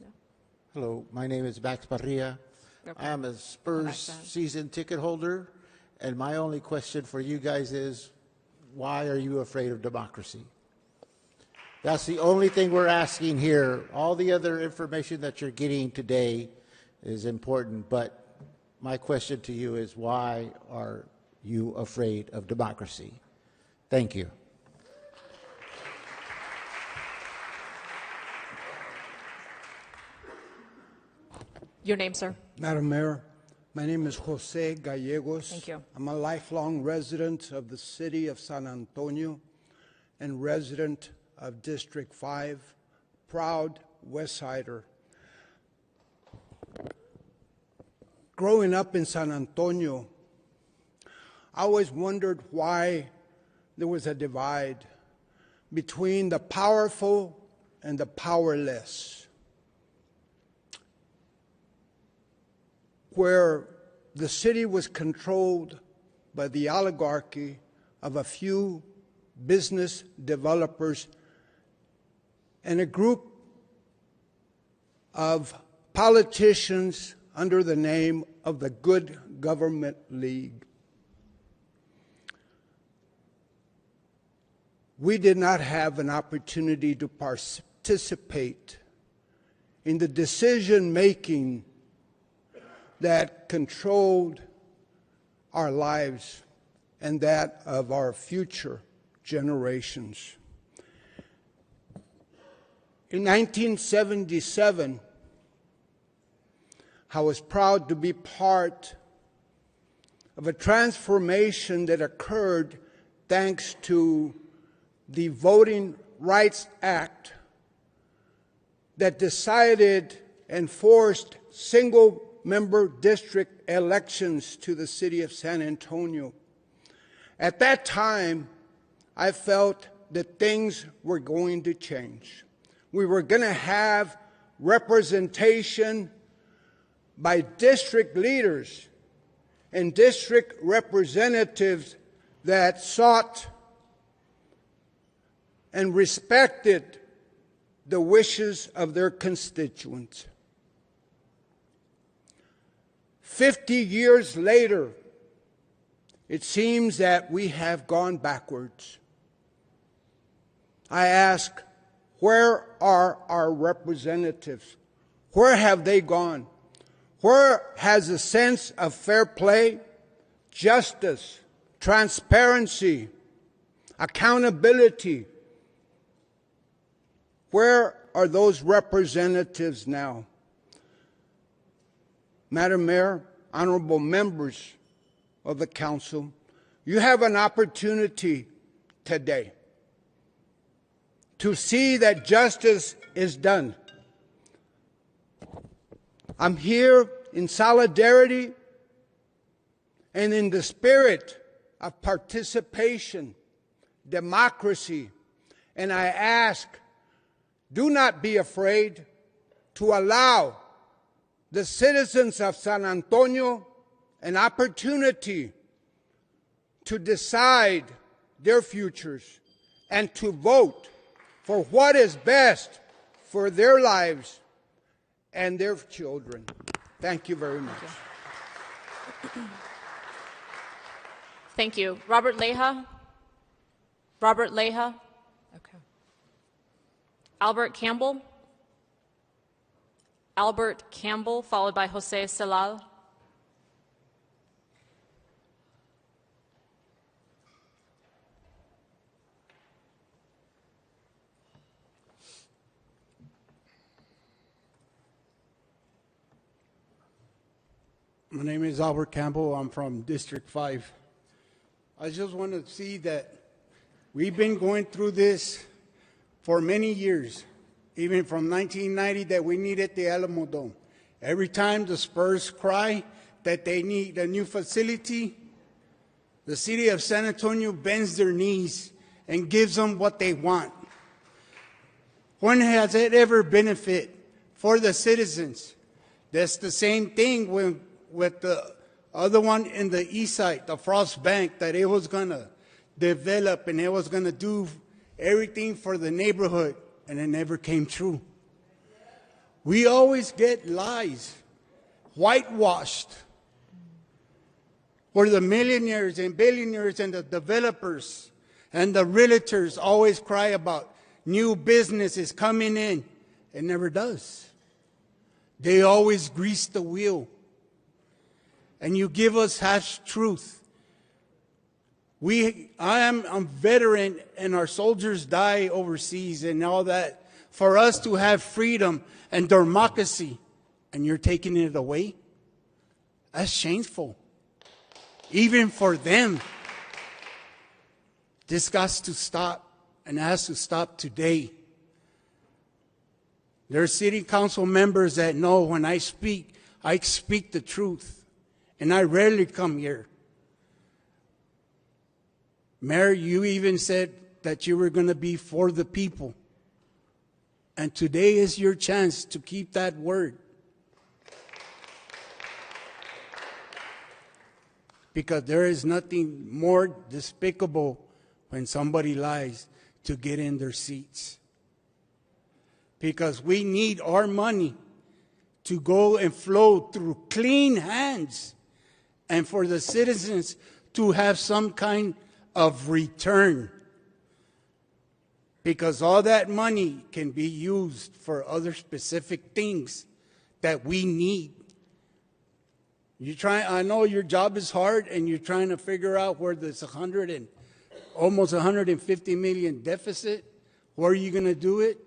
Speaker 2: No?
Speaker 10: Hello, my name is Max Barria.
Speaker 2: Okay.
Speaker 10: I am a Spurs season ticket holder, and my only question for you guys is, why are you afraid of democracy? That's the only thing we're asking here. All the other information that you're getting today is important, but my question to you is, why are you afraid of democracy? Thank you.
Speaker 2: Your name, sir?
Speaker 11: Madam Mayor, my name is Jose Gallegos.
Speaker 2: Thank you.
Speaker 11: I'm a lifelong resident of the city of San Antonio and resident of District 5, proud West Sider. Growing up in San Antonio, I always wondered why there was a divide between the powerful and the powerless, where the city was controlled by the oligarchy of a few business developers and a group of politicians under the name of the Good Government League. We did not have an opportunity to participate in the decision-making that controlled our lives and that of our future generations. In 1977, I was proud to be part of a transformation that occurred thanks to the Voting Rights Act that decided and forced single-member district elections to the city of San Antonio. At that time, I felt that things were going to change. We were going to have representation by district leaders and district representatives that sought and respected the wishes of their constituents. 50 years later, it seems that we have gone backwards. I ask, where are our representatives? Where have they gone? Where has a sense of fair play, justice, transparency, accountability? Where are those representatives now? Madam Mayor, honorable members of the council, you have an opportunity today to see that justice is done. I'm here in solidarity and in the spirit of participation, democracy, and I ask, do not be afraid to allow the citizens of San Antonio an opportunity to decide their futures and to vote for what is best for their lives and their children. Thank you very much.
Speaker 2: Thank you. Robert Leja? Robert Leja? Okay. Albert Campbell? Albert Campbell, followed by Jose Celal.
Speaker 11: My name is Albert Campbell. I'm from District 5. I just want to see that we've been going through this for many years, even from 1990 that we needed the Alamo Dome. Every time the Spurs cry that they need a new facility, the city of San Antonio bends their knees and gives them what they want. When has it ever benefit for the citizens? That's the same thing with the other one in the east side, the Frost Bank, that it was going to develop and it was going to do everything for the neighborhood, and it never came true. We always get lies, whitewashed, where the millionaires and billionaires and the developers and the realtors always cry about new businesses coming in. It never does. They always grease the wheel. And you give us half truth. I am a veteran, and our soldiers die overseas and all that for us to have freedom and democracy, and you're taking it away? That's shameful. Even for them. This has to stop, and it has to stop today. There are city council members that know when I speak the truth. And I rarely come here. Mayor, you even said that you were going to be for the people. And today is your chance to keep that word. Because there is nothing more despicable when somebody lies to get in their seats. Because we need our money to go and flow through clean hands, and for the citizens to have some kind of return. Because all that money can be used for other specific things that we need. I know your job is hard, and you're trying to figure out where there's almost 150 million deficit. Where are you going to do it?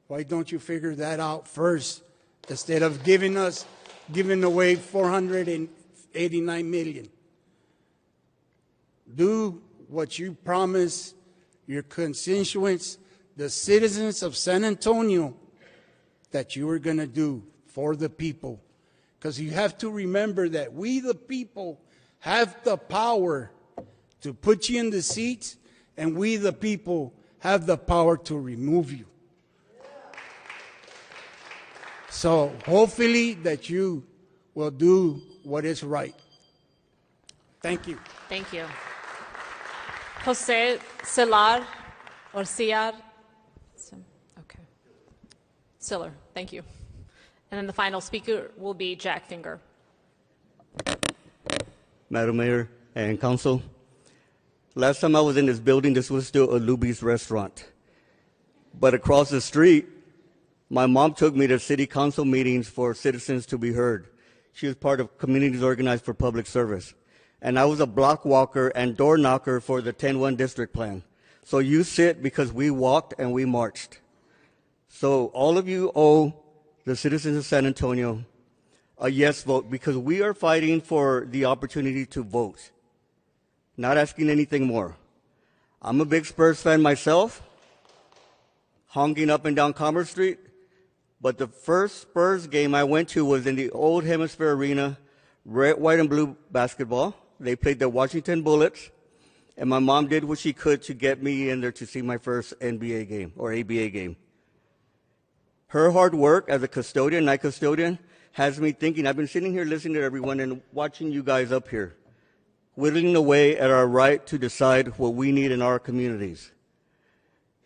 Speaker 11: Why don't you figure that out first, instead of giving away 489 million? Do what you promised your constituents, the citizens of San Antonio, that you were going to do for the people. Because you have to remember that we, the people, have the power to put you in the seats, and we, the people, have the power to remove you. So hopefully that you will do what is right. Thank you.
Speaker 2: Thank you. Jose Celal or Ciar? Okay. Siller, thank you. And then the final speaker will be Jack Finger.
Speaker 12: Madam Mayor and Council, last time I was in this building, this was still a Luby's restaurant. But across the street, my mom took me to city council meetings for citizens to be heard. She was part of Communities Organized for Public Service. And I was a block walker and door knocker for the 10-1 district plan. So you sit because we walked and we marched. So all of you owe the citizens of San Antonio a yes vote, because we are fighting for the opportunity to vote, not asking anything more. I'm a big Spurs fan myself, honking up and down Commerce Street, but the first Spurs game I went to was in the old Hemisphere Arena, red, white, and blue basketball. They played the Washington Bullets, and my mom did what she could to get me in there to see my first NBA game or ABA game. Her hard work as a custodian, night custodian, has me thinking. I've been sitting here listening to everyone and watching you guys up here, whittling away at our right to decide what we need in our communities.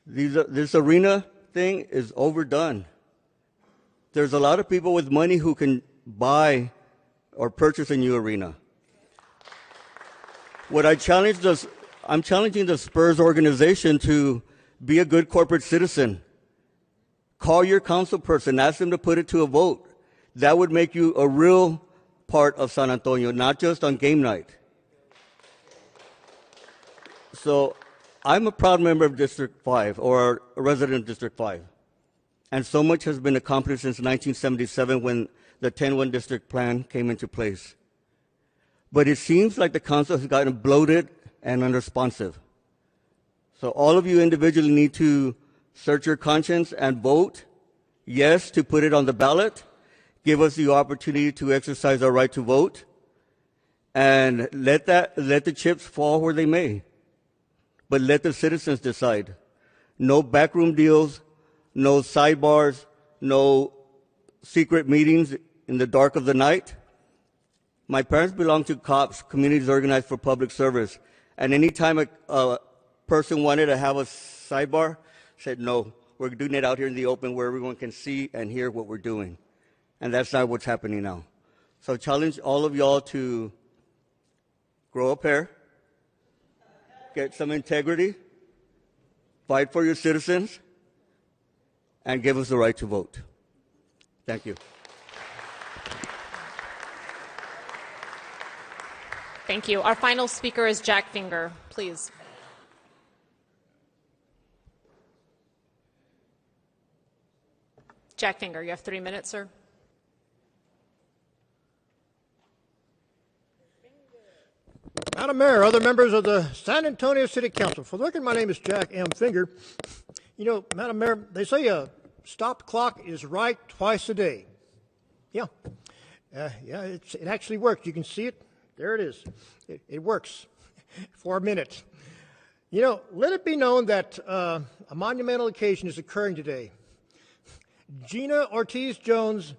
Speaker 12: This arena thing is overdone. There's a lot of people with money who can buy or purchase a new arena. I'm challenging the Spurs organization to be a good corporate citizen. Call your council person, ask them to put it to a vote. That would make you a real part of San Antonio, not just on game night. So I'm a proud member of District 5, or a resident of District 5. And so much has been accomplished since 1977 when the 10-1 district plan came into place. But it seems like the council has gotten bloated and unresponsive. So all of you individually need to search your conscience and vote yes to put it on the ballot. Give us the opportunity to exercise our right to vote, and let the chips fall where they may. But let the citizens decide. No backroom deals, no sidebars, no secret meetings in the dark of the night. My parents belong to COPS, Communities Organized for Public Service, and anytime a person wanted to have a sidebar, said, no, we're doing it out here in the open where everyone can see and hear what we're doing. And that's not what's happening now. So I challenge all of y'all to grow a pair, get some integrity, fight for your citizens, and give us the right to vote. Thank you.
Speaker 2: Thank you. Our final speaker is Jack Finger, please. Jack Finger, you have 3 minutes, sir.
Speaker 13: Madam Mayor, other members of the San Antonio City Council. For the record, my name is Jack M. Finger. You know, Madam Mayor, they say a stopped clock is right twice a day. Yeah. It actually works. You can see it. There it is. It works for a minute. You know, let it be known that a monumental occasion is occurring today. Gina Ortiz-Jones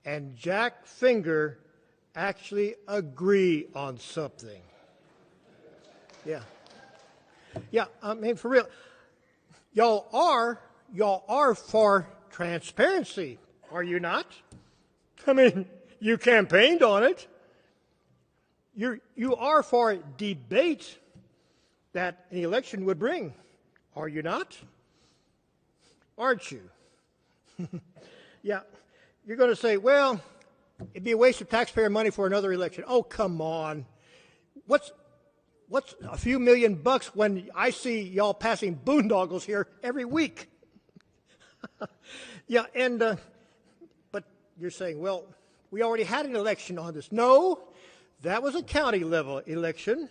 Speaker 13: and Jack Finger actually agree on something. Yeah, I mean, for real. Y'all are for transparency, are you not? I mean, you campaigned on it. You are for debate that an election would bring, are you not? Aren't you? Yeah, you're going to say, well, it'd be a waste of taxpayer money for another election. Oh, come on. What's a few $1 million when I see y'all passing boondoggles here every week? Yeah, and but you're saying, well, we already had an election on this. No, that was a county level election.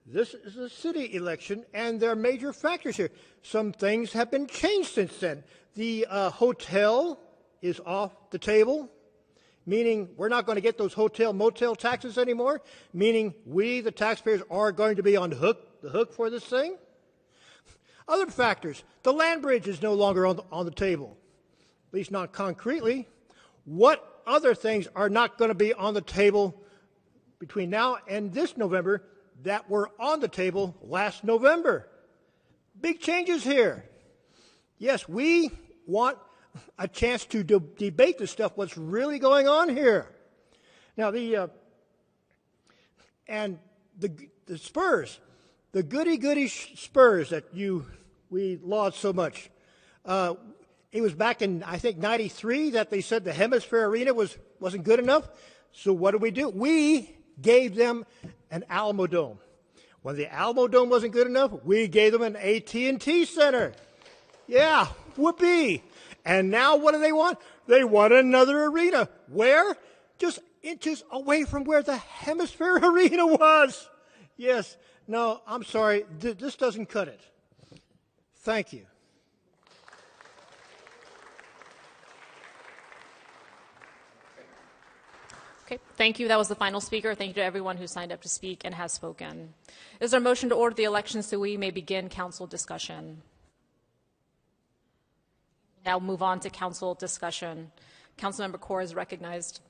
Speaker 13: This is a city election, and there are major factors here. Some things have been changed since then. The hotel is off the table, meaning we're not going to get those hotel motel taxes anymore, meaning we, the taxpayers, are going to be on the hook for this thing. Other factors, the land bridge is no longer on the table, at least not concretely. What other things are not going to be on the table between now and this November that were on the table last November? Big changes here. Yes, we want a chance to debate this stuff, what's really going on here. Now, the Spurs, the goody-goody Spurs that we laud so much, it was back in, I think, 93 that they said the Hemisphere Arena wasn't good enough. So what do? We gave them an Alamo Dome. When the Alamo Dome wasn't good enough, we gave them an AT&T Center. Yeah, whoopee. And now what do they want? They want another arena. Where? Just inches away from where the Hemisphere Arena was. Yes. No, I'm sorry. This doesn't cut it. Thank you.
Speaker 2: Okay, thank you. That was the final speaker. Thank you to everyone who signed up to speak and has spoken. Is there a motion to order the election so we may begin council discussion? Now move on to council discussion. Councilmember Kaur is recognized.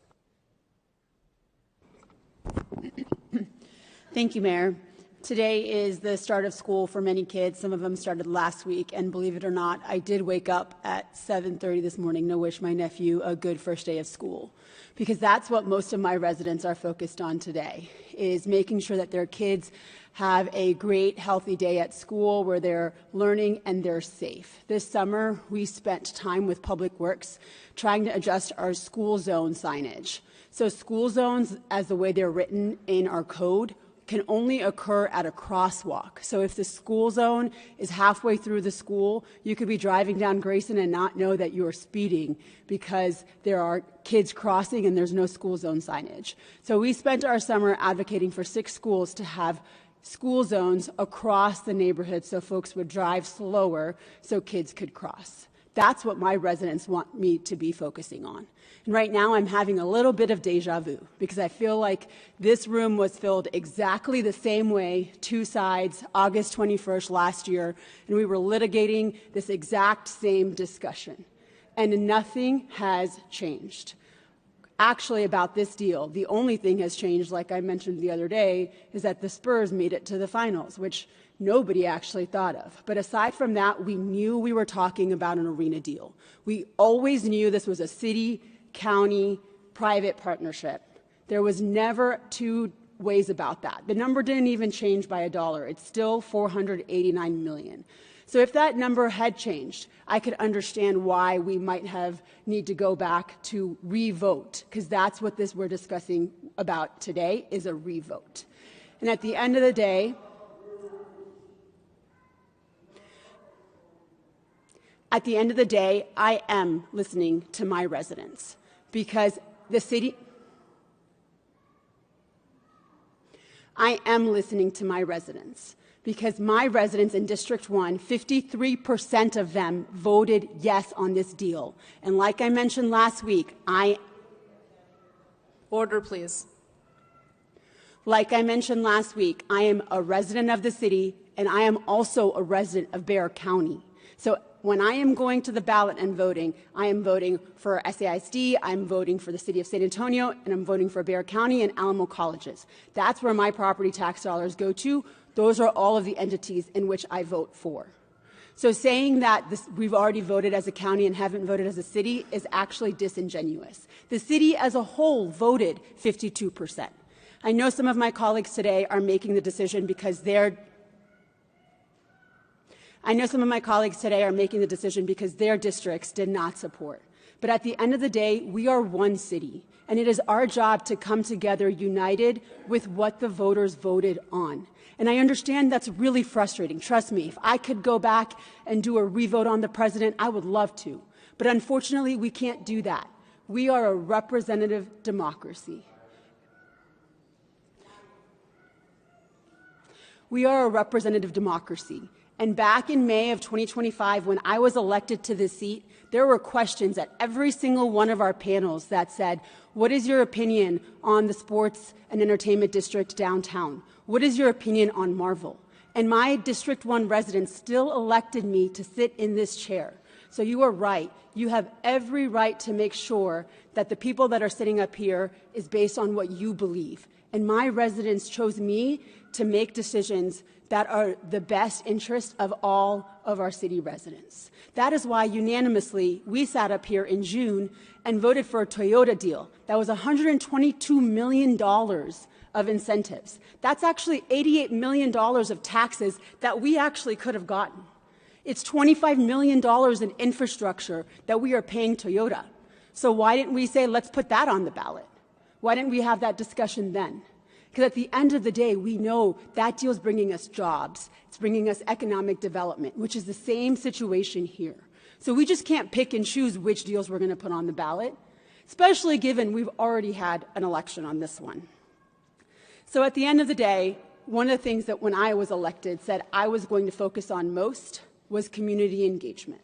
Speaker 14: Thank you, Mayor. Today is the start of school for many kids. Some of them started last week, and believe it or not, I did wake up at 7:30 this morning to wish my nephew a good first day of school, because that's what most of my residents are focused on today, is making sure that their kids have a great, healthy day at school where they're learning and they're safe. This summer, we spent time with Public Works trying to adjust our school zone signage. So school zones, as the way they're written in our code, can only occur at a crosswalk. So if the school zone is halfway through the school, you could be driving down Grayson and not know that you're speeding because there are kids crossing and there's no school zone signage. So we spent our summer advocating for 6 schools to have school zones across the neighborhood so folks would drive slower so kids could cross. That's what my residents want me to be focusing on. And right now I'm having a little bit of deja vu because I feel like this room was filled exactly the same way, 2 sides, August 21st last year, and we were litigating this exact same discussion. And nothing has changed. Actually, about this deal, the only thing has changed, like I mentioned the other day, is that the Spurs made it to the finals, which nobody actually thought of. But aside from that, we knew we were talking about an arena deal. We always knew this was a city, county, private partnership. There was never 2 ways about that. The number didn't even change by $1. It's still $489 million. So if that number had changed, I could understand why we might have need to go back to re-vote, because that's what this we're discussing about today is a re-vote. And at the end of the day, I am listening to my residents because the city. I am listening to my residents because my residents in District 1, 53% of them voted yes on this deal. And like I mentioned last week,
Speaker 2: Order, please.
Speaker 14: Like I mentioned last week, I am a resident of the city, and I am also a resident of Bexar County. So when I am going to the ballot and voting, I am voting for SAISD, I'm voting for the city of San Antonio, and I'm voting for Bexar County and Alamo colleges. That's where my property tax dollars go to. Those are all of the entities in which I vote for. So saying that we've already voted as a county and haven't voted as a city is actually disingenuous. The city as a whole voted 52%. I know some of my colleagues today are making the decision because their districts did not support. But at the end of the day, we are one city, and it is our job to come together united with what the voters voted on. And I understand that's really frustrating. Trust me, if I could go back and do a re-vote on the president, I would love to. But unfortunately, we can't do that. We are a representative democracy. We are a representative democracy. And back in May of 2025, when I was elected to this seat, there were questions at every single one of our panels that said, what is your opinion on the sports and entertainment district downtown? What is your opinion on Marvel? And my District 1 residents still elected me to sit in this chair. So you are right. You have every right to make sure that the people that are sitting up here is based on what you believe. And my residents chose me to make decisions that are the best interest of all of our city residents. That is why unanimously we sat up here in June and voted for a Toyota deal. That was $122 million of incentives. That's actually $88 million of taxes that we actually could have gotten. It's $25 million in infrastructure that we are paying Toyota. So why didn't we say, let's put that on the ballot? Why didn't we have that discussion then? Because at the end of the day, we know that deal is bringing us jobs. It's bringing us economic development, which is the same situation here. So we just can't pick and choose which deals we're going to put on the ballot, especially given we've already had an election on this one. So at the end of the day, one of the things that when I was elected said I was going to focus on most was community engagement.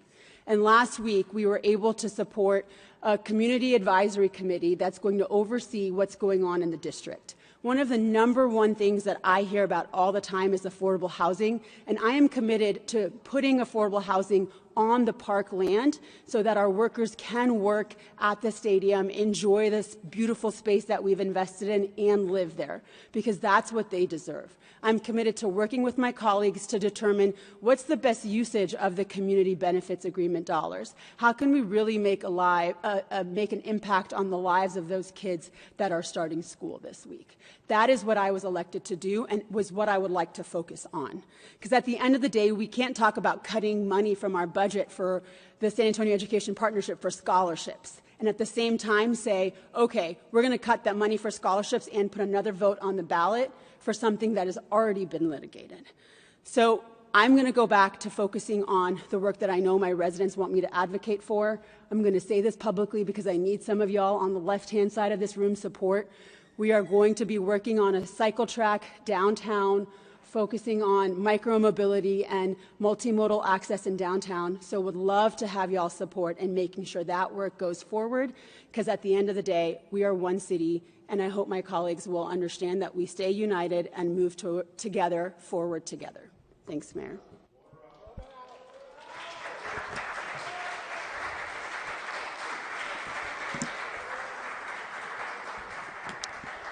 Speaker 14: And last week, we were able to support a community advisory committee that's going to oversee what's going on in the district. One of the #1 things that I hear about all the time is affordable housing, and I am committed to putting affordable housing on the park land so that our workers can work at the stadium, enjoy this beautiful space that we've invested in, and live there, because that's what they deserve. I'm committed to working with my colleagues to determine what's the best usage of the community benefits agreement dollars. How can we really make an impact on the lives of those kids that are starting school this week? That is what I was elected to do and was what I would like to focus on. Because at the end of the day, we can't talk about cutting money from our budget for the San Antonio Education Partnership for scholarships and at the same time say, okay, we're going to cut that money for scholarships and put another vote on the ballot for something that has already been litigated. So I'm going to go back to focusing on the work that I know my residents want me to advocate for. I'm going to say this publicly because I need some of y'all on the left-hand side of this room support. We are going to be working on a cycle track downtown, focusing on micromobility and multimodal access in downtown. So would love to have y'all support in making sure that work goes forward, because at the end of the day, we are one city, and I hope my colleagues will understand that we stay united and move together, forward together. Thanks, Mayor.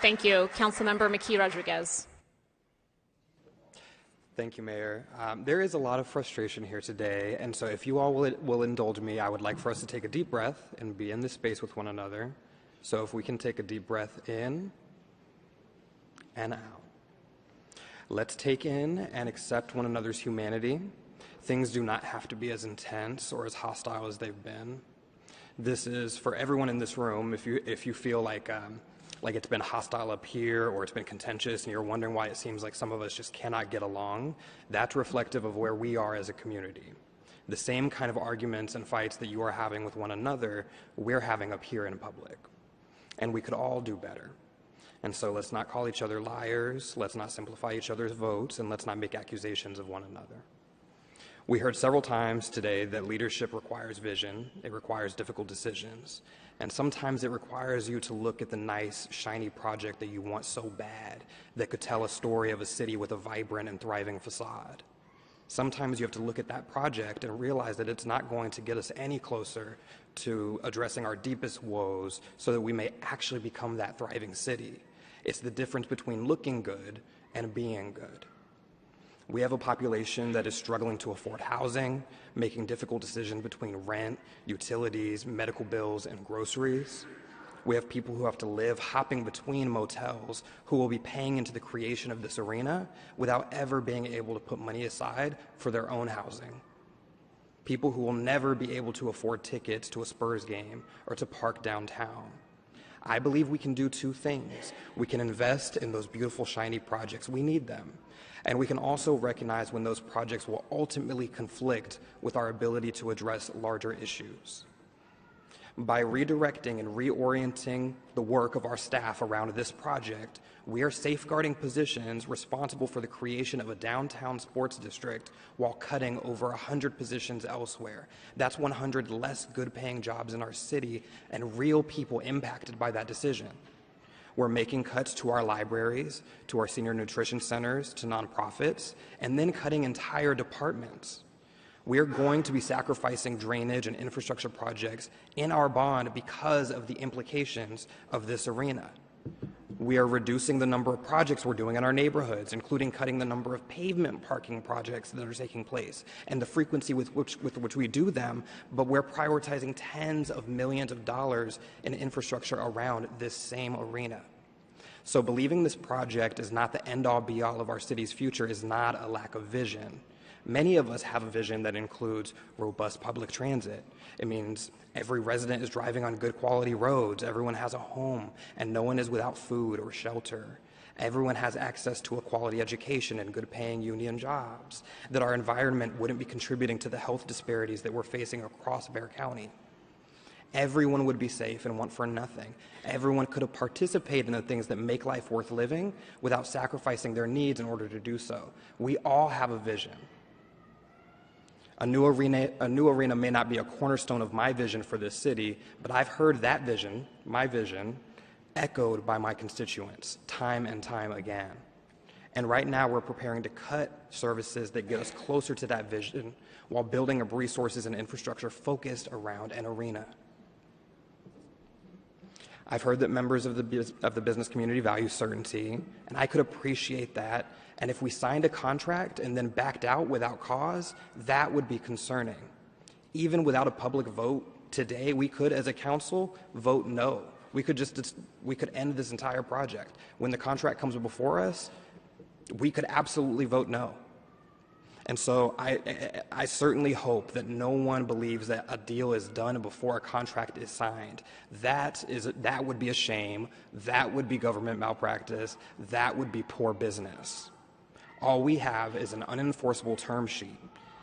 Speaker 2: Thank you. Councilmember McKee Rodriguez.
Speaker 15: Thank you, Mayor. There is a lot of frustration here today, and so if you all will indulge me, I would like for us to take a deep breath and be in this space with one another. So if we can take a deep breath in and out. Let's take in and accept one another's humanity. Things do not have to be as intense or as hostile as they've been. This is for everyone in this room. If you feel like it's been hostile up here or it's been contentious and you're wondering why it seems like some of us just cannot get along, that's reflective of where we are as a community. The same kind of arguments and fights that you are having with one another, we're having up here in public. And we could all do better. And so let's not call each other liars, let's not simplify each other's votes, and let's not make accusations of one another. We heard several times today that leadership requires vision, it requires difficult decisions, and sometimes it requires you to look at the nice, shiny project that you want so bad that could tell a story of a city with a vibrant and thriving facade. Sometimes you have to look at that project and realize that it's not going to get us any closer to addressing our deepest woes so that we may actually become that thriving city. It's the difference between looking good and being good. We have a population that is struggling to afford housing, making difficult decisions between rent, utilities, medical bills, and groceries. We have people who have to live hopping between motels who will be paying into the creation of this arena without ever being able to put money aside for their own housing. People who will never be able to afford tickets to a Spurs game or to park downtown. I believe we can do two things. We can invest in those beautiful, shiny projects. We need them. And we can also recognize when those projects will ultimately conflict with our ability to address larger issues. By redirecting and reorienting the work of our staff around this project, we are safeguarding positions responsible for the creation of a downtown sports district while cutting over 100 positions elsewhere. That's 100 less good-paying jobs in our city and real people impacted by that decision. We're making cuts to our libraries, to our senior nutrition centers, to nonprofits, and then cutting entire departments. We're going to be sacrificing drainage and infrastructure projects in our bond because of the implications of this arena. We are reducing the number of projects we're doing in our neighborhoods, including cutting the number of pavement parking projects that are taking place and the frequency with which we do them, but we're prioritizing tens of millions of dollars in infrastructure around this same arena. So believing this project is not the end-all be-all of our city's future is not a lack of vision. Many of us have a vision that includes robust public transit. It means every resident is driving on good quality roads, everyone has a home, and no one is without food or shelter. Everyone has access to a quality education and good paying union jobs, that our environment wouldn't be contributing to the health disparities that we're facing across Bexar County. Everyone would be safe and want for nothing. Everyone could have participated in the things that make life worth living without sacrificing their needs in order to do so. We all have a vision. A new arena may not be a cornerstone of my vision for this city, but I've heard that vision, my vision, echoed by my constituents time and time again. And right now we're preparing to cut services that get us closer to that vision while building up resources and infrastructure focused around an arena. I've heard that members of the business community value certainty, and I could appreciate that. And if we signed a contract and then backed out without cause, that would be concerning. Even without a public vote today, we could, as a council, vote no. We could end this entire project. When the contract comes before us, we could absolutely vote no. And so I certainly hope that no one believes that a deal is done before a contract is signed. That would be a shame. That would be government malpractice. That would be poor business. All we have is an unenforceable term sheet.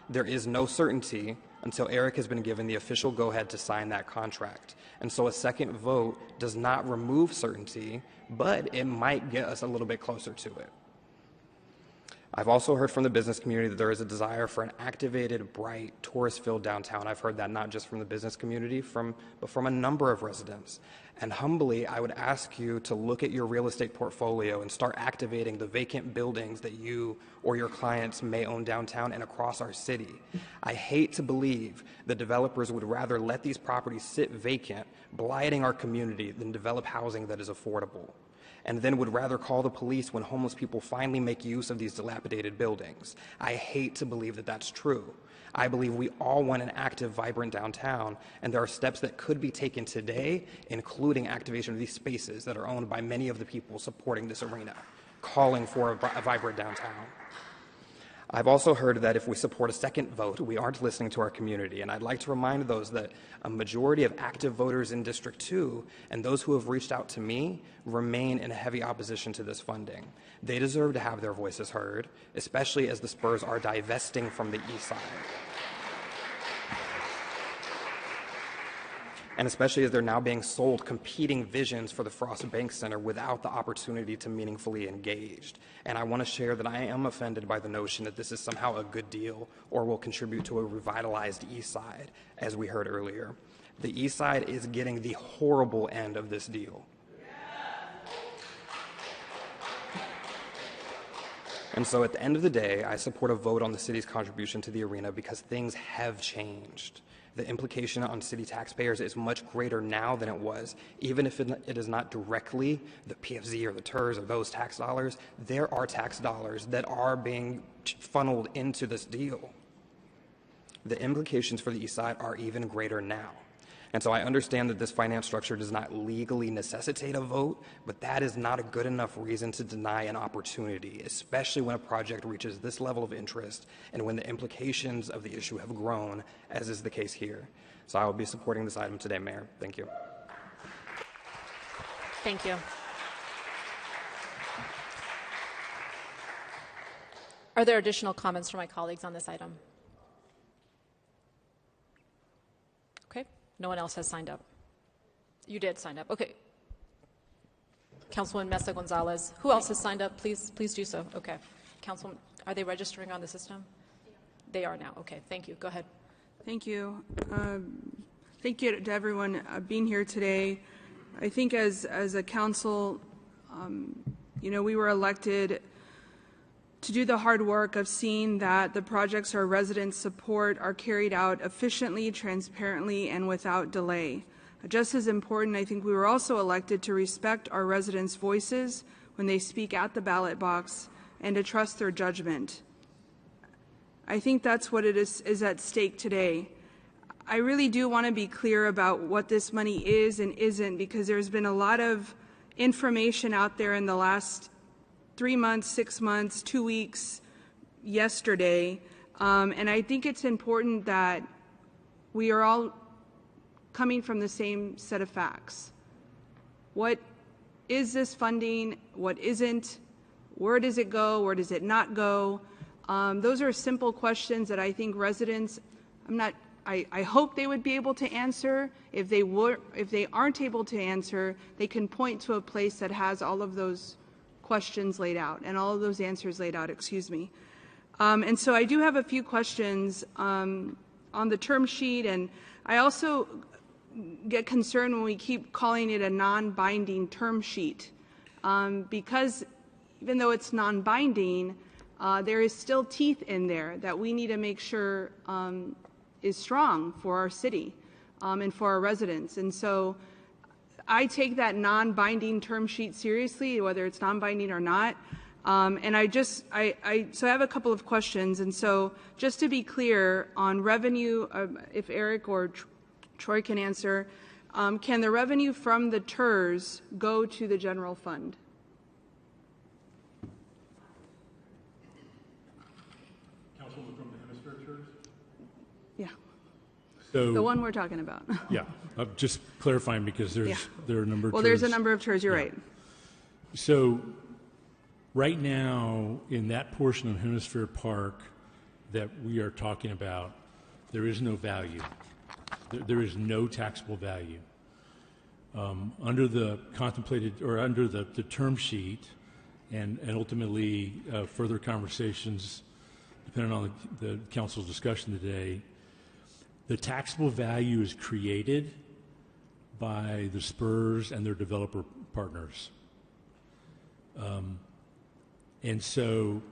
Speaker 15: There is no certainty until Eric has been given the official go-ahead to sign that contract. And so a second vote does not remove certainty, but it might get us a little bit closer to it. I've also heard from the business community that there is a desire for an activated, bright, tourist-filled downtown. I've heard that not just from the business community, but from a number of residents. And humbly, I would ask you to look at your real estate portfolio and start activating the vacant buildings that you or your clients may own downtown and across our city. I hate to believe that developers would rather let these properties sit vacant, blighting our community, than develop housing that is affordable, and then would rather call the police when homeless people finally make use of these dilapidated buildings. I hate to believe that that's true. I believe we all want an active, vibrant downtown, and there are steps that could be taken today, including activation of these spaces that are owned by many of the people supporting this arena, calling for a vibrant downtown. I've also heard that if we support a second vote, we aren't listening to our community, and I'd like to remind those that a majority of active voters in District 2 and those who have reached out to me remain in heavy opposition to this funding. They deserve to have their voices heard, especially as the Spurs are divesting from the east side. And especially as they're now being sold competing visions for the Frost Bank Center without the opportunity to meaningfully engage. And I want to share that I am offended by the notion that this is somehow a good deal or will contribute to a revitalized East Side, as we heard earlier. The East Side is getting the horrible end of this deal. And so at the end of the day, I support a vote on the city's contribution to the arena because things have changed. The implication on city taxpayers is much greater now than it was. Even if it is not directly the PFZ or the TERS or those tax dollars, there are tax dollars that are being funneled into this deal. The implications for the East Side are even greater now. And so I understand that this finance structure does not legally necessitate a vote, but that is not a good enough reason to deny an opportunity, especially when a project reaches this level of interest and when the implications of the issue have grown, as is the case here. So I will be supporting this item today, Mayor. Thank you.
Speaker 2: Thank you. Are there additional comments from my colleagues on this item? Okay. No one else has signed up. You did sign up. Okay. Councilwoman Mesa Gonzalez. Who else has signed up? Please do so. Okay. Councilwoman, are they registering on the system? They are now. Okay. Thank you. Go ahead.
Speaker 16: Thank you. Thank you to everyone being here today. I think as a council, we were elected to do the hard work of seeing that the projects our residents support are carried out efficiently, transparently, and without delay. Just as important, I think we were also elected to respect our residents' voices when they speak at the ballot box and to trust their judgment. I think that's what it is at stake today. I really do want to be clear about what this money is and isn't, because there's been a lot of information out there in the last 3 months, 6 months, 2 weeks, yesterday, and I think it's important that we are all coming from the same set of facts. What is this funding? What isn't? Where does it go? Where does it not go? Those are simple questions that I think residents, I hope they would be able to answer. If they aren't able to answer, they can point to a place that has all of those questions laid out and all of those answers laid out, excuse me. And so I do have a few questions on the term sheet, and I also get concerned when we keep calling it a non-binding term sheet, because even though it's non-binding, there is still teeth in there that we need to make sure is strong for our city and for our residents. And so I take that non-binding term sheet seriously, whether it's non-binding or not. And so I have a couple of questions. And so just to be clear on revenue, if Eric or Troy can answer, can the revenue from the TERS go to the general fund?
Speaker 17: Councilman from the hemisphere TERS?
Speaker 16: Yeah.
Speaker 17: So,
Speaker 16: the one we're talking about.
Speaker 17: Yeah. Just clarifying because there are a number of TERS.
Speaker 16: Well, there's a number of TERS, you're right.
Speaker 17: So right now, in that portion of Hemisphere Park that we are talking about, there is no value. There is no taxable value. Under the contemplated, or under the term sheet, and ultimately further conversations, depending on the council's discussion today, the taxable value is created by the Spurs and their developer partners. And so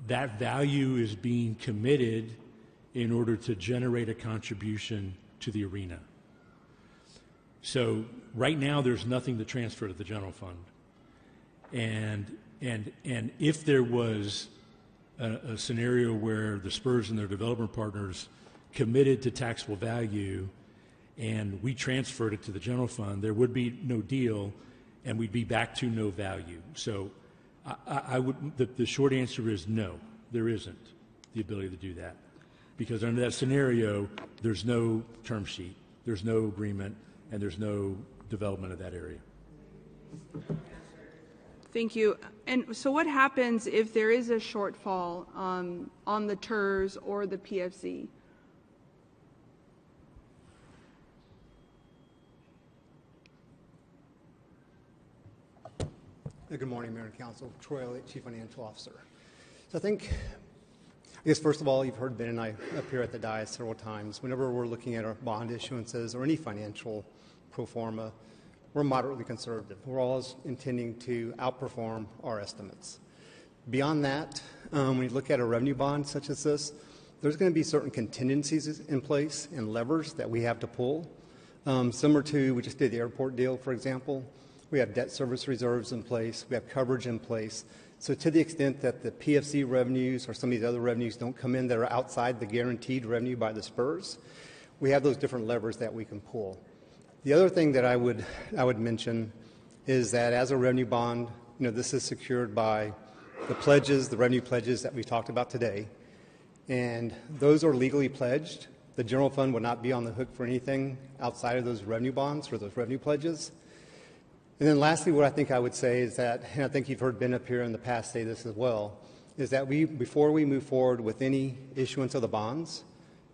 Speaker 17: that value is being committed in order to generate a contribution to the arena. So right now there's nothing to transfer to the general fund. And if there was a scenario where the Spurs and their developer partners committed to taxable value and we transferred it to the general fund, there would be no deal and we'd be back to no value. So I would, the short answer is no, there isn't the ability to do that. Because under that scenario, there's no term sheet, there's no agreement, and there's no development of that area.
Speaker 16: Thank you. And so what happens if there is a shortfall on the TERS or the PFC?
Speaker 18: Good morning, Mayor and Council. Troy Elliott, Chief Financial Officer. So I guess first of all, you've heard Ben and I up here at the dais several times. Whenever we're looking at our bond issuances or any financial pro forma, we're moderately conservative. We're always intending to outperform our estimates. Beyond that, when you look at a revenue bond such as this, there's going to be certain contingencies in place and levers that we have to pull. Similar to, we just did the airport deal, for example. We have debt service reserves in place. We have coverage in place. So to the extent that the PFC revenues or some of these other revenues don't come in that are outside the guaranteed revenue by the Spurs, we have those different levers that we can pull. The other thing that I would mention is that as a revenue bond, this is secured by the pledges, the revenue pledges that we talked about today, and those are legally pledged. The general fund would not be on the hook for anything outside of those revenue bonds or those revenue pledges. And then lastly, what I think I would say is that, and I think you've heard Ben up here in the past say this as well, is that before we move forward with any issuance of the bonds,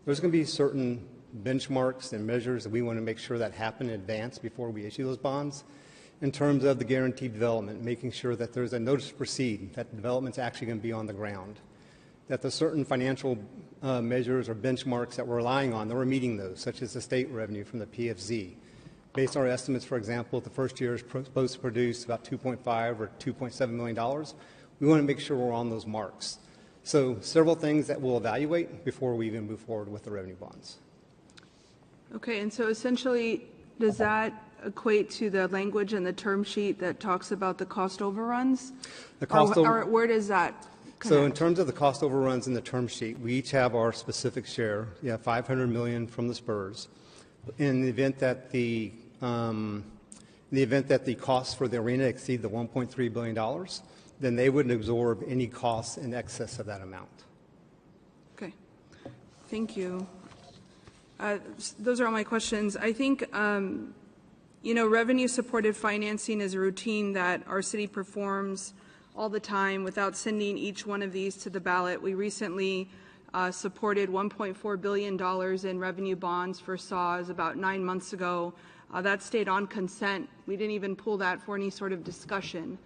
Speaker 18: there's going to be certain benchmarks and measures that we want to make sure that happen in advance before we issue those bonds in terms of the guaranteed development, making sure that there's a notice to proceed, that the development's actually going to be on the ground, that there's certain financial measures or benchmarks that we're relying on, that we're meeting those, such as the state revenue from the PFZ. Based on our estimates, for example, the first year is supposed to produce about $2.5 or $2.7 million. We want to make sure we're on those marks. So several things that we'll evaluate before we even move forward with the revenue bonds.
Speaker 16: Okay, and so essentially, does that equate to the language in the term sheet that talks about the cost overruns?
Speaker 18: The cost
Speaker 16: or where does that connect?
Speaker 18: So in terms of the cost overruns in the term sheet, we each have our specific share. Yeah, $500 million from the Spurs. In the event that the costs for the arena exceed the $1.3 billion, then they wouldn't absorb any costs in excess of that amount.
Speaker 16: Okay, thank you. Those are all my questions. I think, revenue-supported financing is a routine that our city performs all the time without sending each one of these to the ballot. We recently supported $1.4 billion in revenue bonds for SAWS about 9 months ago. That stayed on consent. We didn't even pull that for any sort of discussion.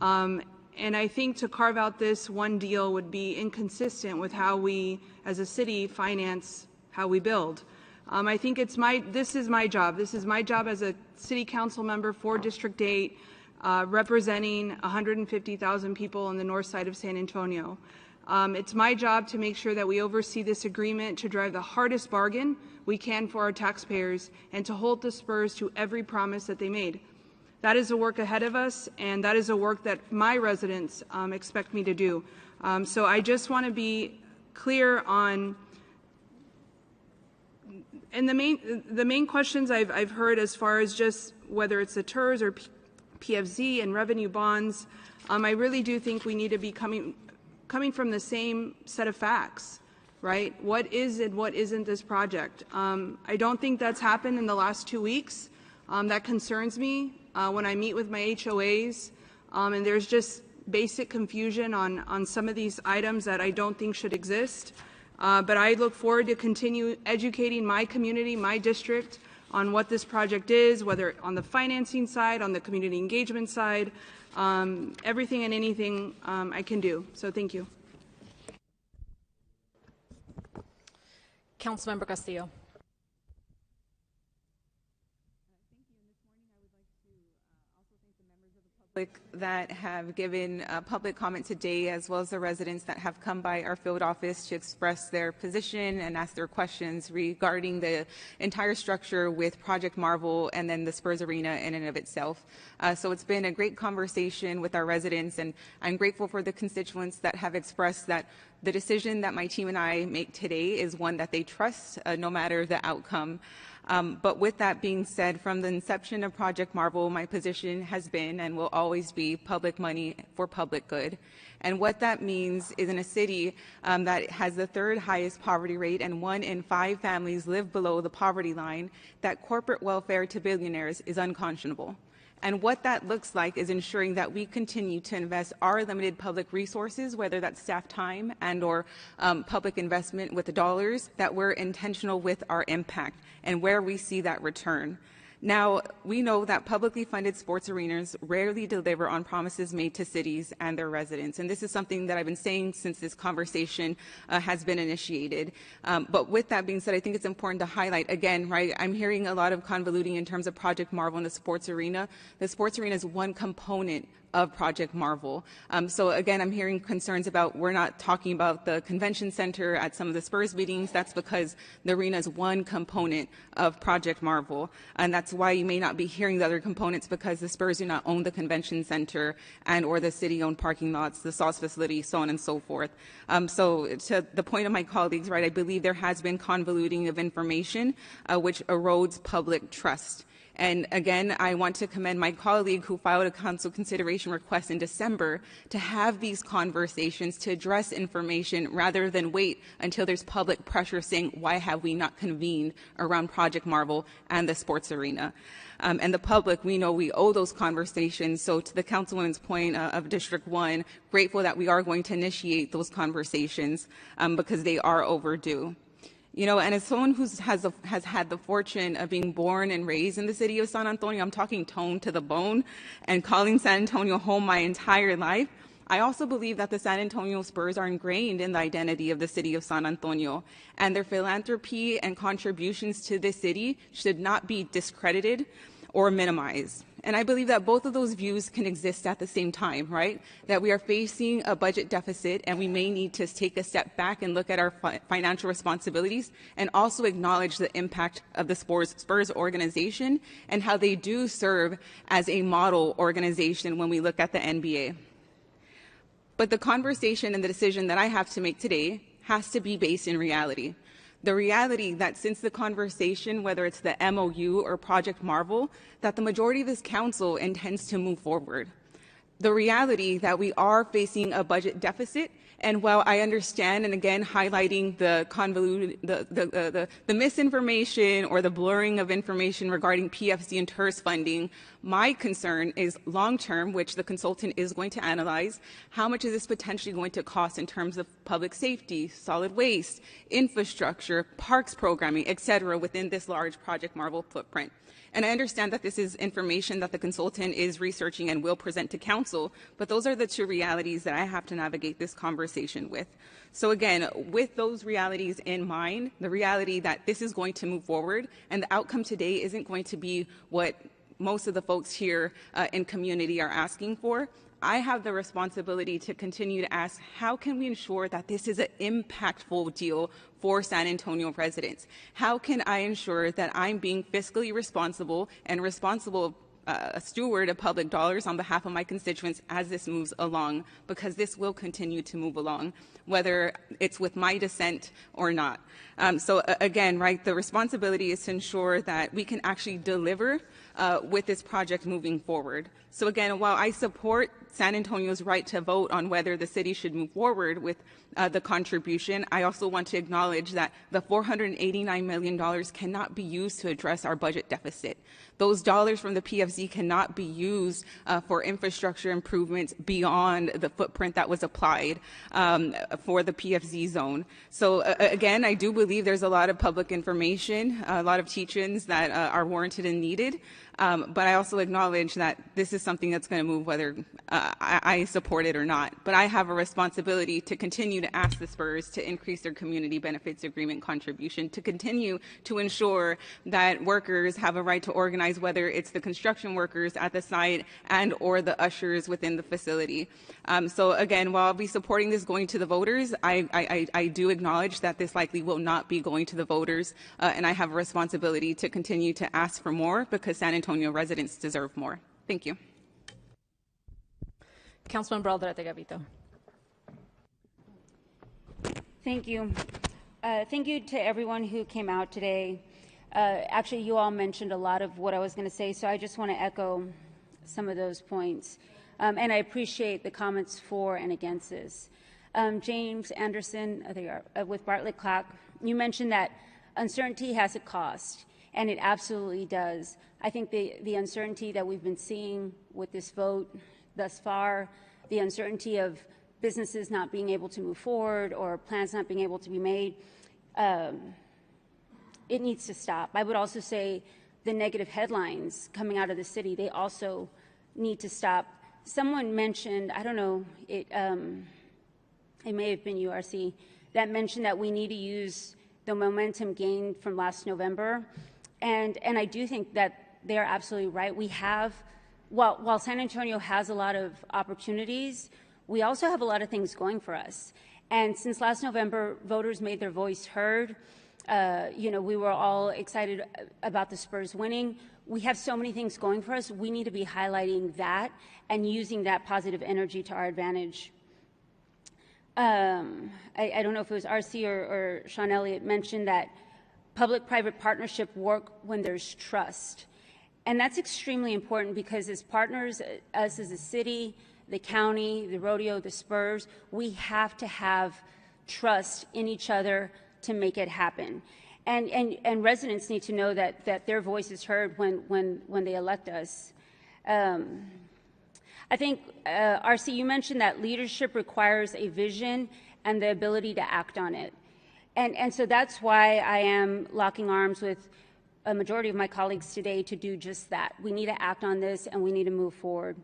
Speaker 16: And I think to carve out this one deal would be inconsistent with how we, as a city, finance how we build. I think this is my job. This is my job as a city council member for District 8, representing 150,000 people on the north side of San Antonio. It's my job to make sure that we oversee this agreement to drive the hardest bargain we can for our taxpayers and to hold the Spurs to every promise that they made. That is a work ahead of us, and that is a work that my residents expect me to do. So I just want to be clear on, and the main questions I've heard as far as just whether it's the TERS or PFZ and revenue bonds, I really do think we need to be coming from the same set of facts, right? What is and what isn't this project? I don't think that's happened in the last 2 weeks. That concerns me when I meet with my HOAs, and there's just basic confusion on some of these items that I don't think should exist. But I look forward to continue educating my community, my district, on what this project is, whether on the financing side, on the community engagement side, everything and anything I can do. So thank you.
Speaker 2: Councilmember Castillo.
Speaker 19: That have given public comment today, as well as the residents that have come by our field office to express their position and ask their questions regarding the entire structure with Project Marvel and then the Spurs Arena in and of itself. So it's been a great conversation with our residents, and I'm grateful for the constituents that have expressed that the decision that my team and I make today is one that they trust, no matter the outcome. But with that being said, from the inception of Project Marvel, my position has been and will always be public money for public good. And what that means is in a city that has the third highest poverty rate and 1 in 5 families live below the poverty line, that corporate welfare to billionaires is unconscionable. And what that looks like is ensuring that we continue to invest our limited public resources, whether that's staff time and or public investment with the dollars, that we're intentional with our impact and where we see that return. Now, we know that publicly funded sports arenas rarely deliver on promises made to cities and their residents. And this is something that I've been saying since this conversation has been initiated. But with that being said, I think it's important to highlight, again, right, I'm hearing a lot of convoluting in terms of Project Marvel and the sports arena. The sports arena is one component of Project Marvel. So again, I'm hearing concerns about we're not talking about the convention center at some of the Spurs meetings. That's because the arena is one component of Project Marvel. And that's why you may not be hearing the other components, because the Spurs do not own the convention center and or the city-owned parking lots, the SAWS facility, so on and so forth. So to the point of my colleagues, right, I believe there has been convoluting of information, which erodes public trust. And again, I want to commend my colleague who filed a council consideration request in December to have these conversations, to address information rather than wait until there's public pressure saying, why have we not convened around Project Marvel and the sports arena? And the public, we know we owe those conversations. So to the councilwoman's point of District 1, grateful that we are going to initiate those conversations because they are overdue. You know, and as someone who has had the fortune of being born and raised in the city of San Antonio, I'm talking tone to the bone and calling San Antonio home my entire life. I also believe that the San Antonio Spurs are ingrained in the identity of the city of San Antonio, and their philanthropy and contributions to this city should not be discredited or minimized. And I believe that both of those views can exist at the same time, right? That we are facing a budget deficit and we may need to take a step back and look at our financial responsibilities and also acknowledge the impact of the Spurs organization and how they do serve as a model organization when we look at the NBA. But the conversation and the decision that I have to make today has to be based in reality. The reality that since the conversation, whether it's the MOU or Project Marvel, that the majority of this council intends to move forward. The reality that we are facing a budget deficit, and while I understand, and again highlighting the convoluted, the misinformation or the blurring of information regarding PFC and TERS funding, my concern is long-term, which the consultant is going to analyze, how much is this potentially going to cost in terms of public safety, solid waste, infrastructure, parks programming, et cetera, within this large Project Marvel footprint. And I understand that this is information that the consultant is researching and will present to council, but those are the two realities that I have to navigate this conversation with. So again, with those realities in mind, the reality that this is going to move forward and the outcome today isn't going to be what most of the folks here in community are asking for, I have the responsibility to continue to ask, how can we ensure that this is an impactful deal for San Antonio residents? How can I ensure that I'm being fiscally responsible and responsible a steward of public dollars on behalf of my constituents as this moves along, because this will continue to move along, whether it's with my dissent or not. So again, right, the responsibility is to ensure that we can actually deliver with this project moving forward. So again, while I support San Antonio's right to vote on whether the city should move forward with the contribution, I also want to acknowledge that the $489 million cannot be used to address our budget deficit. Those dollars from the PFZ cannot be used for infrastructure improvements beyond the footprint that was applied for the PFZ zone. So again, I do believe there's a lot of public information, a lot of teach-ins that are warranted and needed. But I also acknowledge that this is something that's going to move whether I support it or not. But I have a responsibility to continue to ask the Spurs to increase their community benefits agreement contribution, to continue to ensure that workers have a right to organize, whether it's the construction workers at the site and or the ushers within the facility. So again, while I'll be supporting this going to the voters, I do acknowledge that this likely will not be going to the voters, and I have a responsibility to continue to ask for more because San Antonio residents deserve more. Thank you.
Speaker 2: Councilman Braulder Gavito.
Speaker 1: Thank you. Thank you to everyone who came out today. Actually, you all mentioned a lot of what I was going to say, so I just want to echo some of those points. And I appreciate the comments for and against this. James Anderson, I think, with Bartlett Clock, you mentioned that uncertainty has a cost, and it absolutely does. I think the uncertainty that we've been seeing with this vote thus far, the uncertainty of businesses not being able to move forward or plans not being able to be made, it needs to stop. I would also say the negative headlines coming out of the city, they also need to stop. Someone mentioned, I don't know, it may have been URC, that mentioned that we need to use the momentum gained from last November. And I do think that they're absolutely right. We have, while San Antonio has a lot of opportunities, we also have a lot of things going for us. And since last November, voters made their voice heard. We were all excited about the Spurs winning. We have so many things going for us. We need to be highlighting that and using that positive energy to our advantage. I don't know if it was RC or Sean Elliott mentioned that public-private partnership work when there's trust. And that's extremely important because as partners, us as a city, the county, the rodeo, the Spurs, we have to have trust in each other to make it happen. And residents need to know that their voice is heard when they elect us. I think, RC, you mentioned that leadership requires a vision and the ability to act on it. And so that's why I am locking arms with a majority of my colleagues today to do just that. We need to act on this and we need to move forward.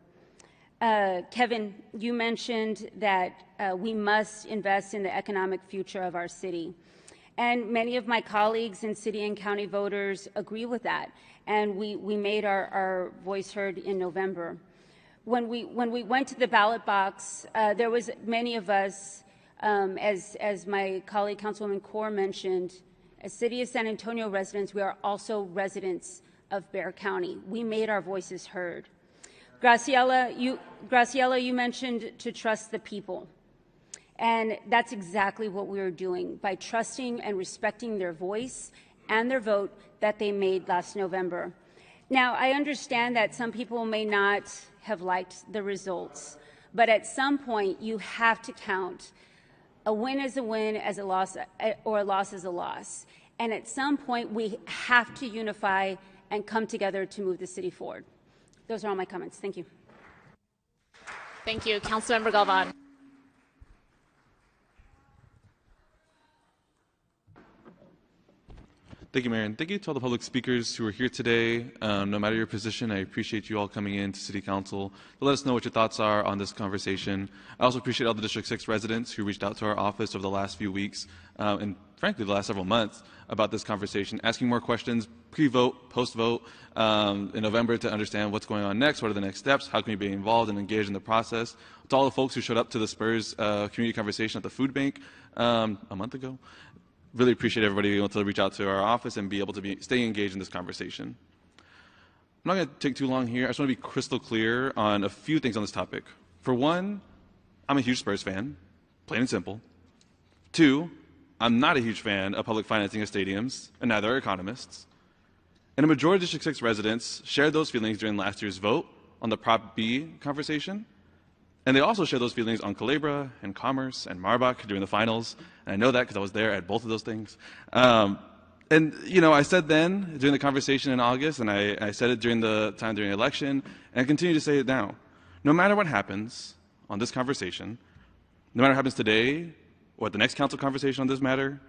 Speaker 1: Kevin, you mentioned that we must invest in the economic future of our city. And many of my colleagues and city and county voters agree with that. And we made our voice heard in November. When we went to the ballot box, there was many of us, as my colleague Councilwoman Kaur mentioned, as City of San Antonio residents, we are also residents of Bexar County. We made our voices heard. Graciela, you mentioned to trust the people. And that's exactly what we are doing by trusting and respecting their voice and their vote that they made last November. Now, I understand that some people may not have liked the results, but at some point you have to count a win as a win, as a loss, or a loss as a loss. And at some point we have to unify and come together to move the city forward. Those are all my comments. Thank you.
Speaker 2: Thank you. Councilmember Galvan.
Speaker 20: Thank you, Mayor, and thank you to all the public speakers who are here today. No matter your position, I appreciate you all coming in to City Council to let us know what your thoughts are on this conversation. I also appreciate all the District 6 residents who reached out to our office over the last few weeks, and frankly the last several months, about this conversation, asking more questions pre-vote, post-vote, in November to understand what's going on next, what are the next steps, how can we be involved and engaged in the process. To all the folks who showed up to the Spurs community conversation at the food bank a month ago, really appreciate everybody being able to reach out to our office and be able to stay engaged in this conversation. I'm not going to take too long here. I just want to be crystal clear on a few things on this topic. For one, I'm a huge Spurs fan, plain and simple. Two, I'm not a huge fan of public financing of stadiums, and neither are economists. And a majority of District 6 residents shared those feelings during last year's vote on the Prop B conversation. And they also shared those feelings on Culebra and Commerce and Marbach during the finals. And I know that because I was there at both of those things. And, you know, I said then during the conversation in August, and I said it during the time during the election, and I continue to say it now. No matter what happens on this conversation, no matter what happens today or at the next council conversation on this matter,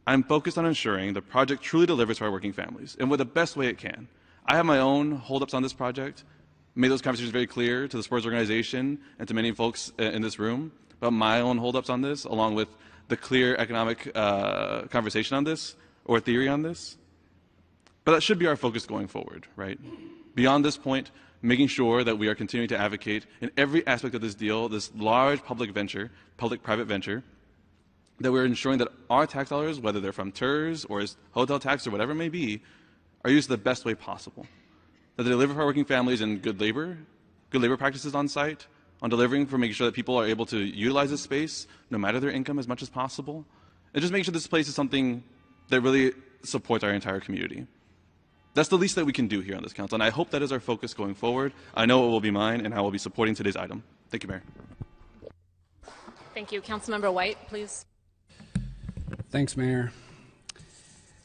Speaker 20: I'm focused on ensuring the project truly delivers for our working families and with the best way it can. I have my own holdups on this project. Made those conversations very clear to the Spurs organization and to many folks in this room about my own holdups on this, along with the clear economic conversation on this or theory on this. But that should be our focus going forward, right? Beyond this point, making sure that we are continuing to advocate in every aspect of this deal, this large public venture, public-private venture, that we're ensuring that our tax dollars, whether they're from TERS or as hotel tax or whatever it may be, are used the best way possible. That they deliver for our working families in good labor practices on site, on delivering for making sure that people are able to utilize this space, no matter their income, as much as possible, and just make sure this place is something that really supports our entire community. That's the least that we can do here on this council, and I hope that is our focus going forward. I know it will be mine, and I will be supporting today's item. Thank you, Mayor.
Speaker 2: Thank you. Councilmember White, please.
Speaker 21: Thanks, Mayor.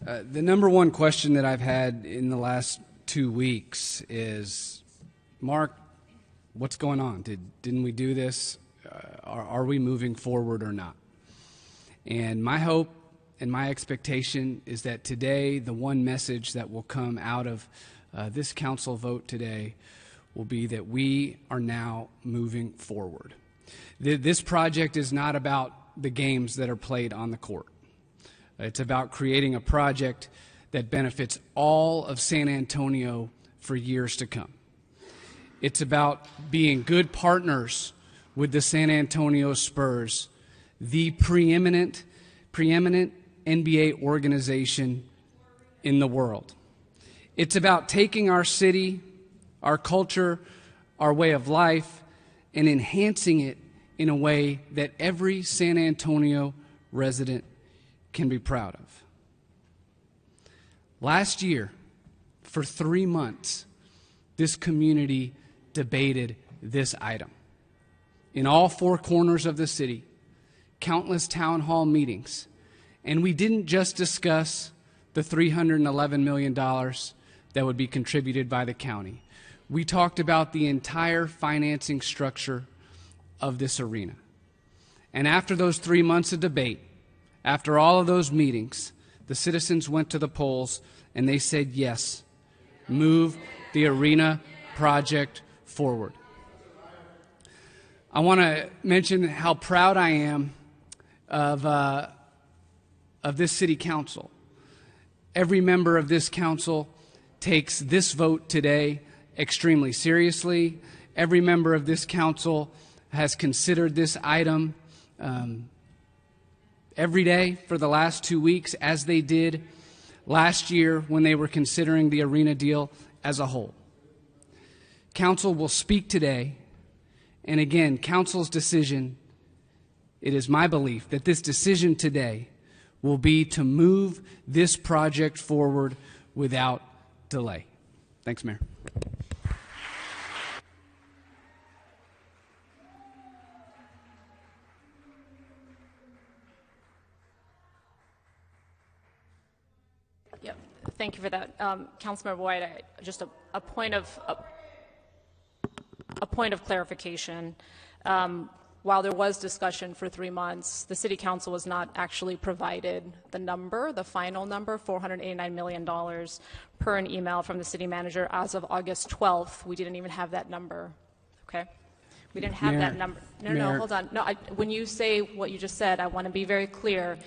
Speaker 21: The number one question that I've had in the last 2 weeks is, Mark, what's going on? Didn't we do this? Are we moving forward or not? And my hope and my expectation is that today the one message that will come out of this council vote today will be that we are now moving forward. This project is not about the games that are played on the court. It's about creating a project that benefits all of San Antonio for years to come. It's about being good partners with the San Antonio Spurs, the preeminent NBA organization in the world. It's about taking our city, our culture, our way of life, and enhancing it in a way that every San Antonio resident can be proud of. Last year, for 3 months, this community debated this item. In all 4 corners of the city, countless town hall meetings, and we didn't just discuss the $311 million that would be contributed by the county. We talked about the entire financing structure of this arena. And after those 3 months of debate, after all of those meetings, the citizens went to the polls and they said yes, move the arena project forward. I want to mention how proud I am of of this city council. Every member of this council takes this vote today extremely seriously. Every member of this council has considered this item every day for the last 2 weeks, as they did last year when they were considering the arena deal as a whole. Council will speak today, and again, council's decision, it is my belief that this decision today will be to move this project forward without delay. Thanks, Mayor.
Speaker 2: Yep. Thank you for that, Councilmember White. Just a point of clarification. While there was discussion for 3 months, the City Council was not actually provided the number, the final number, $489 million per an email from the City Manager as of August 12th. We didn't even have that number, okay? We didn't have that number. No, hold on. No, when you say what you just said, I want to be very clear.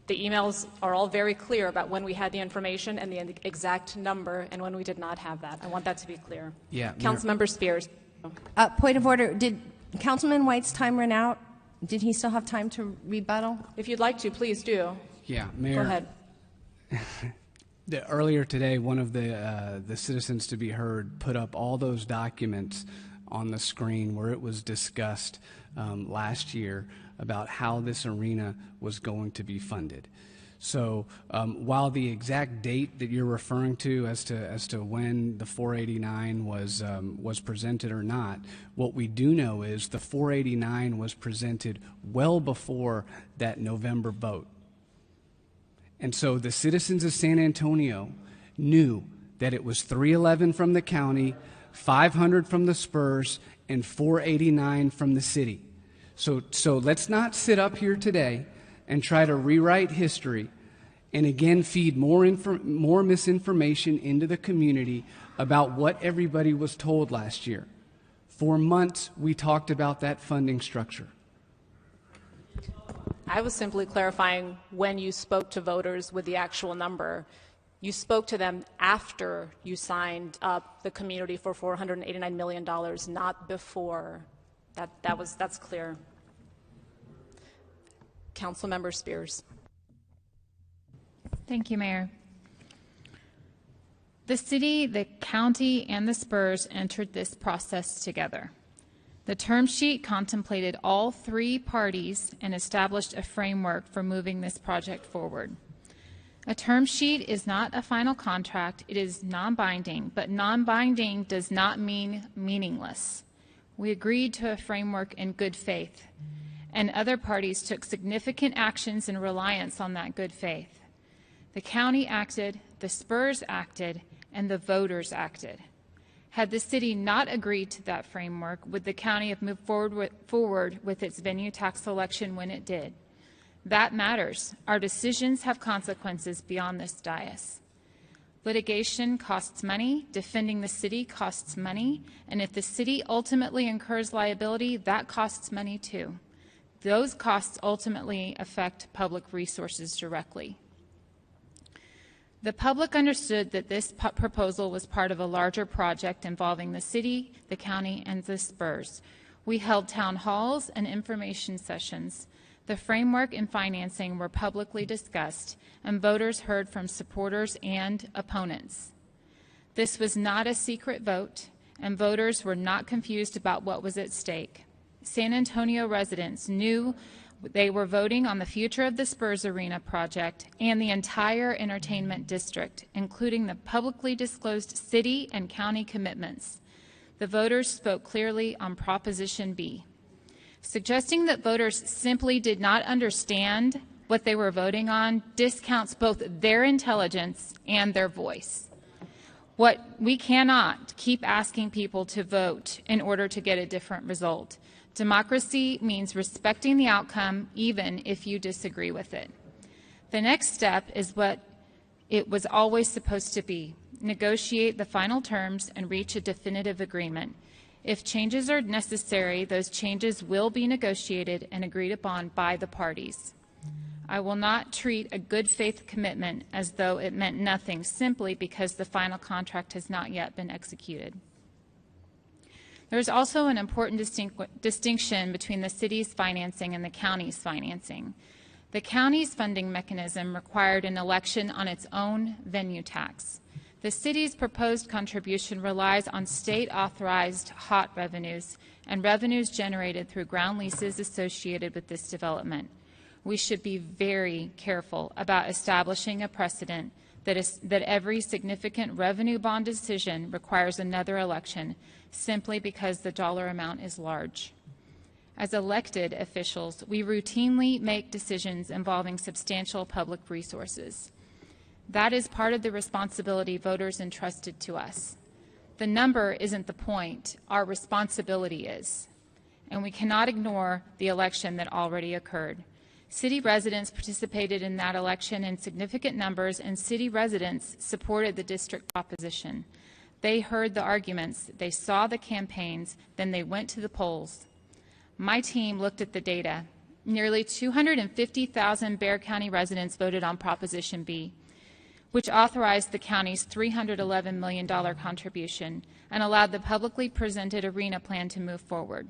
Speaker 2: The emails are all very clear about when we had the information and the exact number and when we did not have that. I want that to be clear.
Speaker 21: Yeah.
Speaker 2: Councilmember Spears.
Speaker 3: Point of order. Did Councilman White's time run out? Did he still have time to rebuttal?
Speaker 2: If you'd like to, please do.
Speaker 21: Yeah, Mayor.
Speaker 2: Go ahead.
Speaker 21: Earlier today, one of the citizens to be heard put up all those documents on the screen where it was discussed last year about how this arena was going to be funded. So while the exact date that you're referring to as to when the 489 was presented or not, what we do know is the 489 was presented well before that November vote. And so the citizens of San Antonio knew that it was 311 from the county, 500 from the Spurs, and 489 from the city. So let's not sit up here today and try to rewrite history and again feed more misinformation into the community about what everybody was told last year. For months, we talked about that funding structure.
Speaker 2: I was simply clarifying when you spoke to voters with the actual number. You spoke to them after you signed up the community for $489 million, not before. That's clear. Councilmember Spears.
Speaker 22: Thank you, Mayor. The city, the county, and the Spurs entered this process together. The term sheet contemplated all three parties and established a framework for moving this project forward. A term sheet is not a final contract. It is non-binding, but non-binding does not mean meaningless. We agreed to a framework in good faith, and other parties took significant actions in reliance on that good faith. The county acted, the Spurs acted, and the voters acted. Had the city not agreed to that framework, would the county have moved forward with its venue tax election when it did? That matters. Our decisions have consequences beyond this dais. Litigation costs money, defending the city costs money, and if the city ultimately incurs liability, that costs money too. Those costs ultimately affect public resources directly. The public understood that this proposal was part of a larger project involving the city, the county, and the Spurs. We held town halls and information sessions. The framework and financing were publicly discussed, and voters heard from supporters and opponents. This was not a secret vote, and voters were not confused about what was at stake. San Antonio residents knew they were voting on the future of the Spurs Arena project and the entire entertainment district, including the publicly disclosed city and county commitments. The voters spoke clearly on Proposition B. Suggesting that voters simply did not understand what they were voting on discounts both their intelligence and their voice. We cannot keep asking people to vote in order to get a different result. Democracy means respecting the outcome even if you disagree with it. The next step is what it was always supposed to be: negotiate the final terms and reach a definitive agreement. If changes are necessary, those changes will be negotiated and agreed upon by the parties. I will not treat a good faith commitment as though it meant nothing simply because the final contract has not yet been executed. There is also an important distinction between the city's financing and the county's financing. The county's funding mechanism required an election on its own venue tax. The city's proposed contribution relies on state-authorized HOT revenues and revenues generated through ground leases associated with this development. We should be very careful about establishing a precedent that every significant revenue bond decision requires another election simply because the dollar amount is large. As elected officials, we routinely make decisions involving substantial public resources. That is part of the responsibility voters entrusted to us. The number isn't the point, our responsibility is. And we cannot ignore the election that already occurred. City residents participated in that election in significant numbers, and city residents supported the district proposition. They heard the arguments, they saw the campaigns, then they went to the polls. My team looked at the data. Nearly 250,000 Bexar County residents voted on Proposition B, which authorized the county's $311 million contribution and allowed the publicly presented arena plan to move forward.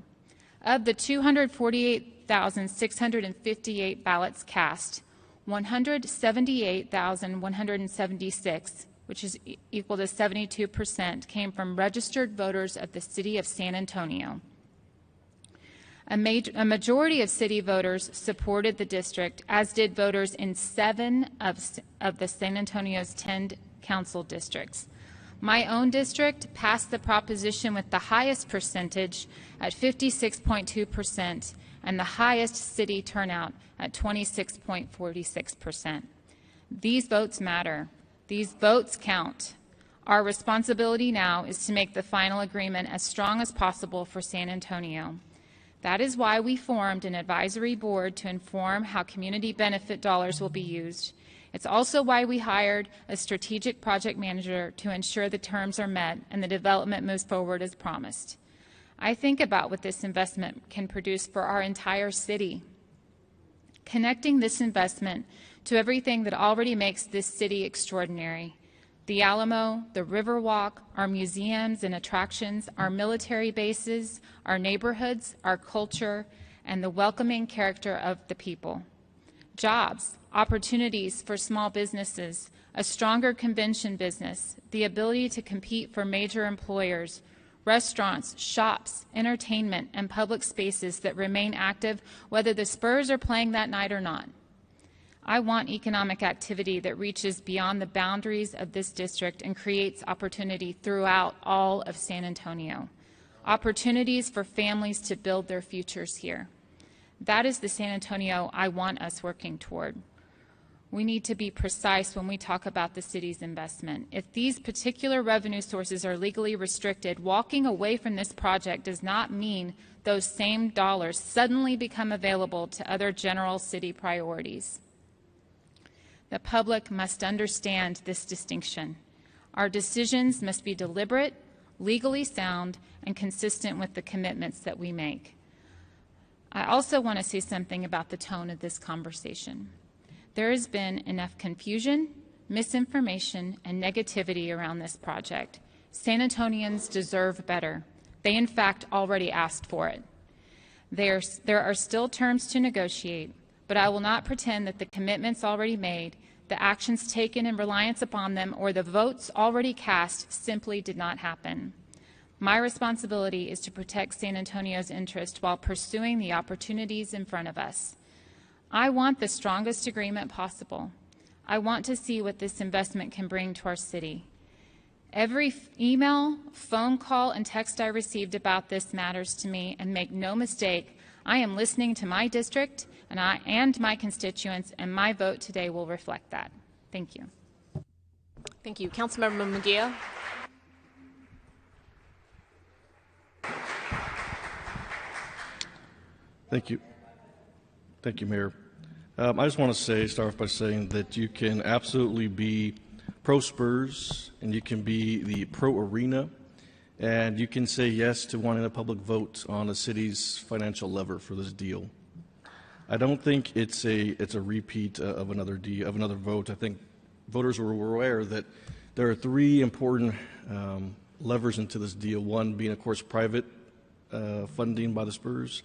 Speaker 22: Of the 248,658 ballots cast, 178,176, which is equal to 72%, came from registered voters of the city of San Antonio. A majority of city voters supported the district, as did voters in 7 of the San Antonio's 10 council districts. My own district passed the proposition with the highest percentage at 56.2% and the highest city turnout at 26.46%. These votes matter. These votes count. Our responsibility now is to make the final agreement as strong as possible for San Antonio. That is why we formed an advisory board to inform how community benefit dollars will be used. It's also why we hired a strategic project manager to ensure the terms are met and the development moves forward as promised. I think about what this investment can produce for our entire city. Connecting this investment to everything that already makes this city extraordinary: the Alamo, the Riverwalk, our museums and attractions, our military bases, our neighborhoods, our culture, and the welcoming character of the people. Jobs, opportunities for small businesses, a stronger convention business, the ability to compete for major employers, restaurants, shops, entertainment, and public spaces that remain active whether the Spurs are playing that night or not. I want economic activity that reaches beyond the boundaries of this district and creates opportunity throughout all of San Antonio. Opportunities for families to build their futures here. That is the San Antonio I want us working toward. We need to be precise when we talk about the city's investment. If these particular revenue sources are legally restricted, walking away from this project does not mean those same dollars suddenly become available to other general city priorities. The public must understand this distinction. Our decisions must be deliberate, legally sound, and consistent with the commitments that we make. I also want to say something about the tone of this conversation. There has been enough confusion, misinformation, and negativity around this project. San Antonians deserve better. They, in fact, already asked for it. There are still terms to negotiate, but I will not pretend that the commitments already made, the actions taken in reliance upon them, or the votes already cast simply did not happen. My responsibility is to protect San Antonio's interest while pursuing the opportunities in front of us. I want the strongest agreement possible. I want to see what this investment can bring to our city. Every email, phone call, and text I received about this matters to me, and make no mistake, I am listening to my district and my constituents, and my vote today will reflect that. Thank you.
Speaker 2: Thank you. Councilmember Munguia.
Speaker 4: Thank you. Thank you, Mayor. I just want to start off by saying that you can absolutely be pro-Spurs and you can be the pro-arena, and you can say yes to wanting a public vote on the city's financial lever for this deal. I don't think it's a repeat of another vote. I think voters were aware that there are three important levers into this deal. One being, of course, private funding by the Spurs.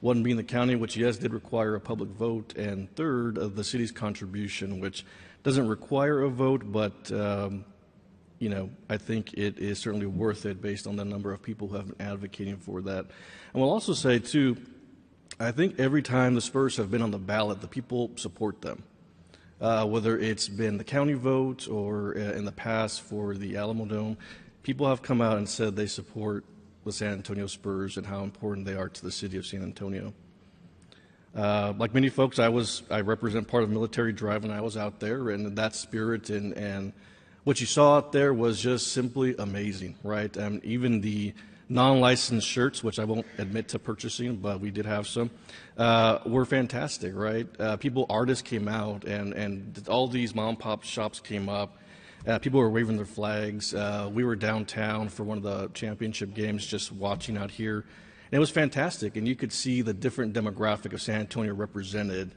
Speaker 4: One being the county, which, yes, did require a public vote. And third, the city's contribution, which doesn't require a vote, but, I think it is certainly worth it based on the number of people who have been advocating for that. And we'll also say, too, I think every time the Spurs have been on the ballot, the people support them. Whether it's been the county vote or in the past for the Alamo Dome, people have come out and said they support the San Antonio Spurs and how important they are to the city of San Antonio. Like many folks, I represent part of Military Drive, and I was out there, and that spirit and what you saw out there was just simply amazing, right? Even the non-licensed shirts, which I won't admit to purchasing, but we did have some, were fantastic, right? Artists came out, and all these mom and pop shops came up. People were waving their flags. We were downtown for one of the championship games, just watching out here. And it was fantastic, and you could see the different demographic of San Antonio represented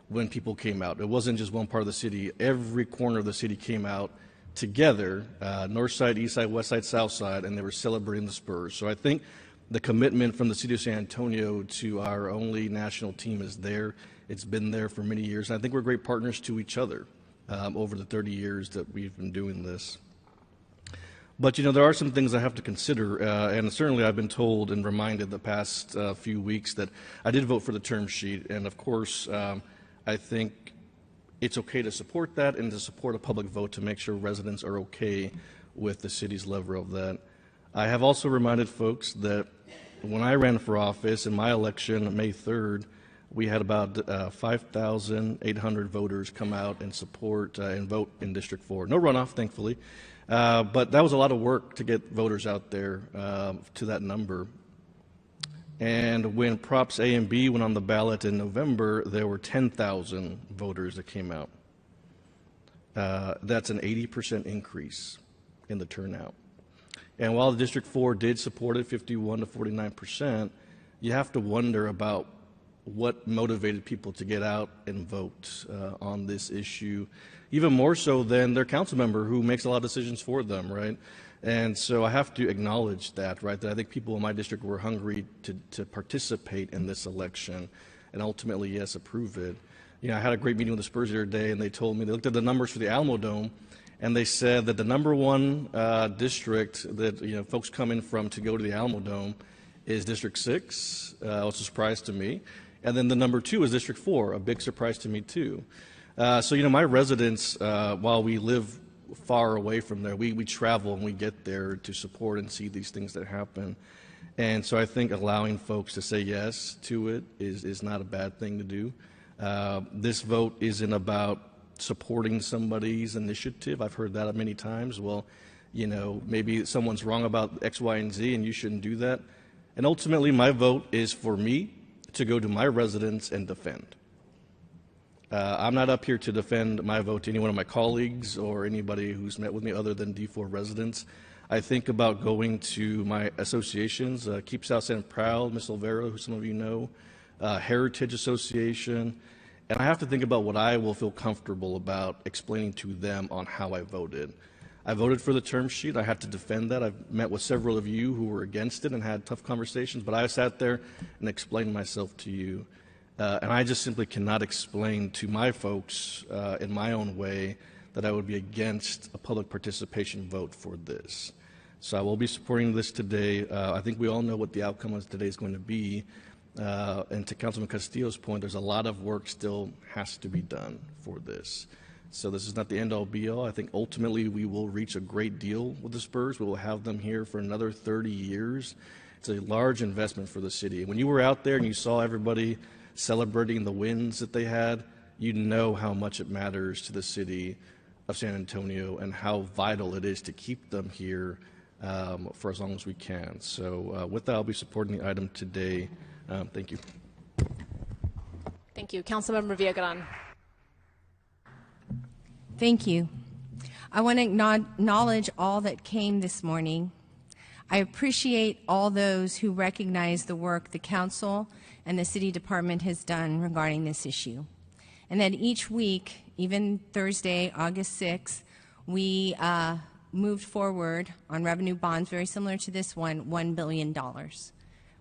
Speaker 4: when people came out. It wasn't just one part of the city. Every corner of the city came out together, north side, east side, west side, south side, and they were celebrating the Spurs. So I think the commitment from the city of San Antonio to our only national team is there. It's been there for many years, and I think we're great partners to each other over the 30 years that we've been doing this. But, there are some things I have to consider, and certainly I've been told and reminded the past few weeks that I did vote for the term sheet, and of course, I think it's okay to support that and to support a public vote to make sure residents are okay with the city's lever of that. I have also reminded folks that when I ran for office in my election, May 3rd, we had about 5,800 voters come out and support and vote in District 4. No runoff, thankfully, but that was a lot of work to get voters out there to that number. And when Props A and B went on the ballot in November, there were 10,000 voters that came out. That's an 80% increase in the turnout. And while the District 4 did support it, 51 to 49%, you have to wonder about what motivated people to get out and vote on this issue, even more so than their council member who makes a lot of decisions for them, right? And so I have to acknowledge that, right, that I think people in my district were hungry to participate in this election and ultimately, yes, approve it. I had a great meeting with the Spurs the other day, and they told me, they looked at the numbers for the Alamo Dome, and they said that the number one district that, folks come in from to go to the Alamo Dome is District 6, which was a surprise to me. And then the number 2 is District 4, a big surprise to me too. So, my residents, while we live far away from there, we travel and we get there to support and see these things that happen. And so I think allowing folks to say yes to it is not a bad thing to do. This vote isn't about supporting somebody's initiative. I've heard that many times. Well, maybe someone's wrong about X, Y, and Z, and you shouldn't do that. And ultimately, my vote is for me to go to my residents and defend. I'm not up here to defend my vote to any one of my colleagues or anybody who's met with me other than D4 residents. I think about going to my associations, Keep South San Proud, Miss Olvera, who some of you know, Heritage Association, and I have to think about what I will feel comfortable about explaining to them on how I voted. I voted for the term sheet. I had to defend that. I've met with several of you who were against it and had tough conversations, but I sat there and explained myself to you. And I just simply cannot explain to my folks in my own way that I would be against a public participation vote for this. So I will be supporting this today. I think we all know what the outcome of today is going to be. And to Councilman Castillo's point, there's a lot of work still has to be done for this. So this is not the end-all, be-all. I think ultimately we will reach a great deal with the Spurs. We will have them here for another 30 years. It's a large investment for the city. When you were out there and you saw everybody celebrating the wins that they had, you know how much it matters to the city of San Antonio and how vital it is to keep them here for as long as we can. So with that, I'll be supporting the item today. Thank you.
Speaker 2: Thank you. Councilmember Villagran.
Speaker 3: Thank you. I want to acknowledge all that came this morning. I appreciate all those who recognize the work the council and the city department has done regarding this issue. And that each week, even Thursday, August 6th, we moved forward on revenue bonds very similar to this one, $1 billion.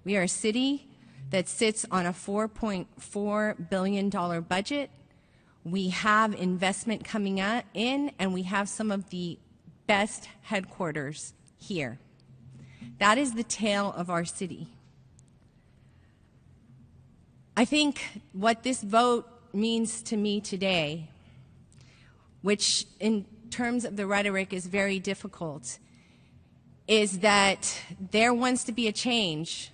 Speaker 3: We are a city that sits on a $4.4 billion budget. We have investment coming in, and we have some of the best headquarters here. That is the tale of our city. I think what this vote means to me today, which in terms of the rhetoric is very difficult, is that there wants to be a change,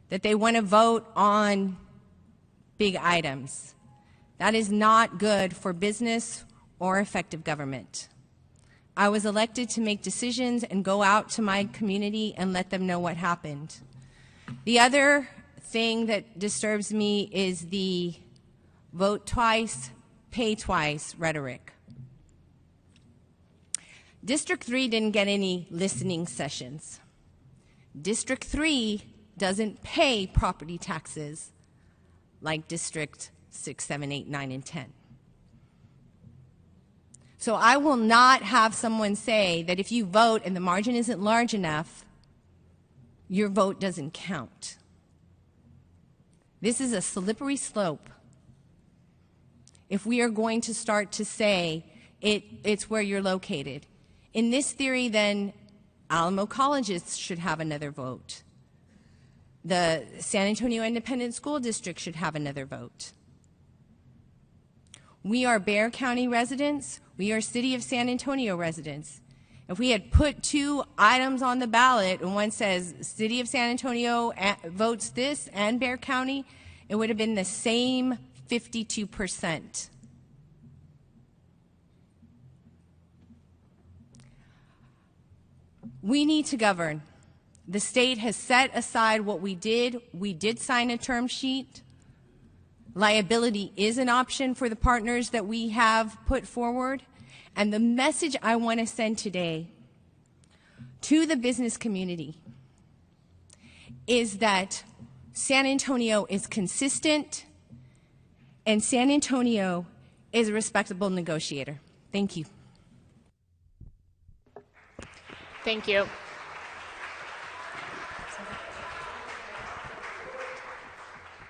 Speaker 3: that they want to vote on big items. That is not good for business or effective government. I was elected to make decisions and go out to my community and let them know what happened. The other thing that disturbs me is the vote twice, pay twice rhetoric. District 3 didn't get any listening sessions. District 3 doesn't pay property taxes like District 6, 7, 8, 9, and 10. So I will not have someone say that if you vote and the margin isn't large enough, your vote doesn't count. This is a slippery slope. If we are going to start to say it's where you're located. In this theory, then, Alamo colleges should have another vote. The San Antonio Independent School District should have another vote. We are Bexar County residents. We are City of San Antonio residents. If we had put two items on the ballot, and one says City of San Antonio votes this and Bexar County, it would have been the same 52%. We need to govern. The state has set aside what we did. We did sign a term sheet. Liability is an option for the partners that we have put forward. And the message I want to send today to the business community is that San Antonio is consistent and San Antonio is a respectable negotiator. Thank you.
Speaker 2: Thank you.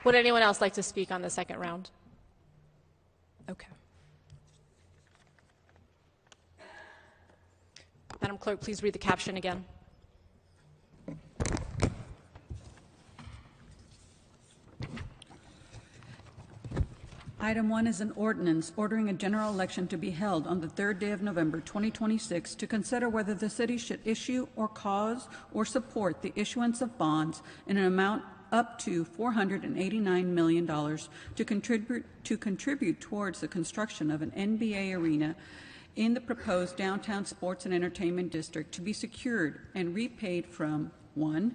Speaker 2: Would anyone else like to speak on the second round? Okay. Madam Clerk, please read the caption again.
Speaker 5: Item 1 is an ordinance ordering a general election to be held on the 3rd day of November 2026 to consider whether the city should issue or cause or support the issuance of bonds in an amount up to $489 million to contribute towards the construction of an NBA arena in the proposed downtown sports and entertainment district to be secured and repaid from 1.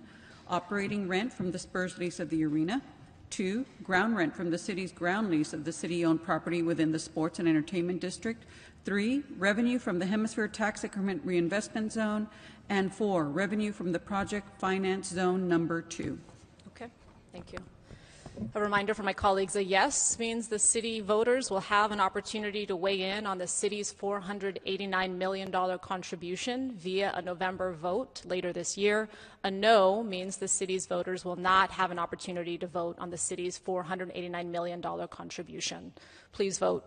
Speaker 5: Operating rent from the Spurs lease of the arena, 2. Ground rent from the city's ground lease of the city-owned property within the sports and entertainment district, 3. Revenue from the Hemisphere Tax Increment Reinvestment Zone, and 4. Revenue from the Project Finance Zone Number 2.
Speaker 2: Okay, thank you. A reminder for my colleagues, a yes means the city voters will have an opportunity to weigh in on the city's $489 million contribution via a November vote later this year. A no means the city's voters will not have an opportunity to vote on the city's $489 million contribution. Please vote.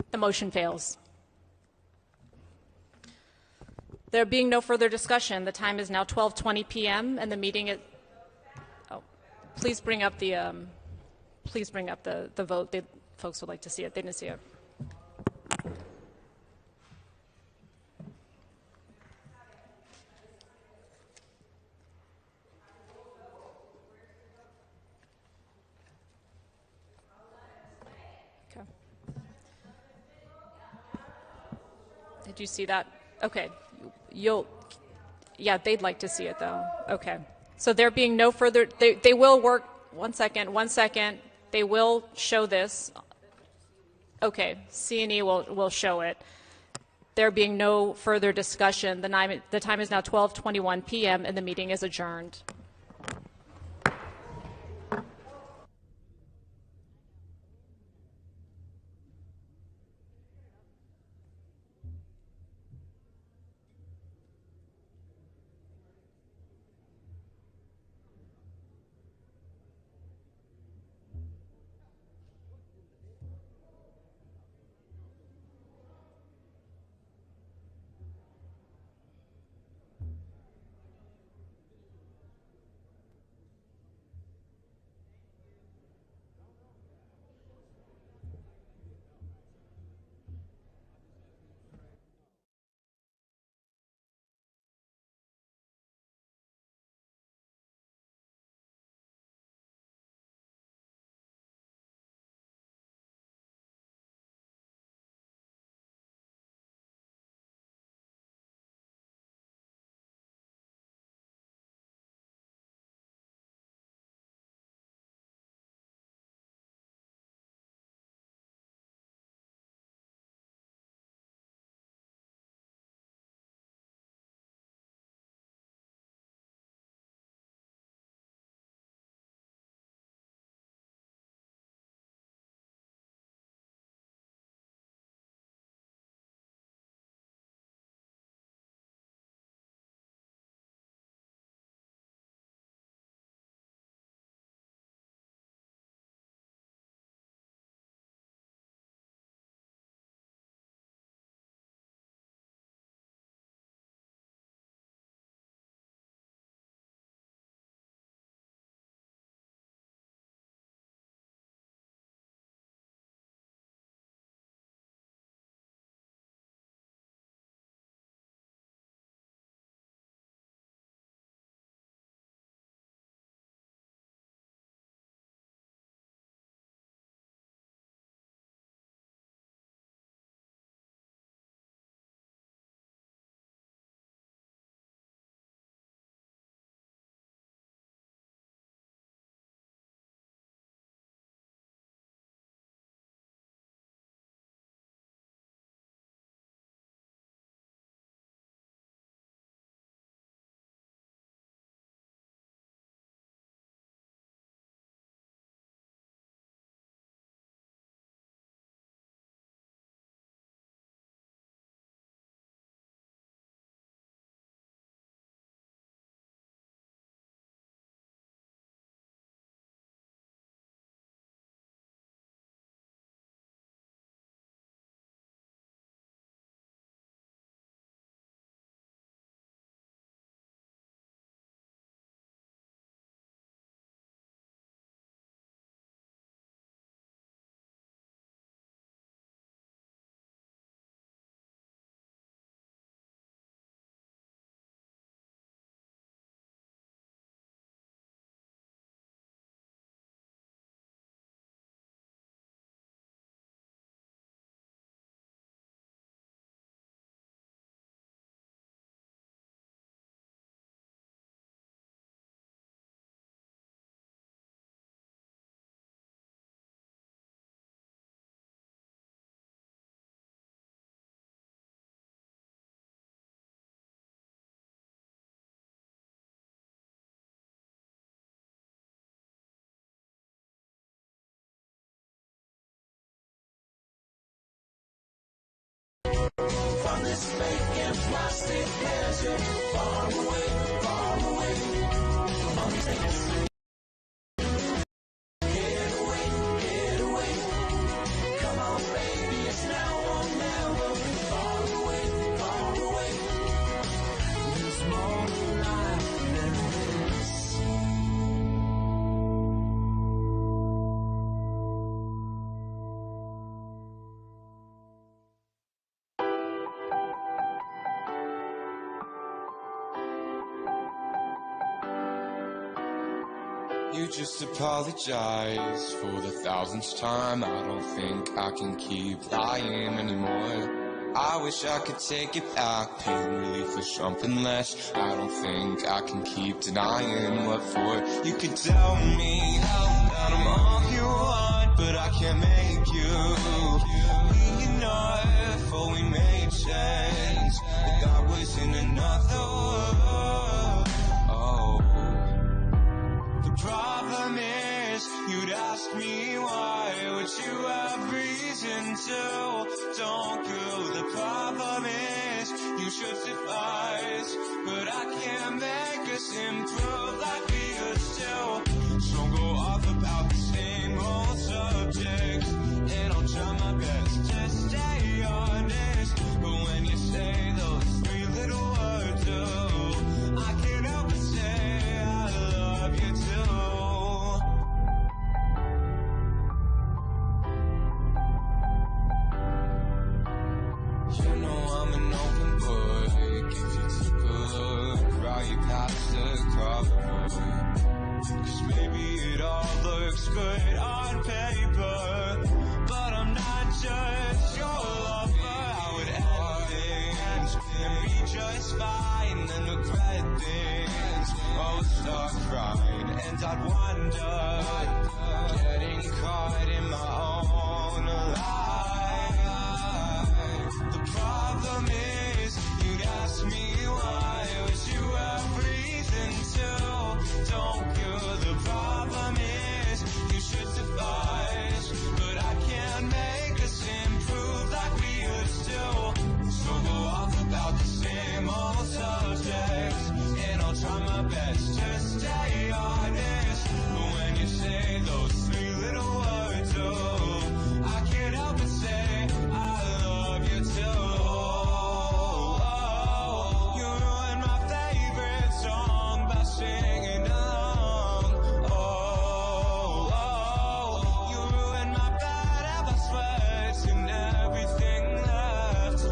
Speaker 2: The motion fails. There being no further discussion, the time is now 12:20 p.m. and the meeting is. Oh, please bring up the vote. The folks would like to see it. They didn't see it. Did you see that? Okay. Yeah, they'd like to see it though. Okay. So there being no further, they will work, One second. They will show this. Okay, C&E will show it. There being no further discussion, the time is now 12:21 p.m. and the meeting is adjourned.
Speaker 6: From this fake and plastic desert, far away, from these things. Get away, come on baby, it's now or never. Far away, there's more to life than this.
Speaker 7: You just apologize for the 1000th time. I don't think I can keep lying anymore.
Speaker 6: I wish I could take it back, pain relief for something less. I don't think I can keep denying what for. You could tell me that I'm all you want, but I can't make you be enough. Oh, we made sense, but that was in another world. Oh, the problem is, you'd ask me why, would you have reason to? Don't you? The problem is, you should suffice, but I can't make us improve like we used to. So go off about the same old subjects, and I'll try my best to stay honest. But when you say those three little words, oh, I can't help but say I love you too. You know I'm an open book. If you took a look right past the cover, 'cause maybe it all looks good on paper, but I'm not just your lover. I would end things and be just fine, then regret things. Oh, start crying, and I'd wonder, getting caught in my own lie. The problem is, you'd ask me why, would you have reason to? Don't you? The problem is, you should suffice, but I can't make us improve like we used to. So go off about the same old subjects, and I'll try my best to stay honest. But when you say those three little words, oh, I can't help but say I love you too. You ruined my favorite song by singing along. You ruined my bad ever sweats and everything left.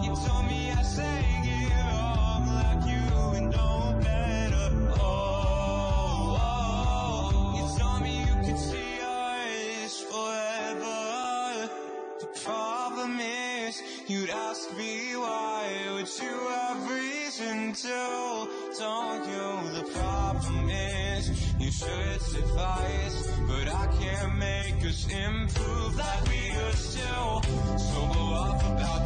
Speaker 6: You told me I sang it wrong like you would know better. You told me you could see us forever. The problem is, you'd ask me why, would you have reason to? Don't you? The problem is, you should suffice, but I can't make us improve like we used to. So go off about